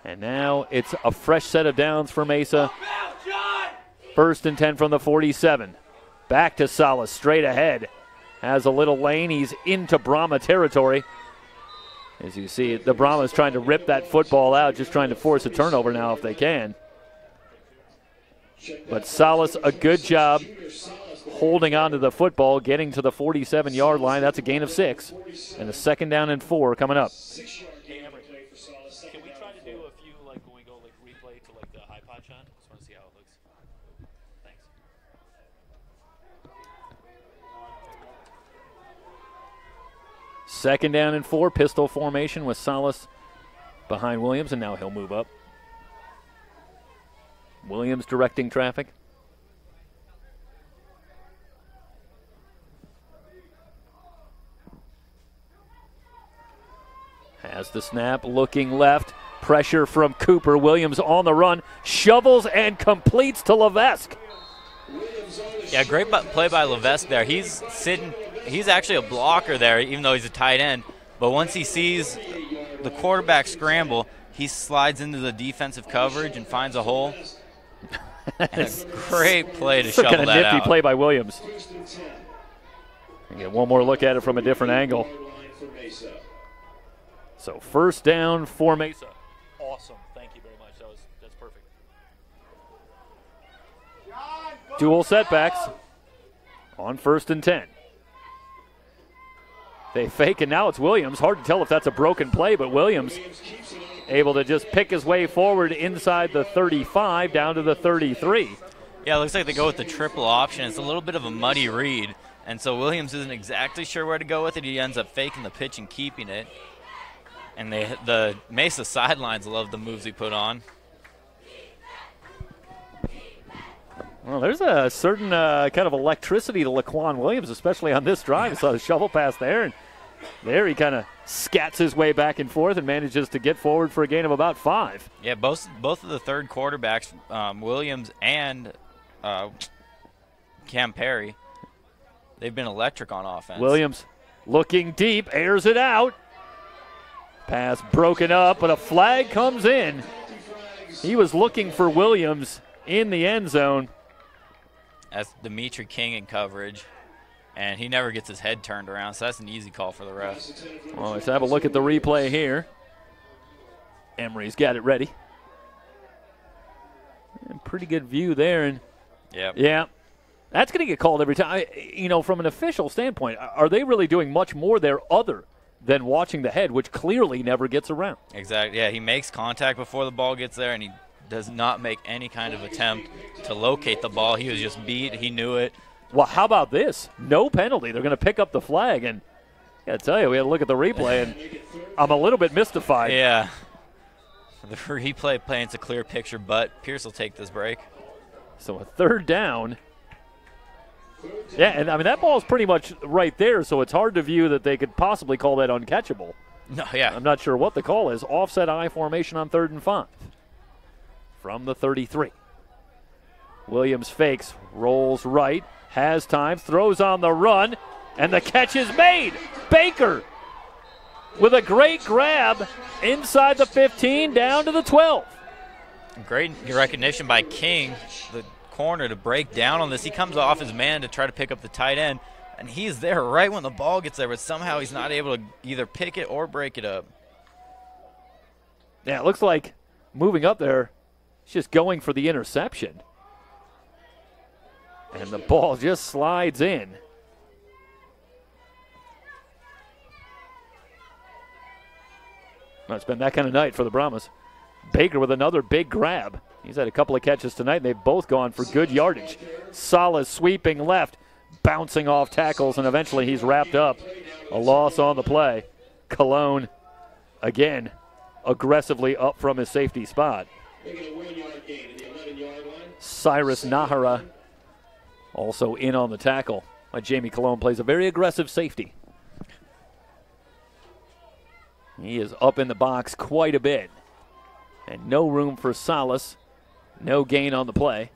And now it's a fresh set of downs for Mesa. 1st and 10 from the 47. Back to Salas, straight ahead. Has a little lane. He's into Brahma territory. As you see, the Brahmas trying to rip that football out, just trying to force a turnover now if they can. But Salas, a good job holding on to the football, getting to the 47-yard line. That's a gain of 6. And a 2nd down and 4 coming up. Can we try to do a few, like, when we go, like, replay to, like, the high pod shot? Just want to see how it looks. Thanks. 2nd down and 4, pistol formation with Salas behind Williams, and now he'll move up. Williams directing traffic. Has the snap, looking left. Pressure from Cooper. Williams on the run. Shovels and completes to Levesque. Yeah, great play by Levesque there. He's sitting. He's actually a blocker there, even though he's a tight end. But once he sees the quarterback scramble, he slides into the defensive coverage and finds a hole. And a great play to shovel that out. Kind of nifty play by Williams. Get one more look at it from a different angle. So 1st down for Mesa. Awesome. Thank you very much. That's perfect. Dual setbacks on 1st and 10. They fake, and now it's Williams. Hard to tell if that's a broken play, but Williams able to just pick his way forward inside the 35 down to the 33. Yeah, it looks like they go with the triple option. It's a little bit of a muddy read, and so Williams isn't exactly sure where to go with it. He ends up faking the pitch and keeping it. And the Mesa sidelines love the moves he put on. Well, there's a certain kind of electricity to Laquan Williams, especially on this drive. Saw the shovel pass there, and there he kind of scats his way back and forth and manages to get forward for a gain of about 5. Yeah, both of the third quarterbacks, Williams and Cam Perry, they've been electric on offense. Williams looking deep, airs it out. Pass broken up, but a flag comes in. He was looking for Williams in the end zone. That's Dimitri King in coverage, and he never gets his head turned around, so that's an easy call for the ref. Well, let's have a look at the replay here. Emery's got it ready. And pretty good view there. And yep. Yeah, that's going to get called every time. From an official standpoint, are they really doing much more there other than watching the head, which clearly never gets around? Exactly. Yeah, he makes contact before the ball gets there, and he does not make any kind of attempt to locate the ball. He was just beat. He knew it. Well, how about this? No penalty. They're going to pick up the flag, and I got to tell you, we had to look at the replay, and I'm a little bit mystified. Yeah. The replay paints a clear picture, but Pierce will take this break. So a 3rd down. Yeah, and that ball's pretty much right there, so it's hard to view that they could possibly call that uncatchable. No, yeah. I'm not sure what the call is. Offset I formation on 3rd and 5. From the 33. Williams fakes, rolls right, has time, throws on the run, and the catch is made. Baker with a great grab inside the 15 down to the 12. Great recognition by King, the corner, to break down on this. He comes off his man to try to pick up the tight end, and he's there right when the ball gets there, but somehow he's not able to either pick it or break it up. Yeah, it looks like moving up there, it's just going for the interception. And the ball just slides in. Well, it's been that kind of night for the Brahmas. Baker with another big grab. He's had a couple of catches tonight, and they've both gone for good yardage. Salas sweeping left, bouncing off tackles, and eventually he's wrapped up. A loss on the play. Cologne, again, aggressively up from his safety spot. Cyrus Nahara also in on the tackle. Jamie Cologne plays a very aggressive safety. He is up in the box quite a bit. And no room for Salas. No gain on the play.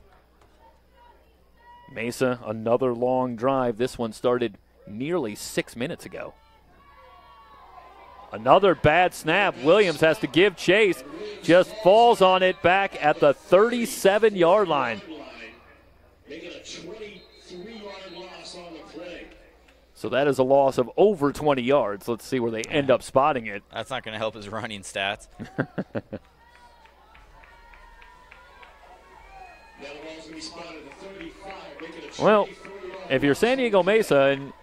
Mesa, another long drive. This one started nearly 6 minutes ago. Another bad snap. Williams has to give chase. Just falls on it back at the 37-yard line. Making a 23-yard loss on the play. So that is a loss of over 20 yards. Let's see where they end up spotting it. That's not going to help his running stats. Well, if you're San Diego Mesa, and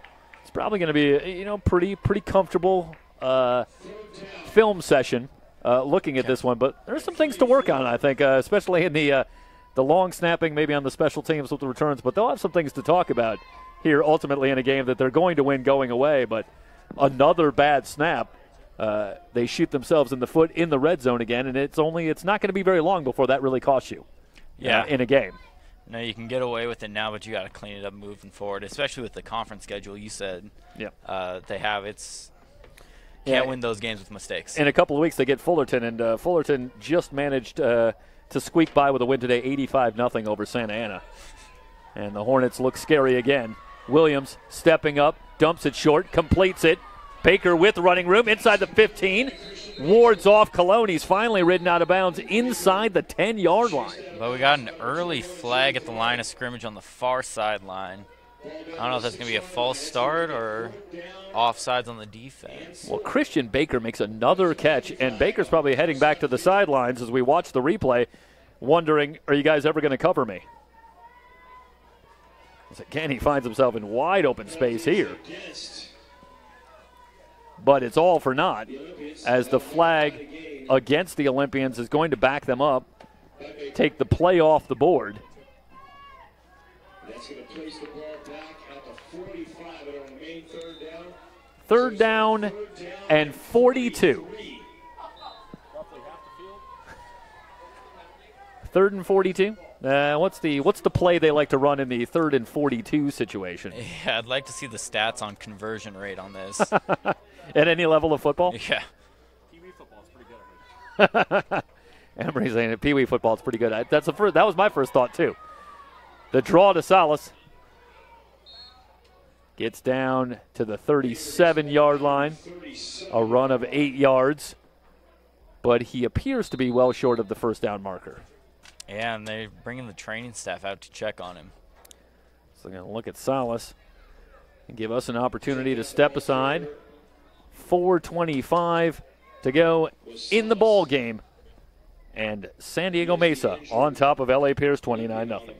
it's probably going to be pretty comfortable film session looking at this one, but there's some things to work on, I think, especially in the long snapping, maybe on the special teams with the returns, but they'll have some things to talk about here ultimately in a game that they're going to win going away. But another bad snap, they shoot themselves in the foot in the red zone again, and it's not going to be very long before that really costs you in a game. No, you can get away with it now, but you got to clean it up moving forward, especially with the conference schedule you said they have. Can't win those games with mistakes. In a couple of weeks, they get Fullerton, and Fullerton just managed to squeak by with a win today, 85-0 over Santa Ana. And the Hornets look scary again. Williams stepping up, dumps it short, completes it. Baker with running room inside the 15. Wards off Cologne. He's finally ridden out of bounds inside the 10-yard line. But we got an early flag at the line of scrimmage on the far sideline. I don't know if that's going to be a false start or offsides on the defense. Well, Christian Baker makes another catch, and Baker's probably heading back to the sidelines as we watch the replay, wondering, are you guys ever going to cover me? Again, he finds himself in wide open space here. But it's all for naught, as the flag against the Olympians is going to back them up, take the play off the board. That's going to place the ball back at the 45. It'll remain Third down and 42. Third and 42. What's the play they like to run in the 3rd and 42 situation? Yeah, I'd like to see the stats on conversion rate on this. At any level of football? Yeah. Pee-wee football is pretty good. Emery's saying that Pee-wee football is pretty good. That was my first thought, too. The draw to Salas. Gets down to the 37-yard line. A run of 8 yards. But he appears to be well short of the first down marker. Yeah, and they're bringing the training staff out to check on him. So they're going to look at Salas and give us an opportunity to step aside. 4:25 to go in the ball game. And San Diego Mesa on top of L.A. Pierce 29-0.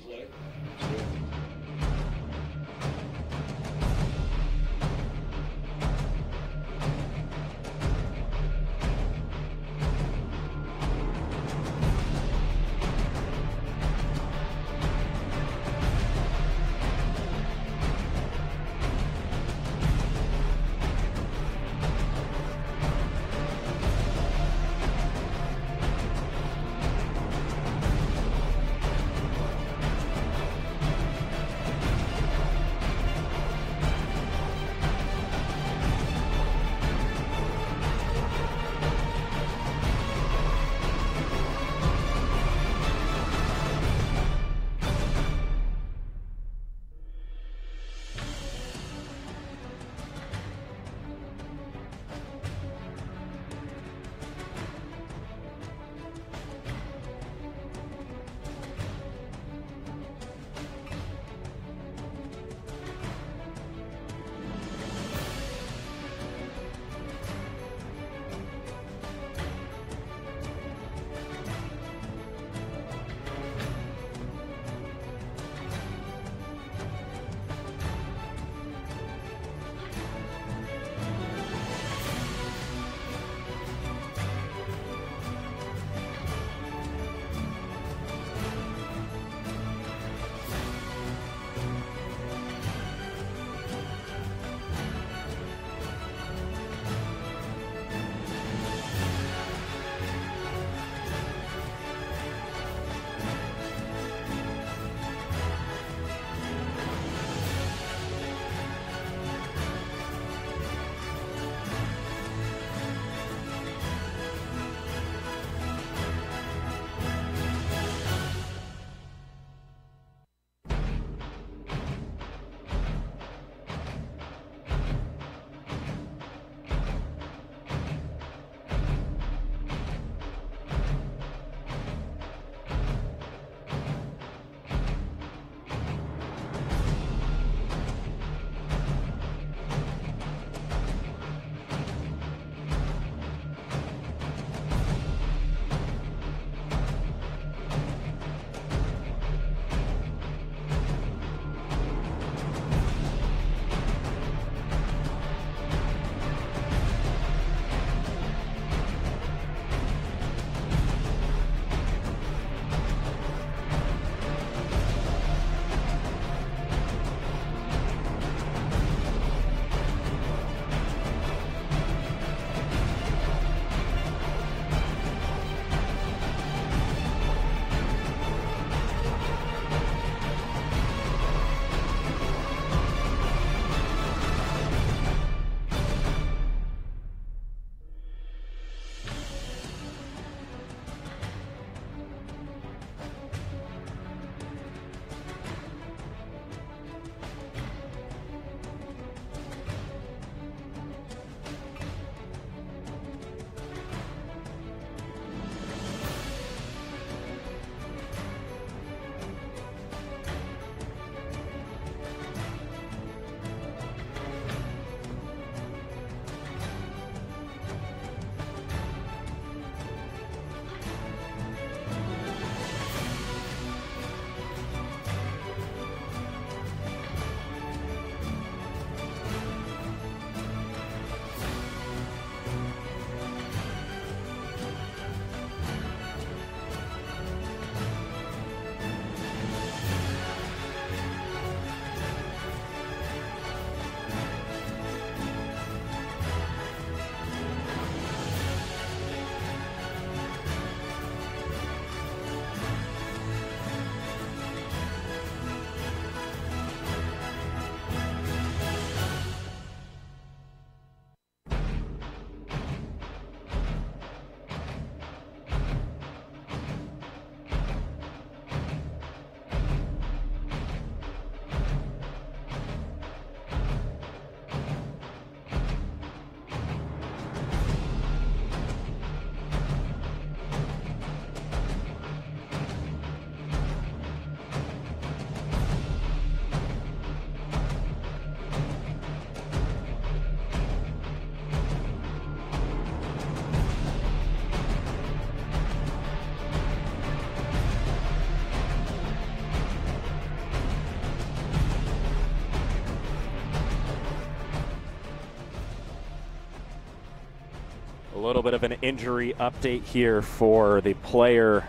little bit of an injury update here for the player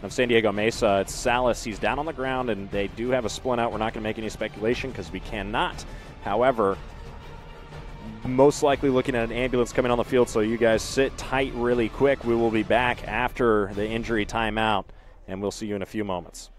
of San Diego Mesa. It's Salas. He's down on the ground, and they do have a splint out. We're not going to make any speculation because we cannot. However, most likely looking at an ambulance coming on the field, so you guys sit tight really quick. We will be back after the injury timeout, and we'll see you in a few moments.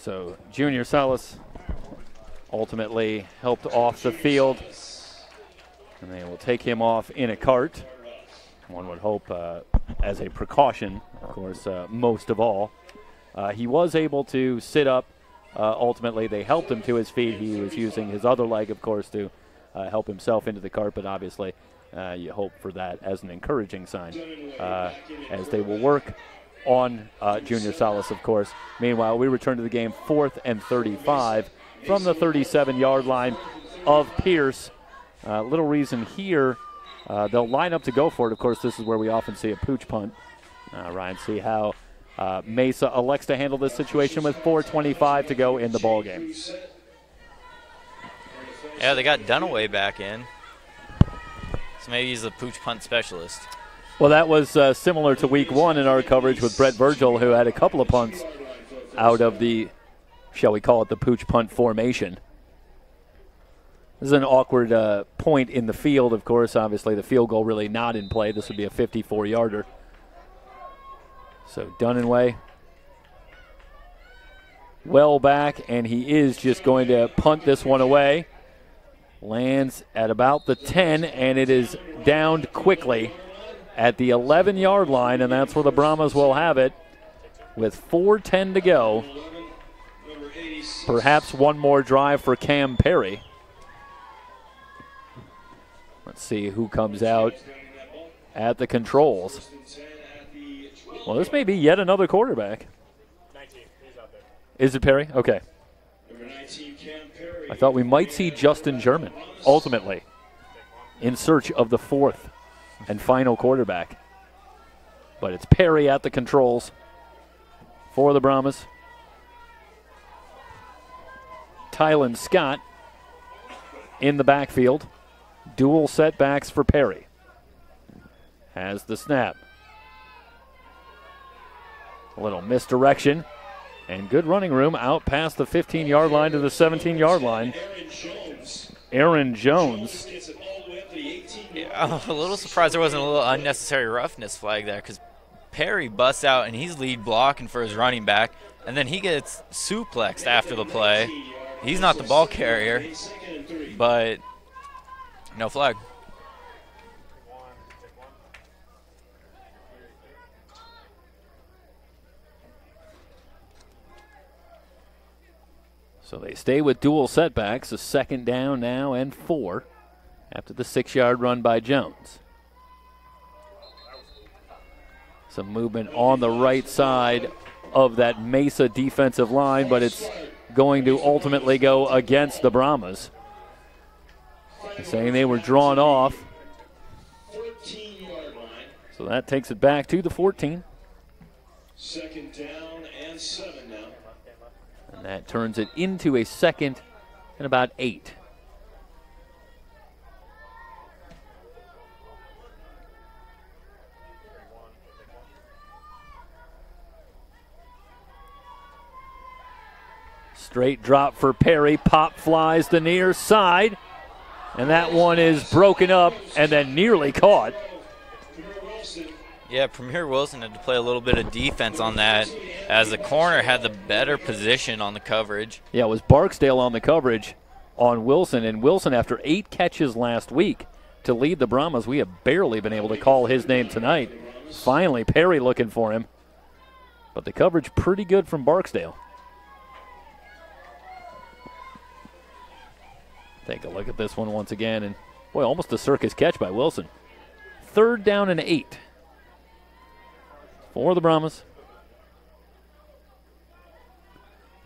So Junior Salas ultimately helped off the field, and they will take him off in a cart. One would hope as a precaution, of course, most of all. He was able to sit up. Ultimately, they helped him to his feet. He was using his other leg, of course, to help himself into the cart, but obviously you hope for that as an encouraging sign as they will work on Junior Salas, of course. Meanwhile, we return to the game 4th and 35 from the 37-yard line of Pierce. Little reason here. They'll line up to go for it. Of course, this is where we often see a pooch punt. Ryan, see how Mesa elects to handle this situation with 4:25 to go in the ball game. Yeah, they got Dunaway back in. So maybe he's the pooch punt specialist. Well, that was similar to week 1 in our coverage with Brett Virgil, who had a couple of punts out of the, shall we call it, the pooch punt formation. This is an awkward point in the field, of course. Obviously, the field goal really not in play. This would be a 54-yarder. So Dunaway well back, and he is just going to punt this one away. Lands at about the 10, and it is downed quickly at the 11-yard line, and that's where the Brahmas will have it with 4:10 to go. Perhaps one more drive for Cam Perry. Let's see who comes out at the controls. Well, this may be yet another quarterback. 19, he's out there. Is it Perry? Okay. I thought we might see Justin German, ultimately, in search of the fourth and final quarterback. But it's Perry at the controls for the Brahmas. Tylen Scott in the backfield. Dual setbacks for Perry. Has the snap. A little misdirection. And good running room out past the 15-yard line to the 17-yard line. Aaron Jones. Yeah, I'm a little surprised there wasn't a little unnecessary roughness flag there, because Perry busts out and he's lead blocking for his running back, and then he gets suplexed after the play. He's not the ball carrier, but no flag. So they stay with dual setbacks, a second down now and 4 after the 6-yard run by Jones. Some movement on the right side of that Mesa defensive line, but it's going to ultimately go against the Brahmas. Saying they were drawn off. So that takes it back to the 14. Second down and 7 now. And that turns it into a second and about 8. Straight drop for Perry. Pop flies the near side. And that one is broken up and then nearly caught. Yeah, Premier Wilson had to play a little bit of defense on that, as the corner had the better position on the coverage. Yeah, it was Barksdale on the coverage on Wilson. And Wilson, after 8 catches last week to lead the Brahmas, we have barely been able to call his name tonight. Finally, Perry looking for him. But the coverage pretty good from Barksdale. Take a look at this one once again. And, boy, almost a circus catch by Wilson. 3rd down and 8 for the Brahmas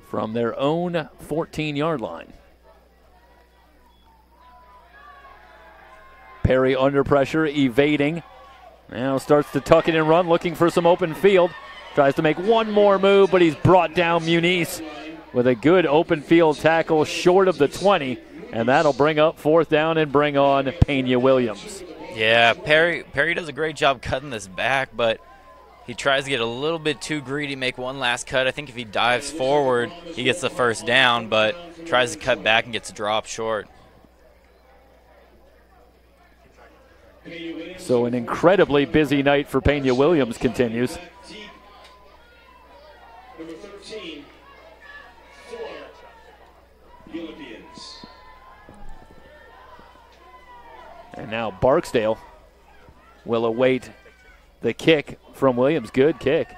from their own 14-yard line. Perry under pressure, evading. Now starts to tuck it and run, looking for some open field. Tries to make one more move, but he's brought down Muniz with a good open field tackle short of the 20. And that'll bring up 4th down and bring on Pena Williams. Yeah, Perry does a great job cutting this back, but he tries to get a little bit too greedy, make one last cut. I think if he dives forward, he gets the 1st down, but tries to cut back and gets a drop short. So an incredibly busy night for Pena Williams continues. Number 13 for the Olympians. And now Barksdale will await the kick from Williams. Good kick.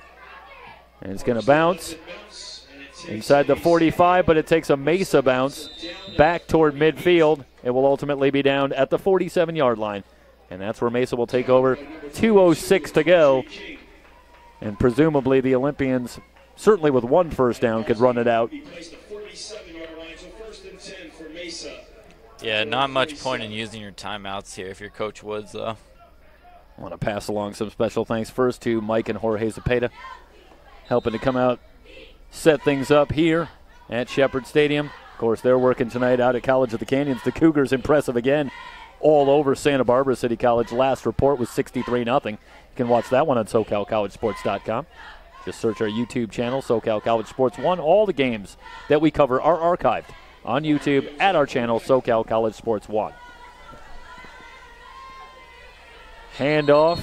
And it's going to bounce inside the 45, but it takes a Mesa bounce back toward midfield. It will ultimately be down at the 47-yard line. And that's where Mesa will take over. 2:06 to go. And presumably the Olympians, certainly with one 1st down, could run it out. Yeah, not much point in using your timeouts here if you're Coach Woods, though. I want to pass along some special thanks first to Mike and Jorge Zepeda, helping to come out, set things up here at Shepherd Stadium. Of course, they're working tonight out at College of the Canyons. The Cougars impressive again all over Santa Barbara City College. Last report was 63-0. You can watch that one on SoCalCollegeSports.com. Just search our YouTube channel, SoCal College Sports 1. All the games that we cover are archived on YouTube at our channel, SoCal College Sports 1. Handoff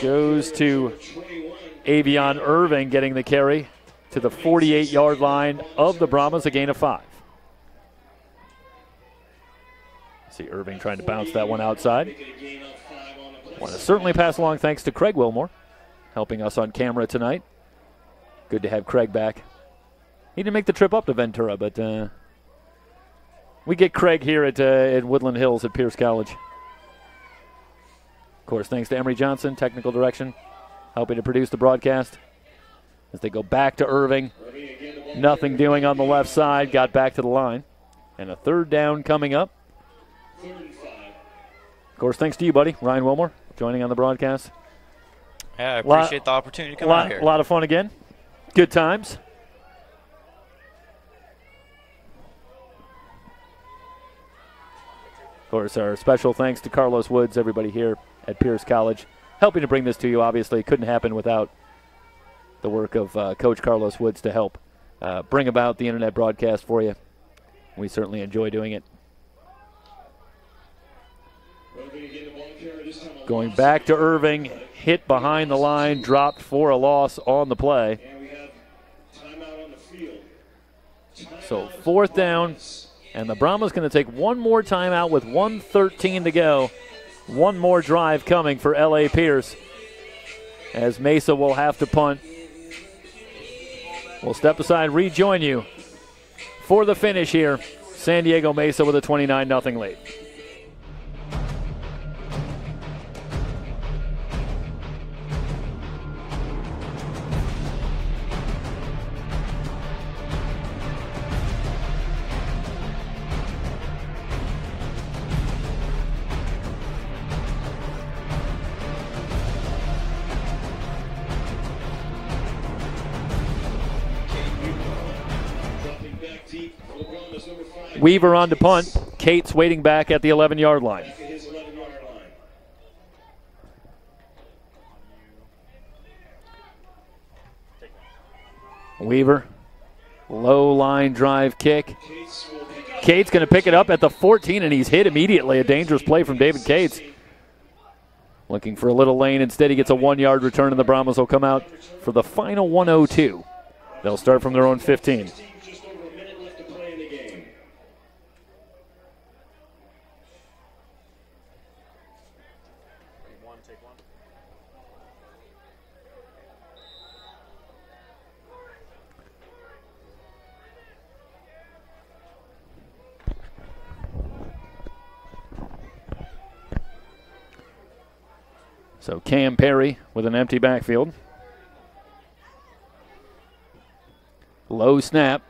goes to Avion Irving, getting the carry to the 48-yard line of the Brahmas, a gain of 5. See Irving trying to bounce that one outside. Want to certainly pass along thanks to Craig Wilmore, helping us on camera tonight. Good to have Craig back. He didn't make the trip up to Ventura, but we get Craig here at Woodland Hills at Pierce College. Of course, thanks to Emery Johnson, technical direction, helping to produce the broadcast. As they go back to Irving, nothing doing on the left side, got back to the line. And a third down coming up. Of course, thanks to you, buddy, Ryan Wilmore, joining on the broadcast. Yeah, I appreciate the opportunity to come out here. A lot of fun again. Good times. Of course, our special thanks to Carlos Woods, everybody here at Pierce College, helping to bring this to you. Obviously, it couldn't happen without the work of Coach Carlos Woods to help bring about the internet broadcast for you. We certainly enjoy doing it. Going back to Irving, hit behind the line, dropped for a loss on the play. So 4th down, and the Brahmas going to take one more timeout with 1:13 to go. One more drive coming for L.A. Pierce, as Mesa will have to punt. We'll step aside, rejoin you for the finish here. San Diego Mesa with a 29-0 lead. Weaver on to punt. Cates waiting back at the 11-yard line. Weaver, low line drive kick. Cates going to pick it up at the 14, and he's hit immediately. A dangerous play from David Cates. Looking for a little lane. Instead, he gets a 1-yard return, and the Brahmas will come out for the final 1:02. They'll start from their own 15. So Cam Perry with an empty backfield. Low snap.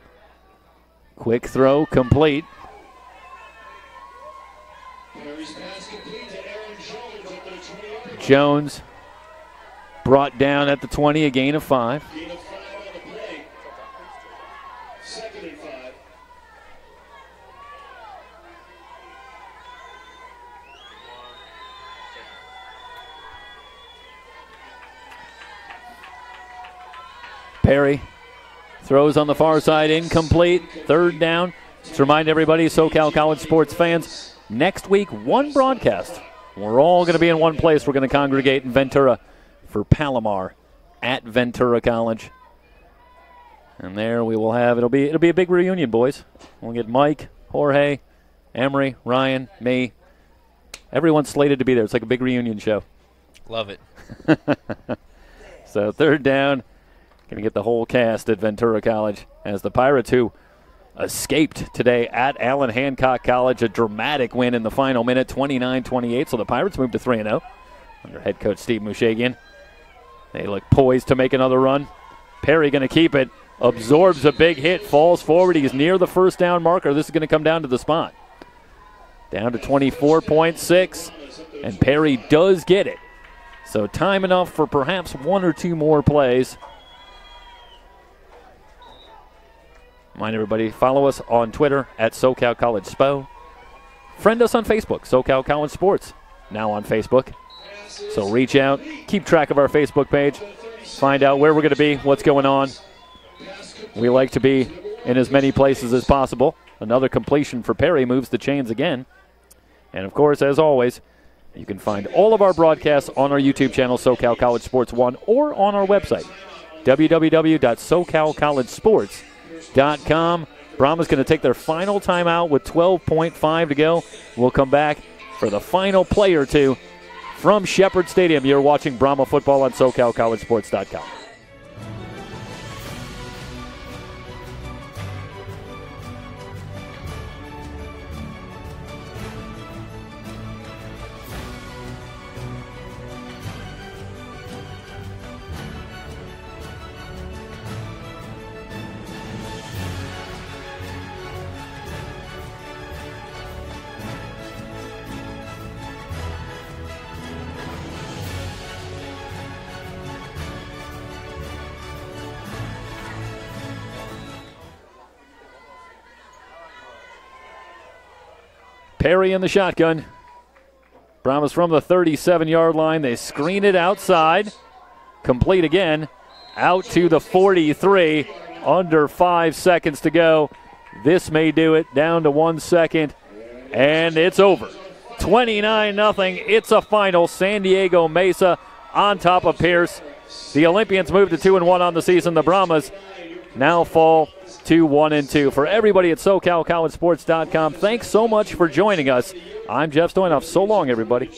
Quick throw, complete. Jones brought down at the 20, a gain of 5. Perry throws on the far side, incomplete. 3rd down. Let's remind everybody, SoCal College sports fans, next week, one broadcast. We're all going to be in one place. We're going to congregate in Ventura for Palomar at Ventura College. And there we will have, it'll be a big reunion, boys. We'll get Mike, Jorge, Emery, Ryan, me. Everyone's slated to be there. It's like a big reunion show. Love it. So 3rd down. Going to get the whole cast at Ventura College as the Pirates, who escaped today at Allen Hancock College, a dramatic win in the final minute, 29-28. So the Pirates moved to 3-0 under head coach Steve Mushagian. They look poised to make another run. Perry going to keep it, absorbs a big hit, falls forward. He's near the 1st down marker. This is going to come down to the spot. Down to 24.6, and Perry does get it. So time enough for perhaps 1 or 2 more plays. Mind everybody, follow us on Twitter at SoCal College Spo. Friend us on Facebook, SoCal College Sports, now on Facebook. So reach out, keep track of our Facebook page, find out where we're going to be, what's going on. We like to be in as many places as possible. Another completion for Perry moves the chains again. And, of course, as always, you can find all of our broadcasts on our YouTube channel, SoCal College Sports 1, or on our website, www.socalcollegesports.com. Brahma's going to take their final timeout with 12.5 to go. We'll come back for the final play or two from Shepherd Stadium. You're watching Brahma football on SoCalCollegesports.com. Perry in the shotgun. Brahmas from the 37-yard line. They screen it outside. Complete again. Out to the 43. Under 5 seconds to go. This may do it. Down to 1 second. And it's over. 29-0. It's a final. San Diego Mesa on top of Pierce. The Olympians move to 2-1 on the season. The Brahmas now fall to 1-2. For everybody at SoCalCollegeSports.com, thanks so much for joining us. I'm Jeff Stoynoff. So long, everybody.